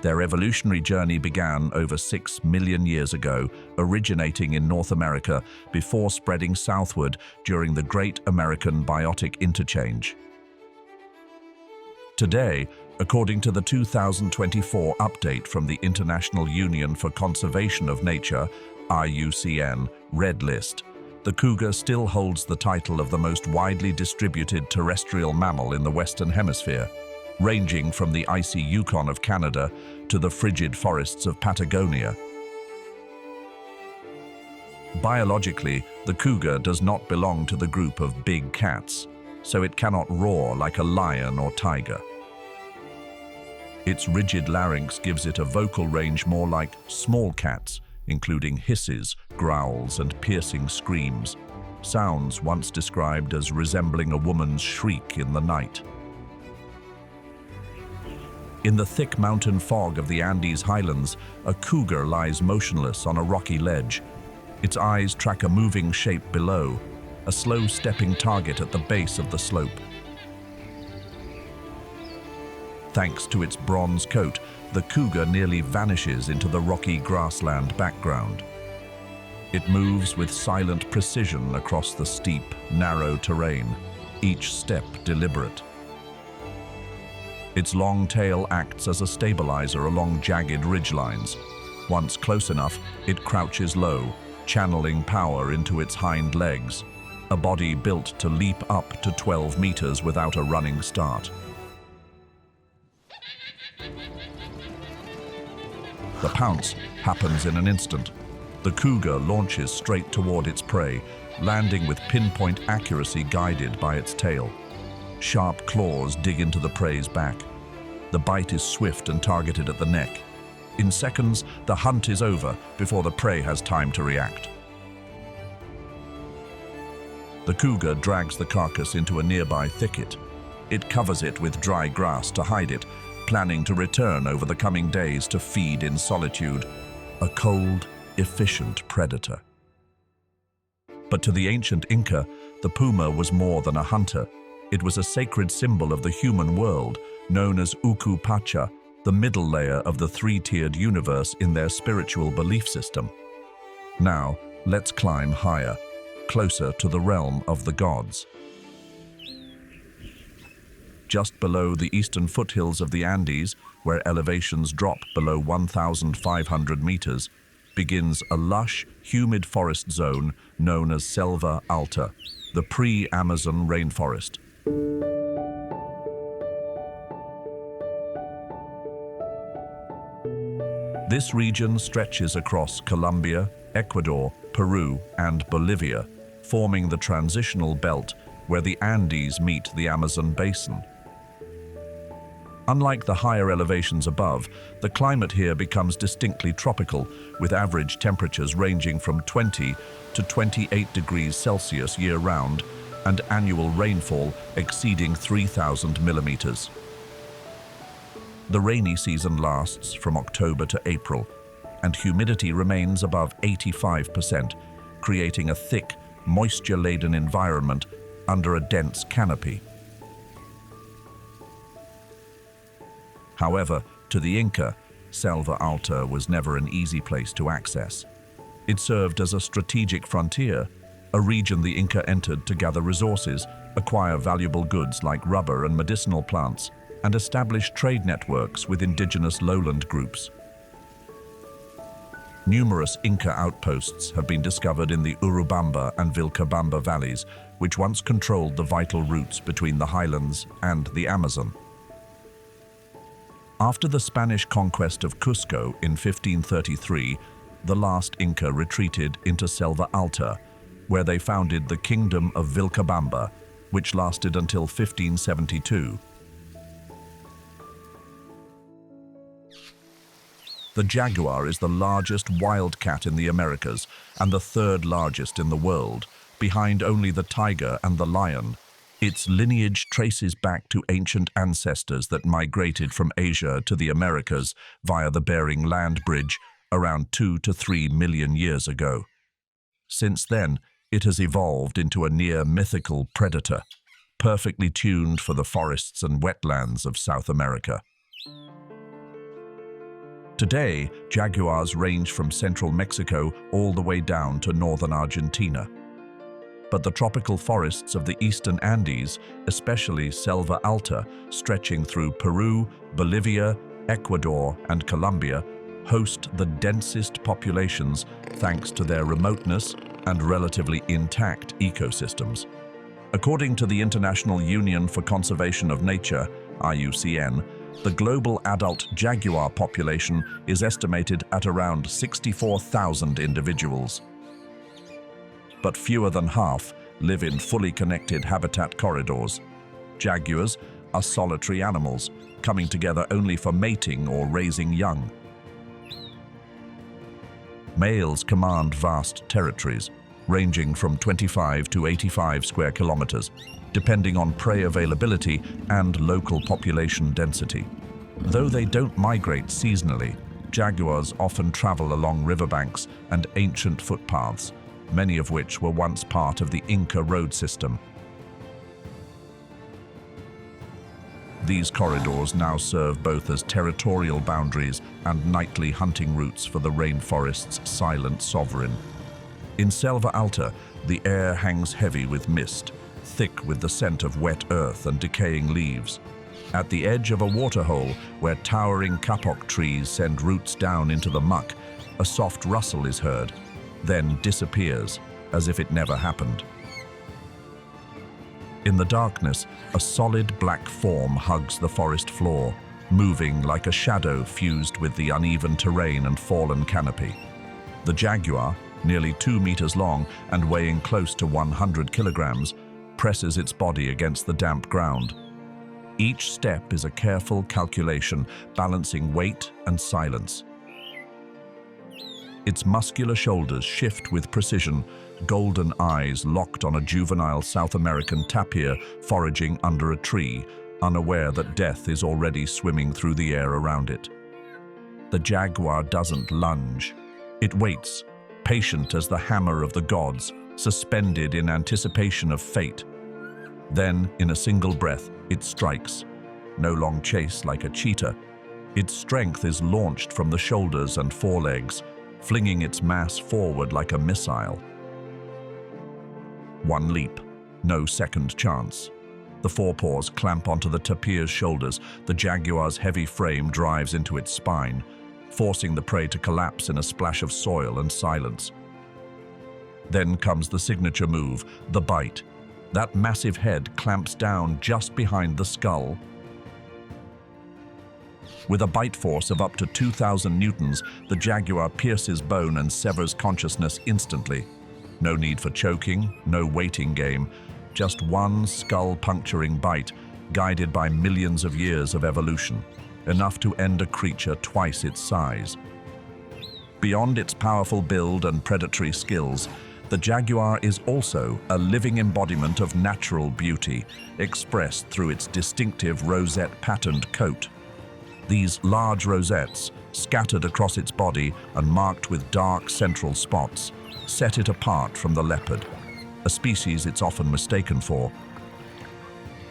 Their evolutionary journey began over 6 million years ago, originating in North America before spreading southward during the Great American Biotic Interchange. Today, according to the 2024 update from the International Union for Conservation of Nature, IUCN, Red List, the cougar still holds the title of the most widely distributed terrestrial mammal in the Western Hemisphere, ranging from the icy Yukon of Canada to the frigid forests of Patagonia. Biologically, the cougar does not belong to the group of big cats, so it cannot roar like a lion or tiger. Its rigid larynx gives it a vocal range more like small cats, including hisses, growls, and piercing screams, sounds once described as resembling a woman's shriek in the night. In the thick mountain fog of the Andes highlands, a cougar lies motionless on a rocky ledge. Its eyes track a moving shape below, a slow-stepping target at the base of the slope. Thanks to its bronze coat, the cougar nearly vanishes into the rocky grassland background. It moves with silent precision across the steep, narrow terrain, each step deliberate. Its long tail acts as a stabilizer along jagged ridgelines. Once close enough, it crouches low, channeling power into its hind legs, a body built to leap up to 12 meters without a running start. The pounce happens in an instant. The cougar launches straight toward its prey, landing with pinpoint accuracy guided by its tail. Sharp claws dig into the prey's back. The bite is swift and targeted at the neck. In seconds, the hunt is over before the prey has time to react. The cougar drags the carcass into a nearby thicket. It covers it with dry grass to hide it, planning to return over the coming days to feed in solitude, a cold, efficient predator. But to the ancient Inca, the puma was more than a hunter. It was a sacred symbol of the human world, known as Uku Pacha, the middle layer of the three-tiered universe in their spiritual belief system. Now, let's climb higher, closer to the realm of the gods. Just below the eastern foothills of the Andes, where elevations drop below 1,500 meters, begins a lush, humid forest zone known as Selva Alta, the pre-Amazon rainforest. This region stretches across Colombia, Ecuador, Peru, and Bolivia, forming the transitional belt where the Andes meet the Amazon basin. Unlike the higher elevations above, the climate here becomes distinctly tropical, with average temperatures ranging from 20 to 28 degrees Celsius year-round and annual rainfall exceeding 3,000 millimeters. The rainy season lasts from October to April, and humidity remains above 85%, creating a thick, moisture-laden environment under a dense canopy. However, to the Inca, Selva Alta was never an easy place to access. It served as a strategic frontier, a region the Inca entered to gather resources, acquire valuable goods like rubber and medicinal plants, and establish trade networks with indigenous lowland groups. Numerous Inca outposts have been discovered in the Urubamba and Vilcabamba valleys, which once controlled the vital routes between the highlands and the Amazon. After the Spanish conquest of Cusco in 1533, the last Inca retreated into Selva Alta, where they founded the Kingdom of Vilcabamba, which lasted until 1572. The jaguar is the largest wildcat in the Americas and the third largest in the world, behind only the tiger and the lion. Its lineage traces back to ancient ancestors that migrated from Asia to the Americas via the Bering Land Bridge around 2 to 3 million years ago. Since then, it has evolved into a near mythical predator, perfectly tuned for the forests and wetlands of South America. Today, jaguars range from central Mexico all the way down to northern Argentina. But the tropical forests of the eastern Andes, especially Selva Alta, stretching through Peru, Bolivia, Ecuador, and Colombia, host the densest populations thanks to their remoteness and relatively intact ecosystems. According to the International Union for Conservation of Nature, IUCN, the global adult jaguar population is estimated at around 64,000 individuals. But fewer than half live in fully connected habitat corridors. Jaguars are solitary animals, coming together only for mating or raising young. Males command vast territories, ranging from 25 to 85 square kilometers, depending on prey availability and local population density. Though they don't migrate seasonally, jaguars often travel along riverbanks and ancient footpaths, many of which were once part of the Inca road system. These corridors now serve both as territorial boundaries and nightly hunting routes for the rainforest's silent sovereign. In Selva Alta, the air hangs heavy with mist, thick with the scent of wet earth and decaying leaves. At the edge of a waterhole, where towering kapok trees send roots down into the muck, a soft rustle is heard, then disappears as if it never happened. In the darkness, a solid black form hugs the forest floor, moving like a shadow fused with the uneven terrain and fallen canopy. The jaguar, nearly 2 meters long and weighing close to 100 kilograms, presses its body against the damp ground. Each step is a careful calculation, balancing weight and silence. Its muscular shoulders shift with precision, golden eyes locked on a juvenile South American tapir foraging under a tree, unaware that death is already swimming through the air around it. The jaguar doesn't lunge. It waits, patient as the hammer of the gods, suspended in anticipation of fate. Then, in a single breath, it strikes. No long chase like a cheetah. Its strength is launched from the shoulders and forelegs, flinging its mass forward like a missile. One leap, no second chance. The forepaws clamp onto the tapir's shoulders. The jaguar's heavy frame drives into its spine, forcing the prey to collapse in a splash of soil and silence. Then comes the signature move, the bite. That massive head clamps down just behind the skull. With a bite force of up to 2,000 newtons, the jaguar pierces bone and severs consciousness instantly. No need for choking, no waiting game, just one skull-puncturing bite, guided by millions of years of evolution, enough to end a creature twice its size. Beyond its powerful build and predatory skills, the jaguar is also a living embodiment of natural beauty, expressed through its distinctive rosette-patterned coat. These large rosettes, scattered across its body and marked with dark central spots, set it apart from the leopard, a species it's often mistaken for.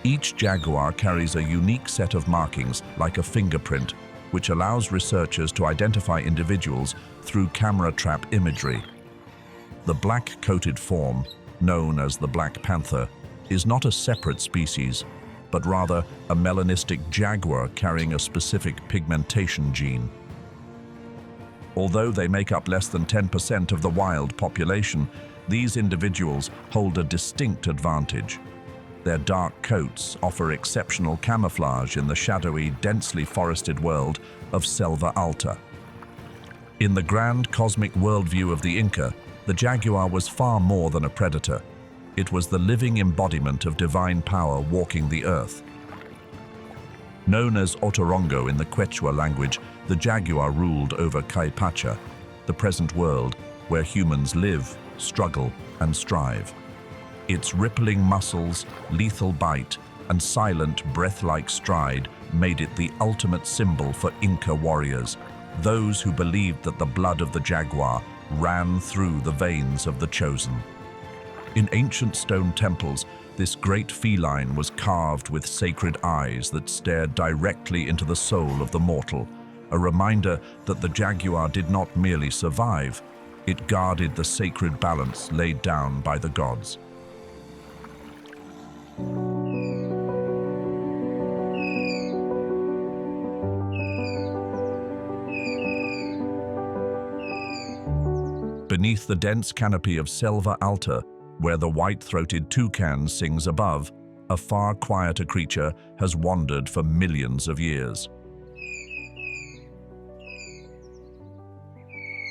Each jaguar carries a unique set of markings, like a fingerprint, which allows researchers to identify individuals through camera trap imagery. The black-coated form, known as the black panther, is not a separate species, but rather a melanistic jaguar carrying a specific pigmentation gene. Although they make up less than 10% of the wild population, these individuals hold a distinct advantage. Their dark coats offer exceptional camouflage in the shadowy, densely forested world of Selva Alta. In the grand cosmic worldview of the Inca, the jaguar was far more than a predator. It was the living embodiment of divine power walking the earth. Known as Otorongo in the Quechua language, the jaguar ruled over Caipacha, the present world where humans live, struggle, and strive. Its rippling muscles, lethal bite, and silent, breath-like stride made it the ultimate symbol for Inca warriors, those who believed that the blood of the jaguar ran through the veins of the chosen. In ancient stone temples, this great feline was carved with sacred eyes that stared directly into the soul of the mortal, a reminder that the jaguar did not merely survive, it guarded the sacred balance laid down by the gods. Beneath the dense canopy of Selva Alta, where the white-throated toucan sings above, a far quieter creature has wandered for millions of years.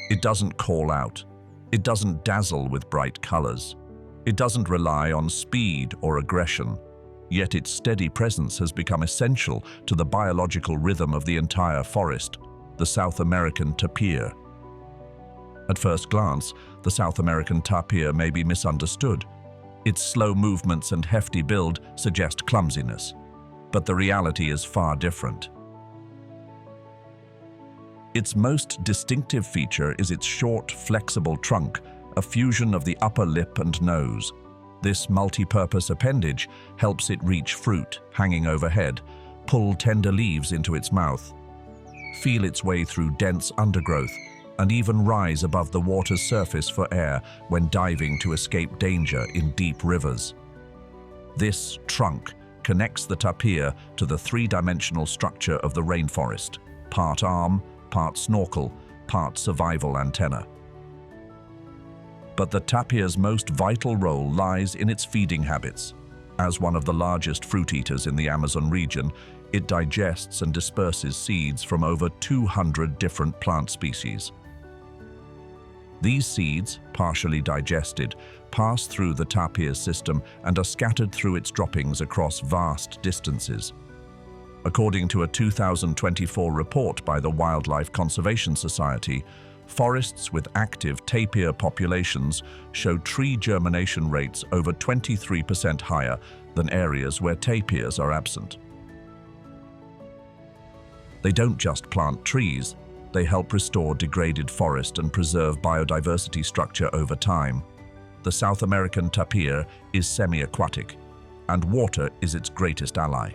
It doesn't call out. It doesn't dazzle with bright colors. It doesn't rely on speed or aggression. Yet its steady presence has become essential to the biological rhythm of the entire forest, the South American tapir. At first glance, the South American tapir may be misunderstood. Its slow movements and hefty build suggest clumsiness, but the reality is far different. Its most distinctive feature is its short, flexible trunk, a fusion of the upper lip and nose. This multi-purpose appendage helps it reach fruit hanging overhead, pull tender leaves into its mouth, feel its way through dense undergrowth, and even rise above the water's surface for air when diving to escape danger in deep rivers. This trunk connects the tapir to the three-dimensional structure of the rainforest, part arm, part snorkel, part survival antenna. But the tapir's most vital role lies in its feeding habits. As one of the largest fruit eaters in the Amazon region, it digests and disperses seeds from over 200 different plant species. These seeds, partially digested, pass through the tapir's system and are scattered through its droppings across vast distances. According to a 2024 report by the Wildlife Conservation Society, forests with active tapir populations show tree germination rates over 23% higher than areas where tapirs are absent. They don't just plant trees, they help restore degraded forest and preserve biodiversity structure over time. The South American tapir is semi-aquatic, and water is its greatest ally.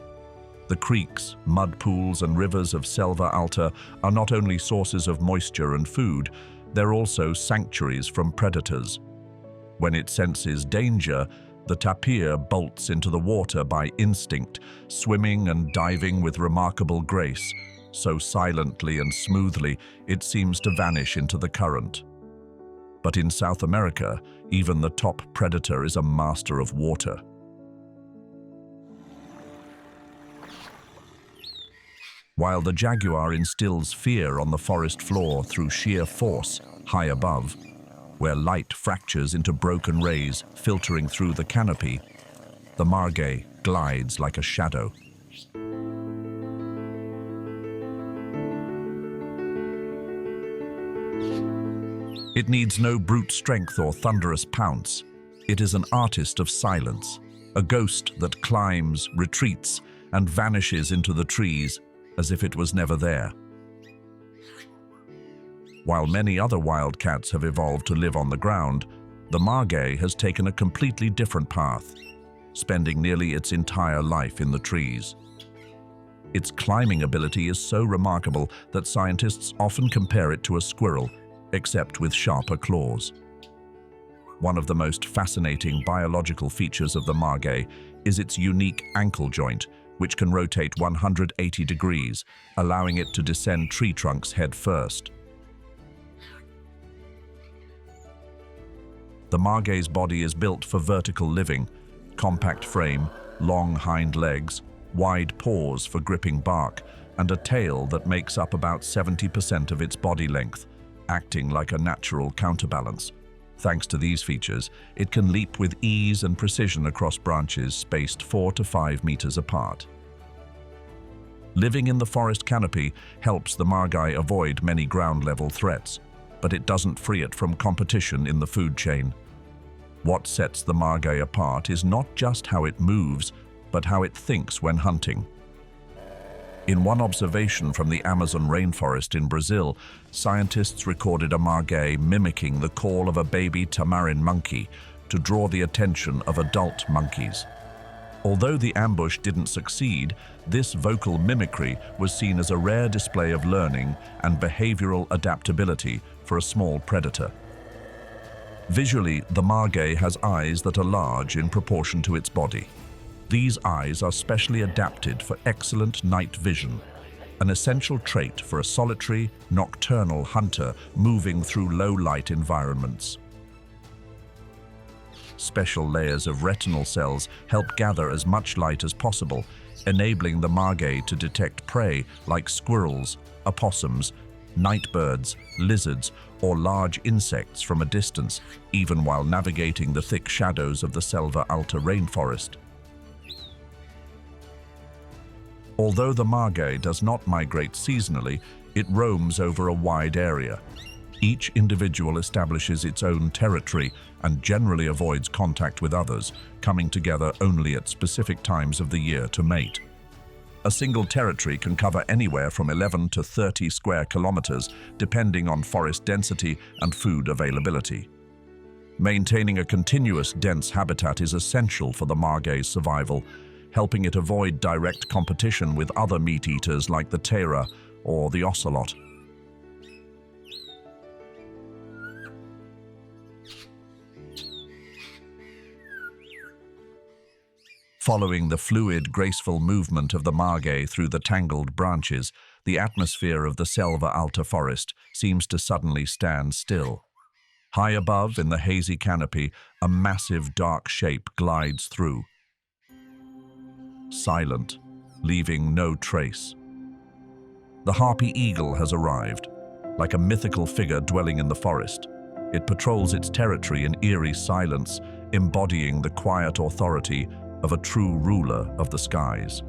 The creeks, mud pools, and rivers of Selva Alta are not only sources of moisture and food, they're also sanctuaries from predators. When it senses danger, the tapir bolts into the water by instinct, swimming and diving with remarkable grace. So silently and smoothly, it seems to vanish into the current. But in South America, even the top predator is a master of water. While the jaguar instills fear on the forest floor through sheer force, high above, where light fractures into broken rays filtering through the canopy, the margay glides like a shadow, It needs no brute strength or thunderous pounce. It is an artist of silence, a ghost that climbs, retreats, and vanishes into the trees as if it was never there. While many other wildcats have evolved to live on the ground, the margay has taken a completely different path, spending nearly its entire life in the trees. Its climbing ability is so remarkable that scientists often compare it to a squirrel, except with sharper claws. One of the most fascinating biological features of the margay is its unique ankle joint, which can rotate 180 degrees, allowing it to descend tree trunks head first. The margay's body is built for vertical living: compact frame, long hind legs, wide paws for gripping bark, and a tail that makes up about 70% of its body length, acting like a natural counterbalance. Thanks to these features, it can leap with ease and precision across branches spaced 4 to 5 meters apart. Living in the forest canopy helps the margay avoid many ground-level threats, but it doesn't free it from competition in the food chain. What sets the margay apart is not just how it moves, but how it thinks when hunting. In one observation from the Amazon rainforest in Brazil, scientists recorded a margay mimicking the call of a baby tamarin monkey to draw the attention of adult monkeys. Although the ambush didn't succeed, this vocal mimicry was seen as a rare display of learning and behavioral adaptability for a small predator. Visually, the margay has eyes that are large in proportion to its body. These eyes are specially adapted for excellent night vision, an essential trait for a solitary, nocturnal hunter moving through low-light environments. Special layers of retinal cells help gather as much light as possible, enabling the margay to detect prey like squirrels, opossums, night birds, lizards, or large insects from a distance, even while navigating the thick shadows of the Selva Alta rainforest. Although the margay does not migrate seasonally, it roams over a wide area. Each individual establishes its own territory and generally avoids contact with others, coming together only at specific times of the year to mate. A single territory can cover anywhere from 11 to 30 square kilometers, depending on forest density and food availability. Maintaining a continuous, dense habitat is essential for the margay's survival, helping it avoid direct competition with other meat-eaters like the tera or the ocelot. Following the fluid, graceful movement of the margay through the tangled branches, the atmosphere of the Selva Alta forest seems to suddenly stand still. High above, in the hazy canopy, a massive dark shape glides through, silent, leaving no trace. The harpy eagle has arrived, like a mythical figure dwelling in the forest. It patrols its territory in eerie silence, embodying the quiet authority of a true ruler of the skies.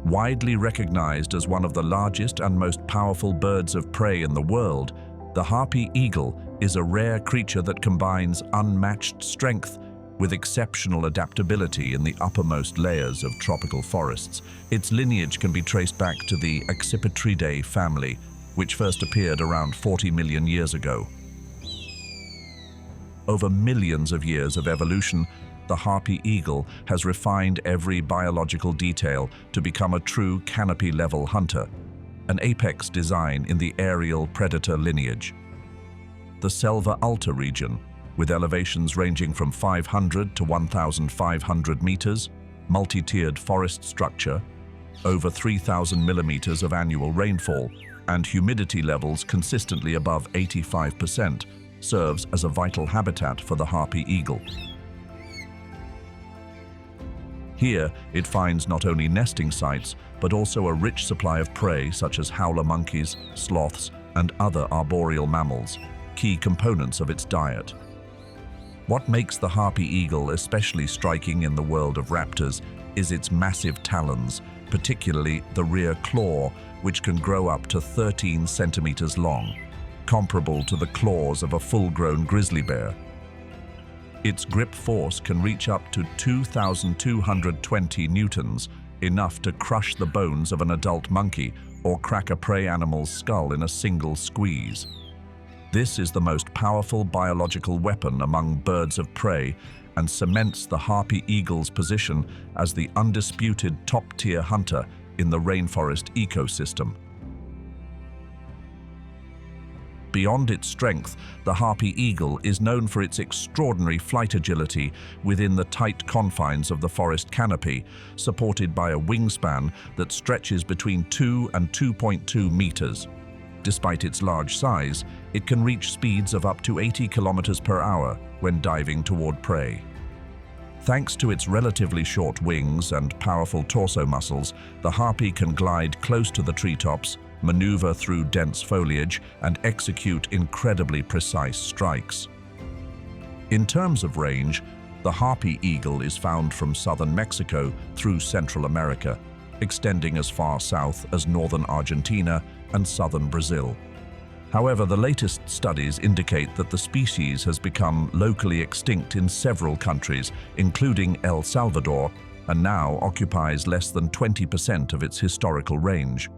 Widely recognized as one of the largest and most powerful birds of prey in the world, the harpy eagle is a rare creature that combines unmatched strength with exceptional adaptability in the uppermost layers of tropical forests. Its lineage can be traced back to the Accipitridae family, which first appeared around 40 million years ago. Over millions of years of evolution, the harpy eagle has refined every biological detail to become a true canopy-level hunter, an apex design in the aerial predator lineage. The Selva Alta region, with elevations ranging from 500 to 1,500 meters, multi-tiered forest structure, over 3,000 millimeters of annual rainfall, and humidity levels consistently above 85%, serves as a vital habitat for the harpy eagle. Here, it finds not only nesting sites, but also a rich supply of prey such as howler monkeys, sloths, and other arboreal mammals, key components of its diet. What makes the harpy eagle especially striking in the world of raptors is its massive talons, particularly the rear claw, which can grow up to 13 centimeters long, comparable to the claws of a full-grown grizzly bear. Its grip force can reach up to 2,220 newtons, enough to crush the bones of an adult monkey or crack a prey animal's skull in a single squeeze. This is the most powerful biological weapon among birds of prey and cements the harpy eagle's position as the undisputed top-tier hunter in the rainforest ecosystem. Beyond its strength, the harpy eagle is known for its extraordinary flight agility within the tight confines of the forest canopy, supported by a wingspan that stretches between 2 and 2.2 meters. Despite its large size, it can reach speeds of up to 80 kilometers per hour when diving toward prey. Thanks to its relatively short wings and powerful torso muscles, the harpy can glide close to the treetops, maneuver through dense foliage, and execute incredibly precise strikes. In terms of range, the harpy eagle is found from southern Mexico through Central America, extending as far south as northern Argentina and southern Brazil. However, the latest studies indicate that the species has become locally extinct in several countries, including El Salvador, and now occupies less than 20% of its historical range.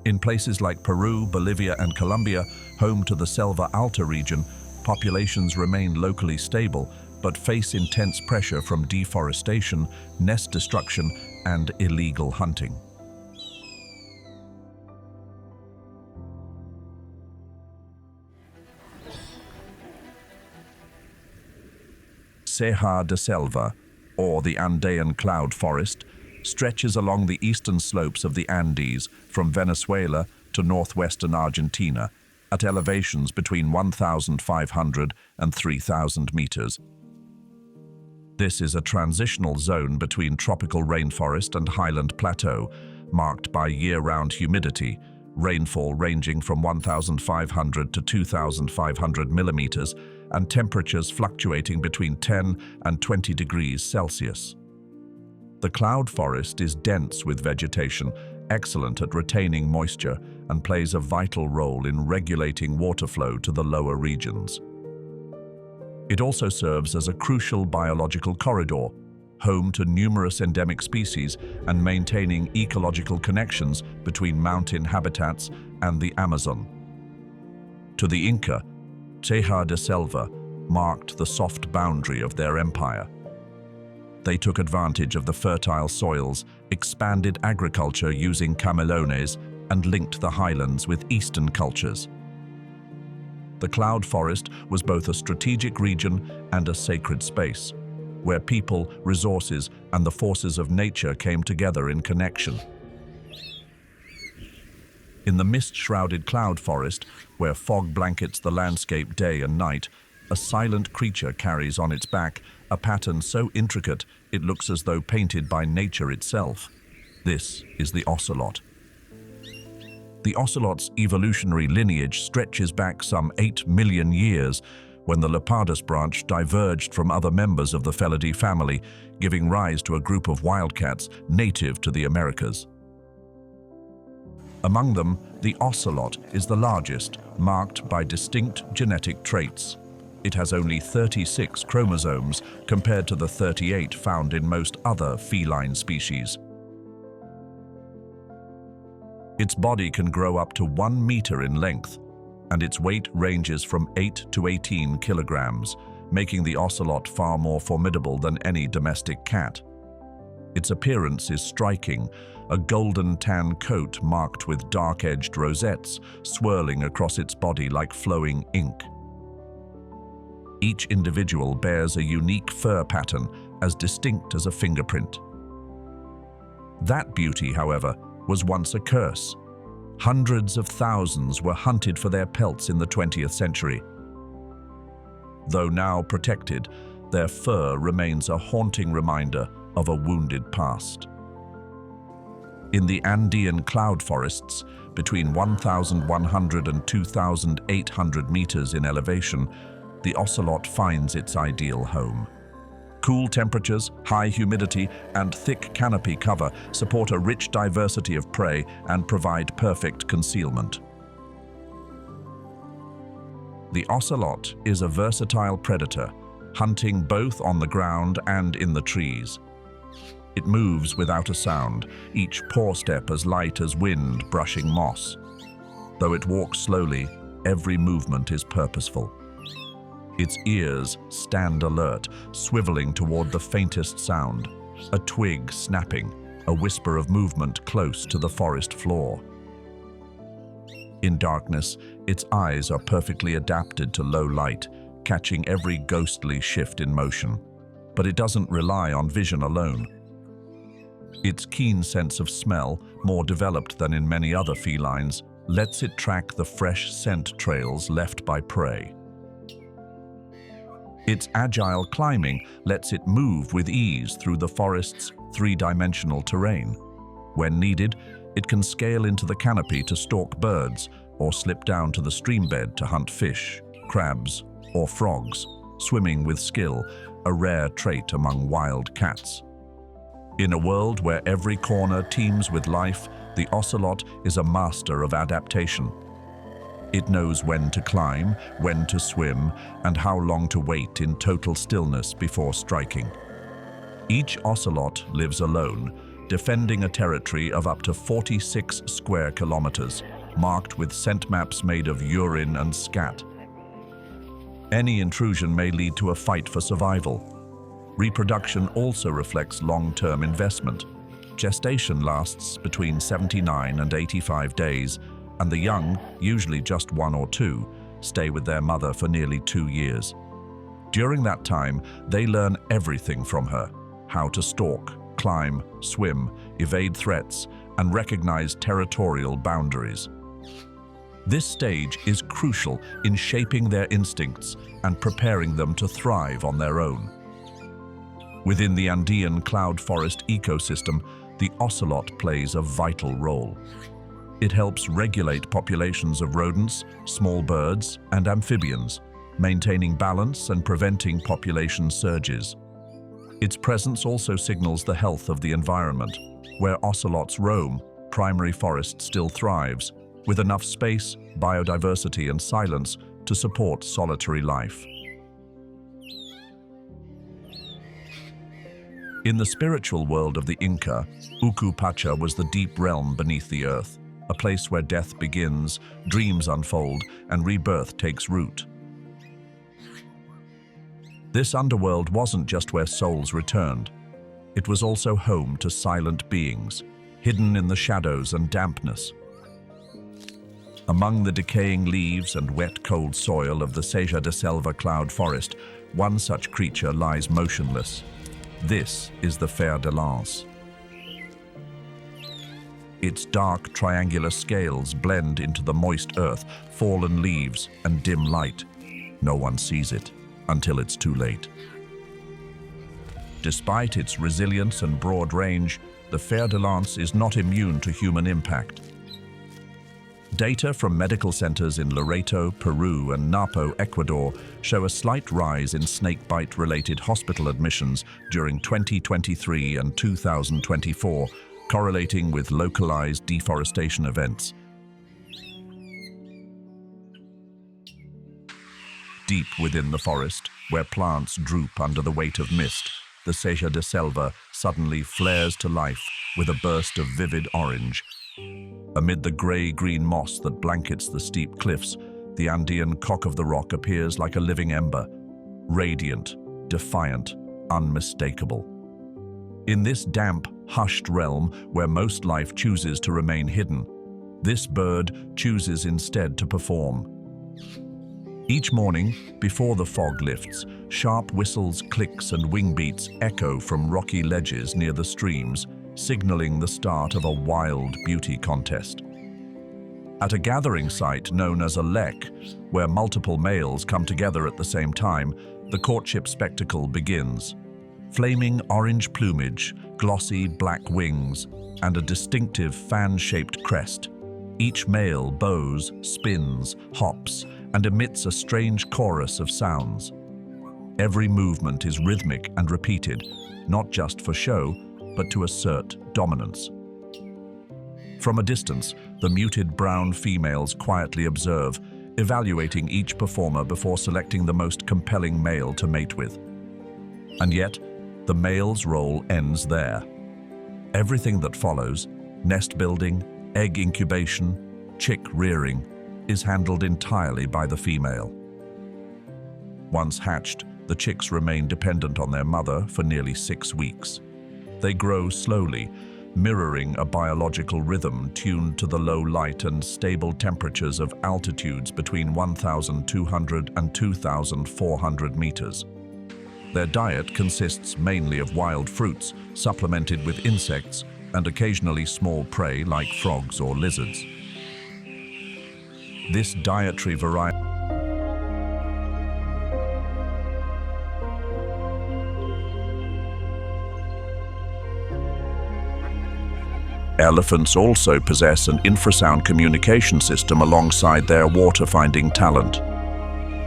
In places like Peru, Bolivia, and Colombia, home to the Selva Alta region, populations remain locally stable, but face intense pressure from deforestation, nest destruction, and illegal hunting. Ceja de Selva, or the Andean cloud forest, stretches along the eastern slopes of the Andes from Venezuela to northwestern Argentina at elevations between 1,500 and 3,000 meters. This is a transitional zone between tropical rainforest and highland plateau, marked by year-round humidity, rainfall ranging from 1,500 to 2,500 millimeters, and temperatures fluctuating between 10 and 20 degrees Celsius. The cloud forest is dense with vegetation, excellent at retaining moisture, and plays a vital role in regulating water flow to the lower regions. It also serves as a crucial biological corridor, home to numerous endemic species and maintaining ecological connections between mountain habitats and the Amazon. To the Inca, Ceja de Selva marked the soft boundary of their empire. They took advantage of the fertile soils, expanded agriculture using camelones, and linked the highlands with eastern cultures. The cloud forest was both a strategic region and a sacred space, where people, resources, and the forces of nature came together in connection. In the mist-shrouded cloud forest, where fog blankets the landscape day and night, a silent creature carries on its back a pattern so intricate it looks as though painted by nature itself. This is the ocelot. The ocelot's evolutionary lineage stretches back some 8 million years, when the leopardus branch diverged from other members of the Felidae family, giving rise to a group of wildcats native to the Americas. Among them, the ocelot is the largest, marked by distinct genetic traits. It has only 36 chromosomes compared to the 38 found in most other feline species. Its body can grow up to 1 meter in length, and its weight ranges from 8 to 18 kilograms, making the ocelot far more formidable than any domestic cat. Its appearance is striking, a golden tan coat marked with dark-edged rosettes swirling across its body like flowing ink. Each individual bears a unique fur pattern as distinct as a fingerprint. That beauty, however, was once a curse. Hundreds of thousands were hunted for their pelts in the 20th century. Though now protected, their fur remains a haunting reminder of a wounded past. In the Andean cloud forests, between 1,100 and 2,800 meters in elevation, the ocelot finds its ideal home. Cool temperatures, high humidity, and thick canopy cover support a rich diversity of prey and provide perfect concealment. The ocelot is a versatile predator, hunting both on the ground and in the trees. It moves without a sound, each paw step as light as wind brushing moss. Though it walks slowly, every movement is purposeful. Its ears stand alert, swiveling toward the faintest sound, a twig snapping, a whisper of movement close to the forest floor. In darkness, its eyes are perfectly adapted to low light, catching every ghostly shift in motion. But it doesn't rely on vision alone. Its keen sense of smell, more developed than in many other felines, lets it track the fresh scent trails left by prey. Its agile climbing lets it move with ease through the forest's three-dimensional terrain. When needed, it can scale into the canopy to stalk birds or slip down to the streambed to hunt fish, crabs, or frogs, swimming with skill, a rare trait among wild cats. In a world where every corner teems with life, the ocelot is a master of adaptation. It knows when to climb, when to swim, and how long to wait in total stillness before striking. Each ocelot lives alone, defending a territory of up to 46 square kilometers, marked with scent maps made of urine and scat. Any intrusion may lead to a fight for survival. Reproduction also reflects long-term investment. Gestation lasts between 79 and 85 days, and the young, usually just 1 or 2, stay with their mother for nearly 2 years. During that time, they learn everything from her: how to stalk, climb, swim, evade threats, and recognize territorial boundaries. This stage is crucial in shaping their instincts and preparing them to thrive on their own. Within the Andean cloud forest ecosystem, the ocelot plays a vital role. It helps regulate populations of rodents, small birds, and amphibians, maintaining balance and preventing population surges. Its presence also signals the health of the environment. Where ocelots roam, primary forest still thrives, with enough space, biodiversity, and silence to support solitary life. In the spiritual world of the Inca, Uku Pacha was the deep realm beneath the earth, a place where death begins, dreams unfold, and rebirth takes root. This underworld wasn't just where souls returned. It was also home to silent beings, hidden in the shadows and dampness. Among the decaying leaves and wet, cold soil of the Seja de Selva cloud forest, one such creature lies motionless. This is the fer de lance. Its dark, triangular scales blend into the moist earth, fallen leaves, and dim light. No one sees it until it's too late. Despite its resilience and broad range, the fer de lance is not immune to human impact. Data from medical centers in Loreto, Peru, and Napo, Ecuador, show a slight rise in snakebite-related hospital admissions during 2023 and 2024, correlating with localized deforestation events. Deep within the forest, where plants droop under the weight of mist, the Seja de Selva suddenly flares to life with a burst of vivid orange. Amid the gray-green moss that blankets the steep cliffs, the Andean cock of the rock appears like a living ember, radiant, defiant, unmistakable. In this damp, hushed realm where most life chooses to remain hidden, this bird chooses instead to perform. Each morning, before the fog lifts, sharp whistles, clicks, and wing beats echo from rocky ledges near the streams, signaling the start of a wild beauty contest. At a gathering site known as a lek, where multiple males come together at the same time, the courtship spectacle begins. Flaming orange plumage, glossy black wings, and a distinctive fan-shaped crest. Each male bows, spins, hops, and emits a strange chorus of sounds. Every movement is rhythmic and repeated, not just for show, but to assert dominance. From a distance, the muted brown females quietly observe, evaluating each performer before selecting the most compelling male to mate with. And yet, the male's role ends there. Everything that follows, nest building, egg incubation, chick rearing, is handled entirely by the female. Once hatched, the chicks remain dependent on their mother for nearly 6 weeks. They grow slowly, mirroring a biological rhythm tuned to the low light and stable temperatures of altitudes between 1,200 and 2,400 meters. Their diet consists mainly of wild fruits, supplemented with insects and occasionally small prey like frogs or lizards. This dietary variety Elephants also possess an infrasound communication system alongside their water-finding talent.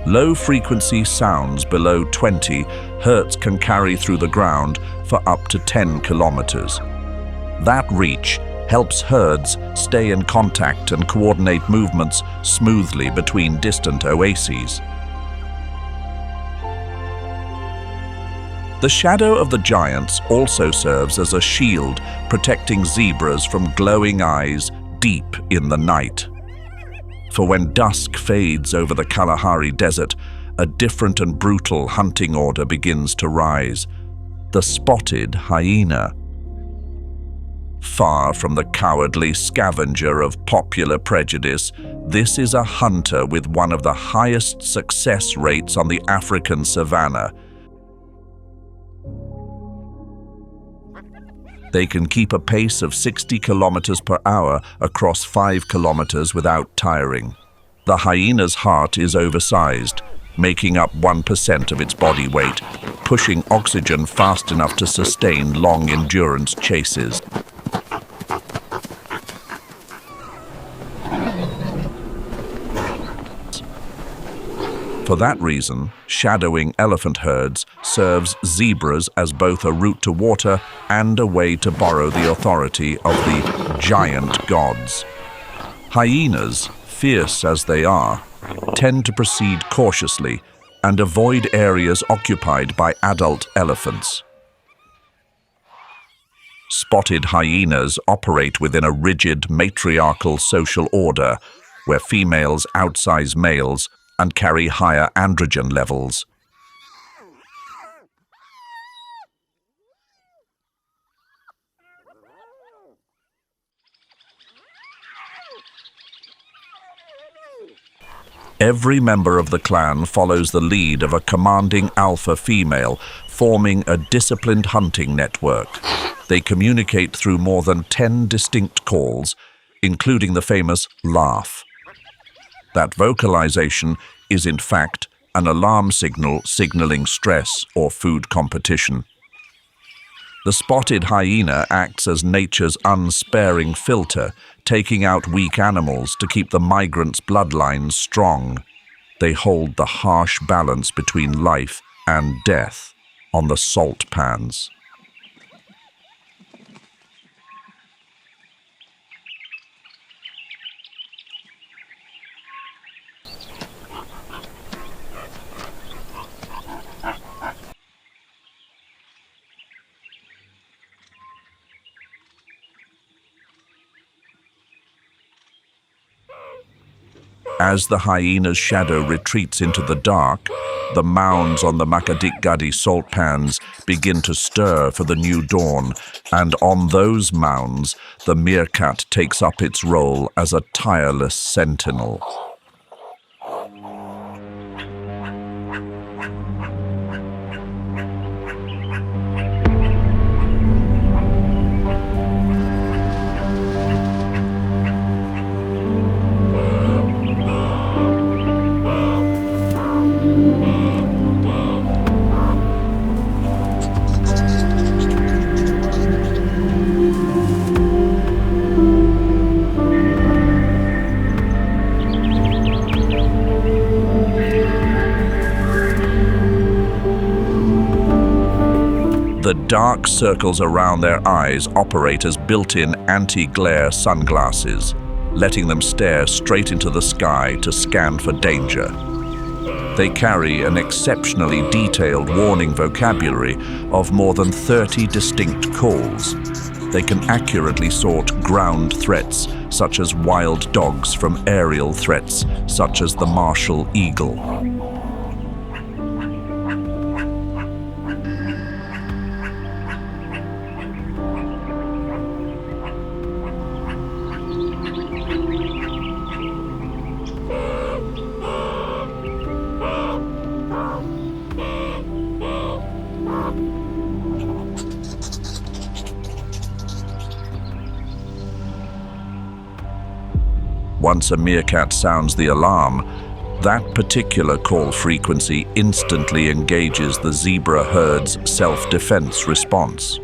Low-frequency sounds below 20 Hz can carry through the ground for up to 10 kilometers. That reach helps herds stay in contact and coordinate movements smoothly between distant oases. The shadow of the giants also serves as a shield, protecting zebras from glowing eyes deep in the night. For when dusk fades over the Kalahari Desert, a different and brutal hunting order begins to rise: the spotted hyena. Far from the cowardly scavenger of popular prejudice, this is a hunter with one of the highest success rates on the African savanna. They can keep a pace of 60 kilometers per hour across 5 kilometers without tiring. The hyena's heart is oversized, making up 1% of its body weight, pushing oxygen fast enough to sustain long endurance chases. For that reason, shadowing elephant herds serves zebras as both a route to water and a way to borrow the authority of the giant gods. Hyenas, fierce as they are, tend to proceed cautiously and avoid areas occupied by adult elephants. Spotted hyenas operate within a rigid matriarchal social order where females outsize males and carry higher androgen levels. Every member of the clan follows the lead of a commanding alpha female, forming a disciplined hunting network. They communicate through more than 10 distinct calls, including the famous laugh. That vocalization is in fact an alarm signal signaling stress or food competition. The spotted hyena acts as nature's unsparing filter, taking out weak animals to keep the migrants' bloodlines strong. They hold the harsh balance between life and death on the salt pans. As the hyena's shadow retreats into the dark, the mounds on the Makadikgadi salt pans begin to stir for the new dawn, and on those mounds, the meerkat takes up its role as a tireless sentinel. dark circles around their eyes operate as built-in anti-glare sunglasses, letting them stare straight into the sky to scan for danger. They carry an exceptionally detailed warning vocabulary of more than 30 distinct calls. They can accurately sort ground threats, such as wild dogs, from aerial threats, such as the martial eagle. Once a meerkat sounds the alarm, that particular call frequency instantly engages the zebra herd's self-defense response.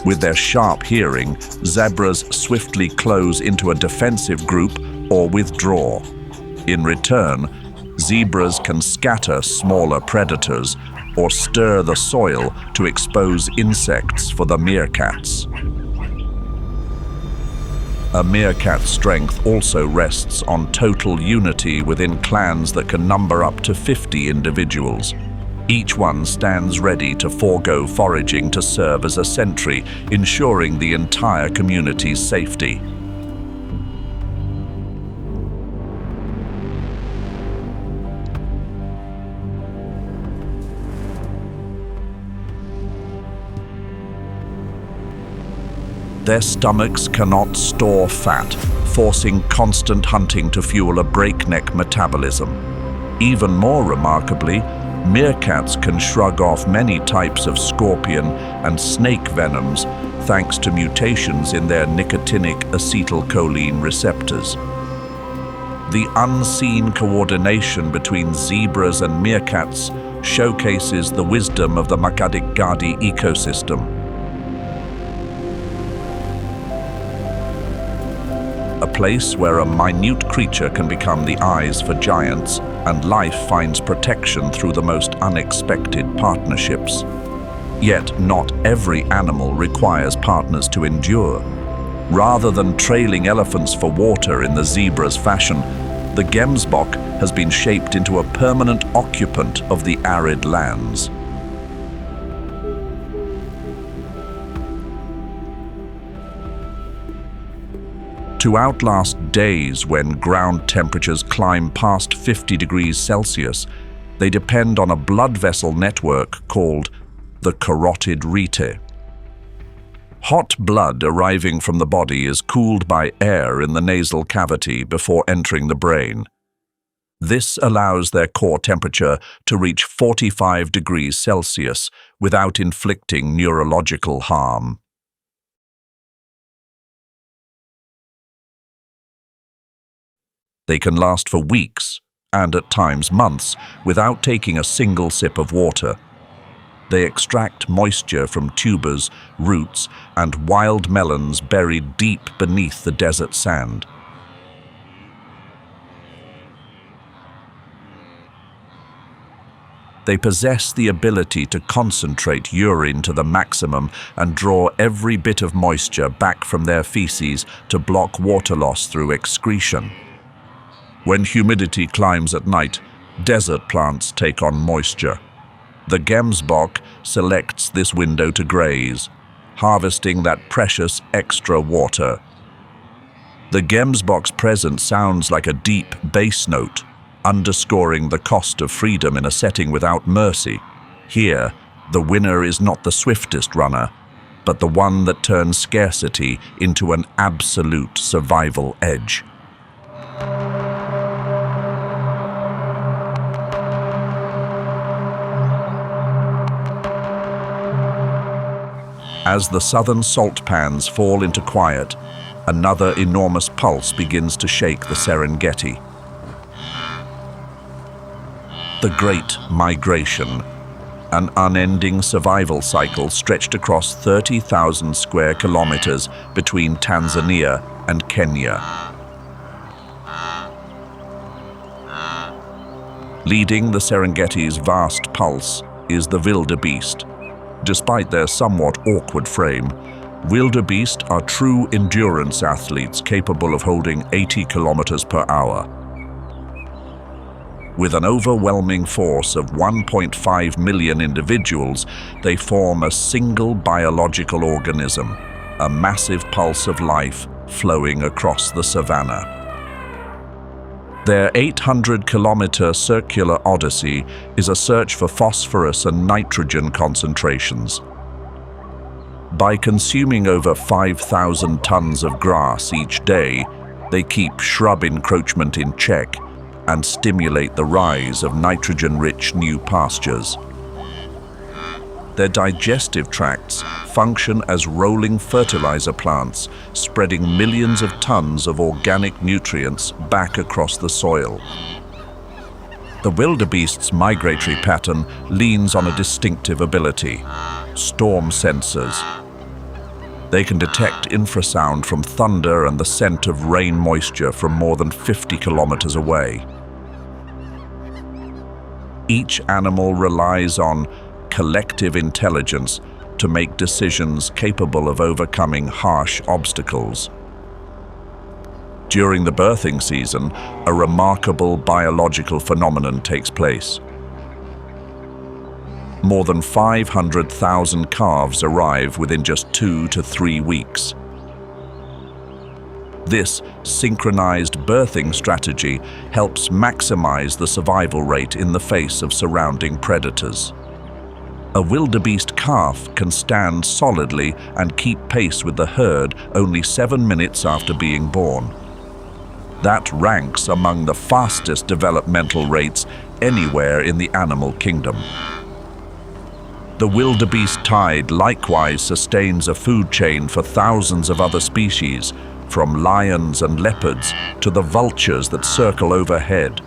With their sharp hearing, zebras swiftly close into a defensive group or withdraw. In return, zebras can scatter smaller predators or stir the soil to expose insects for the meerkats. A meerkat's strength also rests on total unity within clans that can number up to 50 individuals. Each one stands ready to forego foraging to serve as a sentry, ensuring the entire community's safety. Their stomachs cannot store fat, forcing constant hunting to fuel a breakneck metabolism. Even more remarkably, meerkats can shrug off many types of scorpion and snake venoms thanks to mutations in their nicotinic acetylcholine receptors. The unseen coordination between zebras and meerkats showcases the wisdom of the Makgadikgadi ecosystem. A place where a minute creature can become the eyes for giants, and life finds protection through the most unexpected partnerships. Yet not every animal requires partners to endure. Rather than trailing elephants for water in the zebra's fashion, the gemsbok has been shaped into a permanent occupant of the arid lands. To outlast days when ground temperatures climb past 50 degrees Celsius, they depend on a blood vessel network called the carotid rete. Hot blood arriving from the body is cooled by air in the nasal cavity before entering the brain. This allows their core temperature to reach 45 degrees Celsius without inflicting neurological harm. They can last for weeks, and at times months, without taking a single sip of water. They extract moisture from tubers, roots, and wild melons buried deep beneath the desert sand. They possess the ability to concentrate urine to the maximum and draw every bit of moisture back from their feces to block water loss through excretion. When humidity climbs at night, desert plants take on moisture. The gemsbok selects this window to graze, harvesting that precious extra water. The gemsbok's presence sounds like a deep bass note, underscoring the cost of freedom in a setting without mercy. Here, the winner is not the swiftest runner, but the one that turns scarcity into an absolute survival edge. As the southern salt pans fall into quiet, another enormous pulse begins to shake the Serengeti. The Great Migration, an unending survival cycle stretched across 30,000 square kilometers between Tanzania and Kenya. Leading the Serengeti's vast pulse is the wildebeest, Despite their somewhat awkward frame, wildebeest are true endurance athletes capable of holding 80 kilometers per hour. With an overwhelming force of 1.5 million individuals, they form a single biological organism, a massive pulse of life flowing across the savanna. Their 800-kilometer circular odyssey is a search for phosphorus and nitrogen concentrations. By consuming over 5,000 tons of grass each day, they keep shrub encroachment in check and stimulate the rise of nitrogen-rich new pastures. Their digestive tracts function as rolling fertilizer plants, spreading millions of tons of organic nutrients back across the soil. The wildebeest's migratory pattern leans on a distinctive ability: storm sensors. They can detect infrasound from thunder and the scent of rain moisture from more than 50 kilometers away. Each animal relies on collective intelligence to make decisions capable of overcoming harsh obstacles. During the birthing season, a remarkable biological phenomenon takes place. More than 500,000 calves arrive within just 2 to 3 weeks. This synchronized birthing strategy helps maximize the survival rate in the face of surrounding predators. A wildebeest calf can stand solidly and keep pace with the herd only 7 minutes after being born. That ranks among the fastest developmental rates anywhere in the animal kingdom. The wildebeest tide likewise sustains a food chain for thousands of other species, from lions and leopards to the vultures that circle overhead.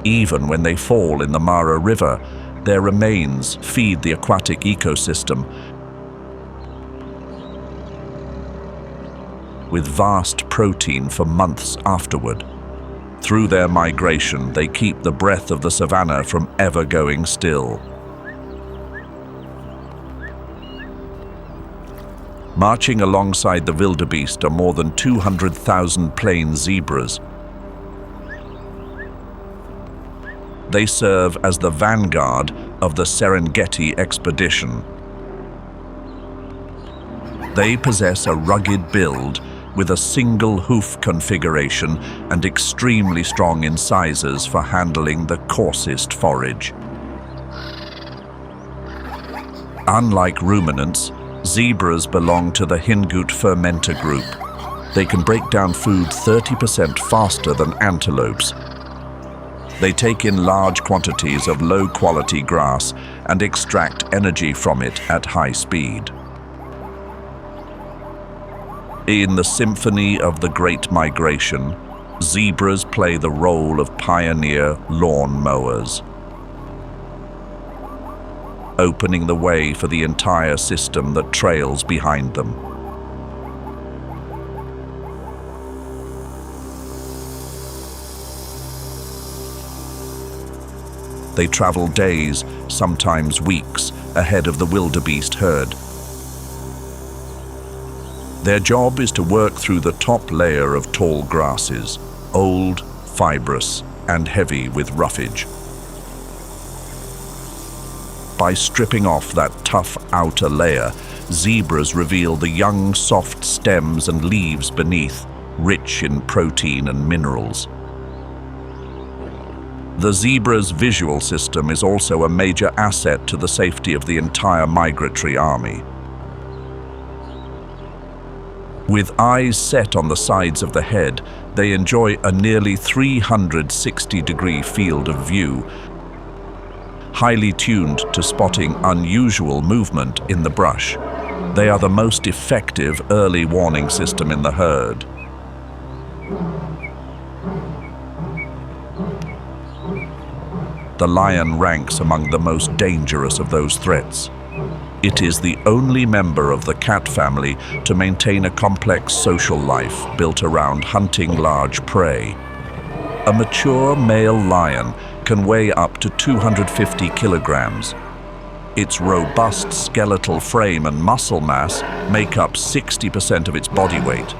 Even when they fall in the Mara River, their remains feed the aquatic ecosystem with vast protein for months afterward. Through their migration, they keep the breath of the savanna from ever going still. Marching alongside the wildebeest are more than 200,000 plain zebras. They serve as the vanguard of the Serengeti expedition. They possess a rugged build with a single hoof configuration and extremely strong incisors for handling the coarsest forage. Unlike ruminants, zebras belong to the Hingut fermenter group. They can break down food 30% faster than antelopes. They take in large quantities of low-quality grass and extract energy from it at high speed. In the symphony of the Great Migration, zebras play the role of pioneer lawn mowers, opening the way for the entire system that trails behind them. They travel days, sometimes weeks, ahead of the wildebeest herd. Their job is to work through the top layer of tall grasses, old, fibrous, and heavy with roughage. By stripping off that tough outer layer, zebras reveal the young, soft stems and leaves beneath, rich in protein and minerals. The zebra's visual system is also a major asset to the safety of the entire migratory army. With eyes set on the sides of the head, they enjoy a nearly 360-degree field of view, highly tuned to spotting unusual movement in the brush. They are the most effective early warning system in the herd. The lion ranks among the most dangerous of those threats. It is the only member of the cat family to maintain a complex social life built around hunting large prey. A mature male lion can weigh up to 250 kilograms. Its robust skeletal frame and muscle mass make up 60% of its body weight.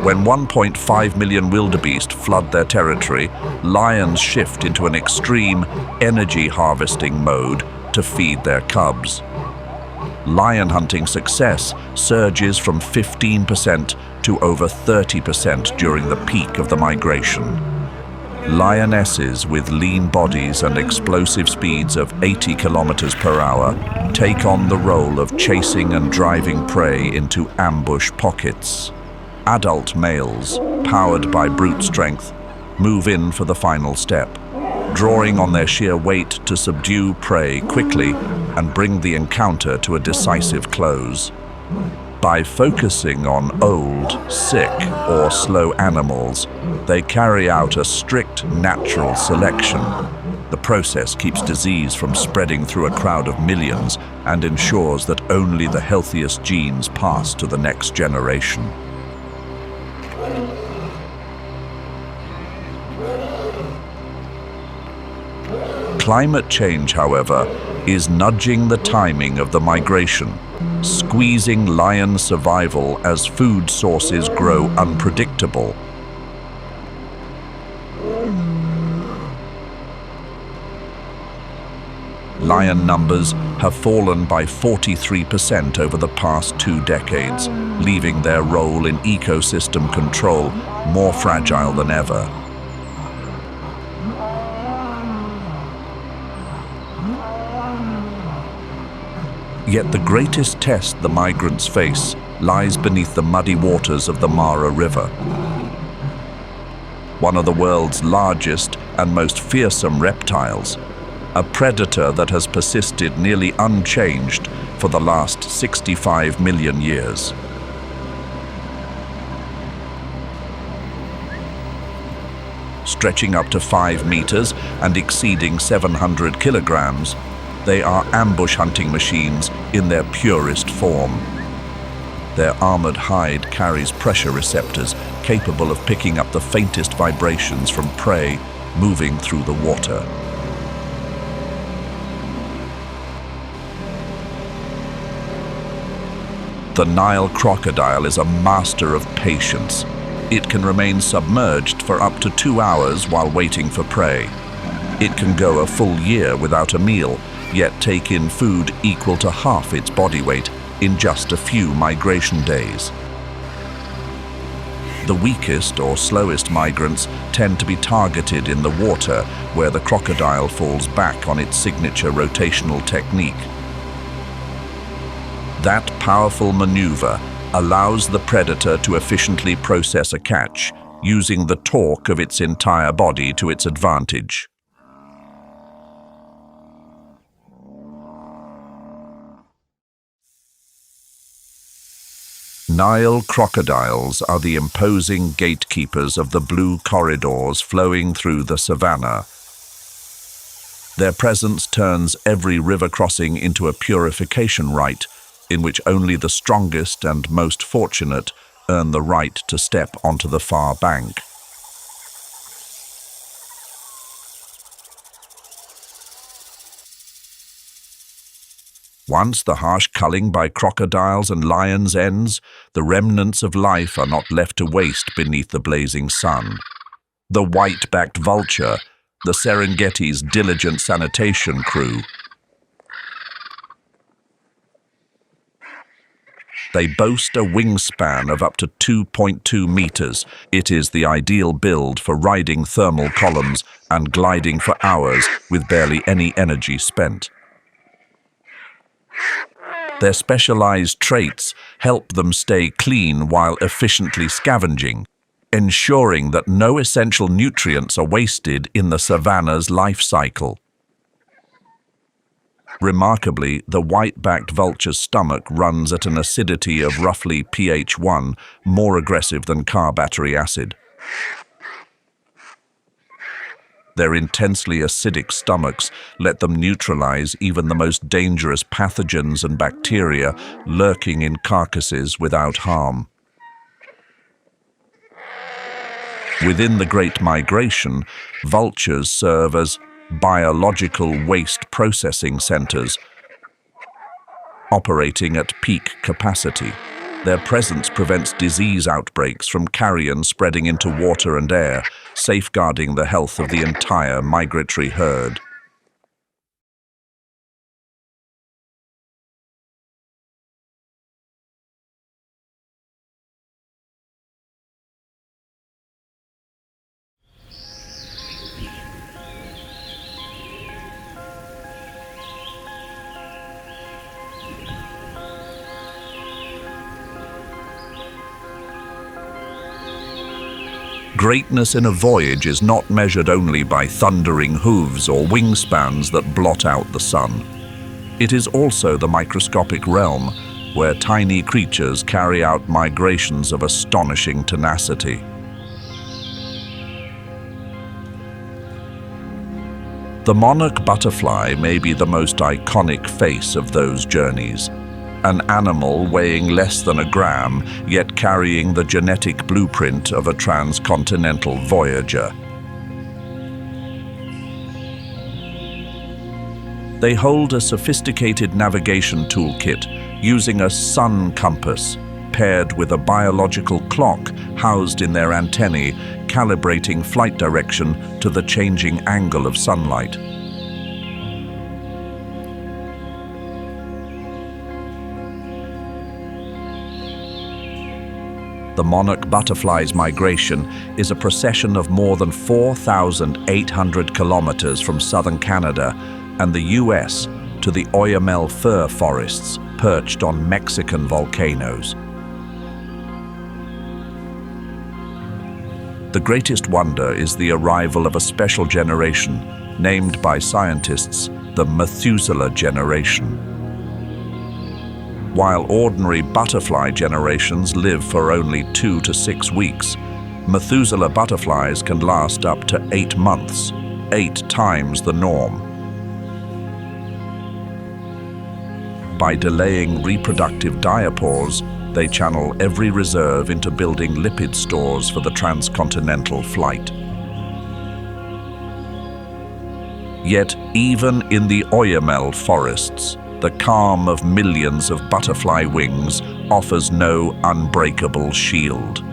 When 1.5 million wildebeest flood their territory, lions shift into an extreme energy harvesting mode to feed their cubs. Lion hunting success surges from 15% to over 30% during the peak of the migration. Lionesses with lean bodies and explosive speeds of 80 kilometers per hour take on the role of chasing and driving prey into ambush pockets. Adult males, powered by brute strength, move in for the final step, drawing on their sheer weight to subdue prey quickly and bring the encounter to a decisive close. By focusing on old, sick, or slow animals, they carry out a strict natural selection. The process keeps disease from spreading through a crowd of millions and ensures that only the healthiest genes pass to the next generation. Climate change, however, is nudging the timing of the migration, squeezing lion survival as food sources grow unpredictable. Lion numbers have fallen by 43% over the past 2 decades, leaving their role in ecosystem control more fragile than ever. Yet the greatest test the migrants face lies beneath the muddy waters of the Mara River. One of the world's largest and most fearsome reptiles, a predator that has persisted nearly unchanged for the last 65 million years. Stretching up to 5 meters and exceeding 700 kilograms, they are ambush hunting machines in their purest form. Their armored hide carries pressure receptors capable of picking up the faintest vibrations from prey moving through the water. The Nile crocodile is a master of patience. It can remain submerged for up to 2 hours while waiting for prey. It can go a full year without a meal, yet take in food equal to half its body weight in just a few migration days. The weakest or slowest migrants tend to be targeted in the water, where the crocodile falls back on its signature rotational technique. That powerful maneuver allows the predator to efficiently process a catch, using the torque of its entire body to its advantage. Nile crocodiles are the imposing gatekeepers of the blue corridors flowing through the savannah. Their presence turns every river crossing into a purification rite, in which only the strongest and most fortunate earn the right to step onto the far bank. Once the harsh culling by crocodiles and lions ends, the remnants of life are not left to waste beneath the blazing sun. The white-backed vulture, the Serengeti's diligent sanitation crew. They boast a wingspan of up to 2.2 meters. It is the ideal build for riding thermal columns and gliding for hours with barely any energy spent. Their specialized traits help them stay clean while efficiently scavenging, ensuring that no essential nutrients are wasted in the savanna's life cycle. Remarkably, the white-backed vulture's stomach runs at an acidity of roughly pH 1, more aggressive than car battery acid. Their intensely acidic stomachs let them neutralize even the most dangerous pathogens and bacteria lurking in carcasses without harm. Within the Great Migration, vultures serve as biological waste processing centers operating at peak capacity. Their presence prevents disease outbreaks from carrion spreading into water and air, safeguarding the health of the entire migratory herd. Greatness in a voyage is not measured only by thundering hooves or wingspans that blot out the sun. It is also the microscopic realm where tiny creatures carry out migrations of astonishing tenacity. The monarch butterfly may be the most iconic face of those journeys. An animal weighing less than a gram, yet carrying the genetic blueprint of a transcontinental voyager. They hold a sophisticated navigation toolkit using a sun compass paired with a biological clock housed in their antennae, calibrating flight direction to the changing angle of sunlight. The monarch butterfly's migration is a procession of more than 4,800 kilometers from southern Canada and the US to the Oyamel fir forests perched on Mexican volcanoes. The greatest wonder is the arrival of a special generation, named by scientists the Methuselah generation. While ordinary butterfly generations live for only 2 to 6 weeks, Methuselah butterflies can last up to 8 months, 8 times the norm. By delaying reproductive diapause, they channel every reserve into building lipid stores for the transcontinental flight. Yet, even in the Oyamel forests, the calm of millions of butterfly wings offers no unbreakable shield.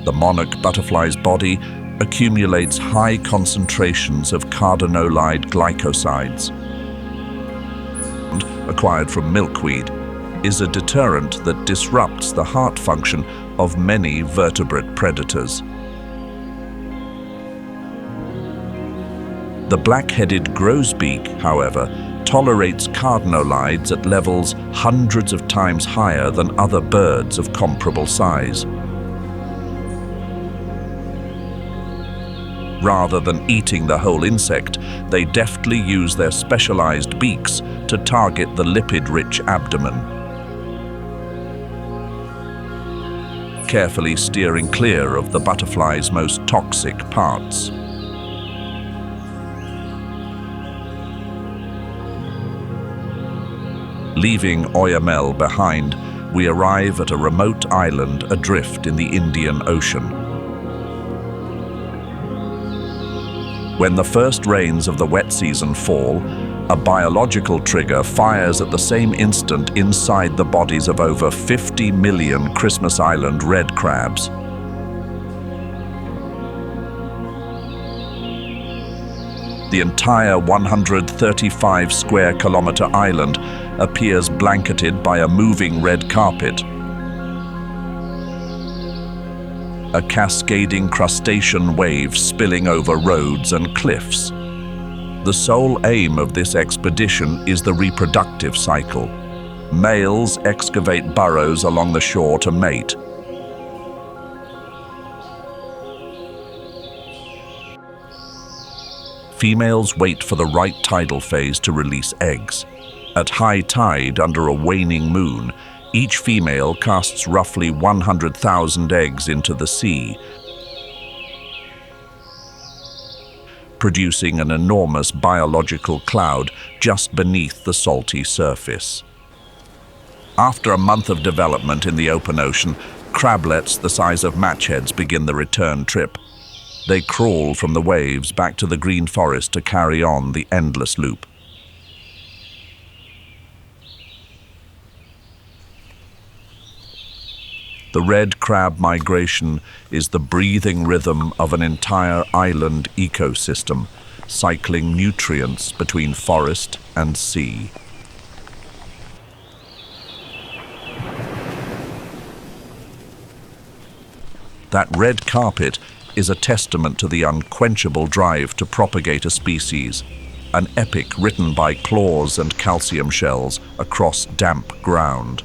The monarch butterfly's body accumulates high concentrations of cardenolide glycosides, acquired from milkweed, is a deterrent that disrupts the heart function of many vertebrate predators. The black-headed grosbeak, however, tolerates cardenolides at levels hundreds of times higher than other birds of comparable size. Rather than eating the whole insect, they deftly use their specialized beaks to target the lipid-rich abdomen, carefully steering clear of the butterfly's most toxic parts. Leaving Oyamel behind, we arrive at a remote island adrift in the Indian Ocean. When the first rains of the wet season fall, a biological trigger fires at the same instant inside the bodies of over 50 million Christmas Island red crabs. The entire 135 square kilometer island appears blanketed by a moving red carpet. A cascading crustacean wave spilling over roads and cliffs. The sole aim of this expedition is the reproductive cycle. Males excavate burrows along the shore to mate. Females wait for the right tidal phase to release eggs. At high tide under a waning moon, each female casts roughly 100,000 eggs into the sea, producing an enormous biological cloud just beneath the salty surface. After a month of development in the open ocean, crablets the size of match heads begin the return trip. They crawl from the waves back to the green forest to carry on the endless loop. The red crab migration is the breathing rhythm of an entire island ecosystem, cycling nutrients between forest and sea. That red carpet is a testament to the unquenchable drive to propagate a species, an epic written by claws and calcium shells across damp ground.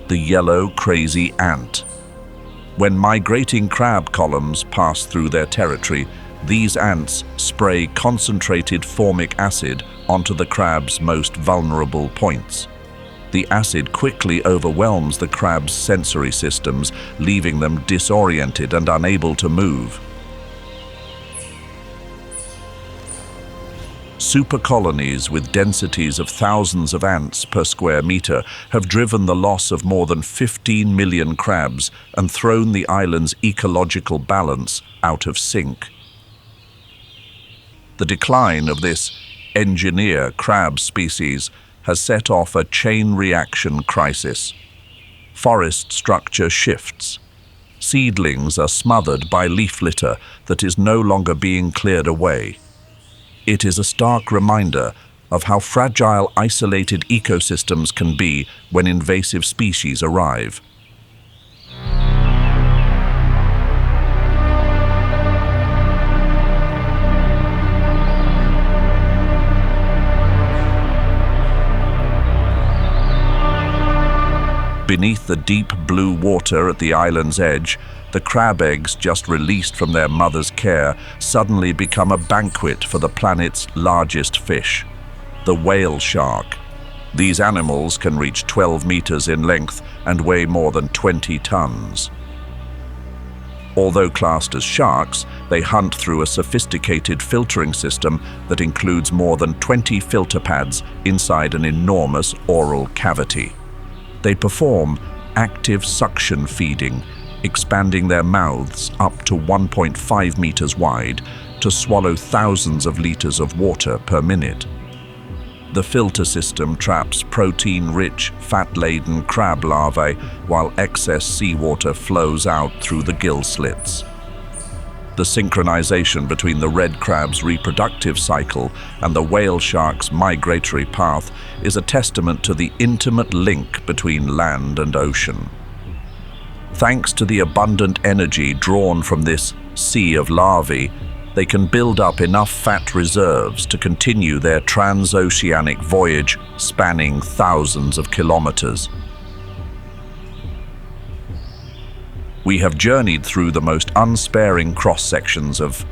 The yellow crazy ant. When migrating crab columns pass through their territory, these ants spray concentrated formic acid onto the crab's most vulnerable points. The acid quickly overwhelms the crab's sensory systems, leaving them disoriented and unable to move. Supercolonies with densities of thousands of ants per square meter have driven the loss of more than 15 million crabs and thrown the island's ecological balance out of sync. The decline of this engineer crab species has set off a chain reaction crisis. Forest structure shifts. Seedlings are smothered by leaf litter that is no longer being cleared away. It is a stark reminder of how fragile isolated ecosystems can be when invasive species arrive. Beneath the deep blue water at the island's edge, the crab eggs just released from their mother's care suddenly become a banquet for the planet's largest fish, the whale shark. These animals can reach 12 meters in length and weigh more than 20 tons. Although classed as sharks, they hunt through a sophisticated filtering system that includes more than 20 filter pads inside an enormous oral cavity. They perform active suction feeding, expanding their mouths up to 1.5 meters wide to swallow thousands of liters of water per minute. The filter system traps protein-rich, fat-laden crab larvae while excess seawater flows out through the gill slits. The synchronization between the red crab's reproductive cycle and the whale shark's migratory path is a testament to the intimate link between land and ocean. Thanks to the abundant energy drawn from this sea of larvae, they can build up enough fat reserves to continue their transoceanic voyage spanning thousands of kilometers. We have journeyed through the most unsparing cross-sections of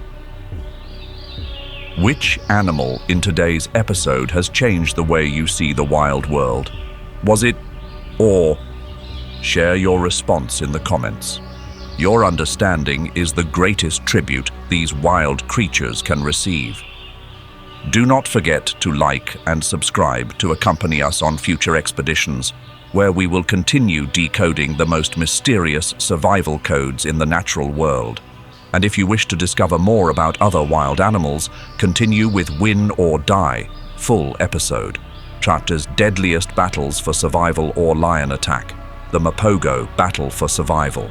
which animal in today's episode has changed the way you see the wild world? Was it or? Share your response in the comments. Your understanding is the greatest tribute these wild creatures can receive. Do not forget to like and subscribe to accompany us on future expeditions, where we will continue decoding the most mysterious survival codes in the natural world. And if you wish to discover more about other wild animals, continue with Win or Die, full episode, chapters Deadliest Battles for Survival or Lion Attack, the Mapogo Battle for Survival.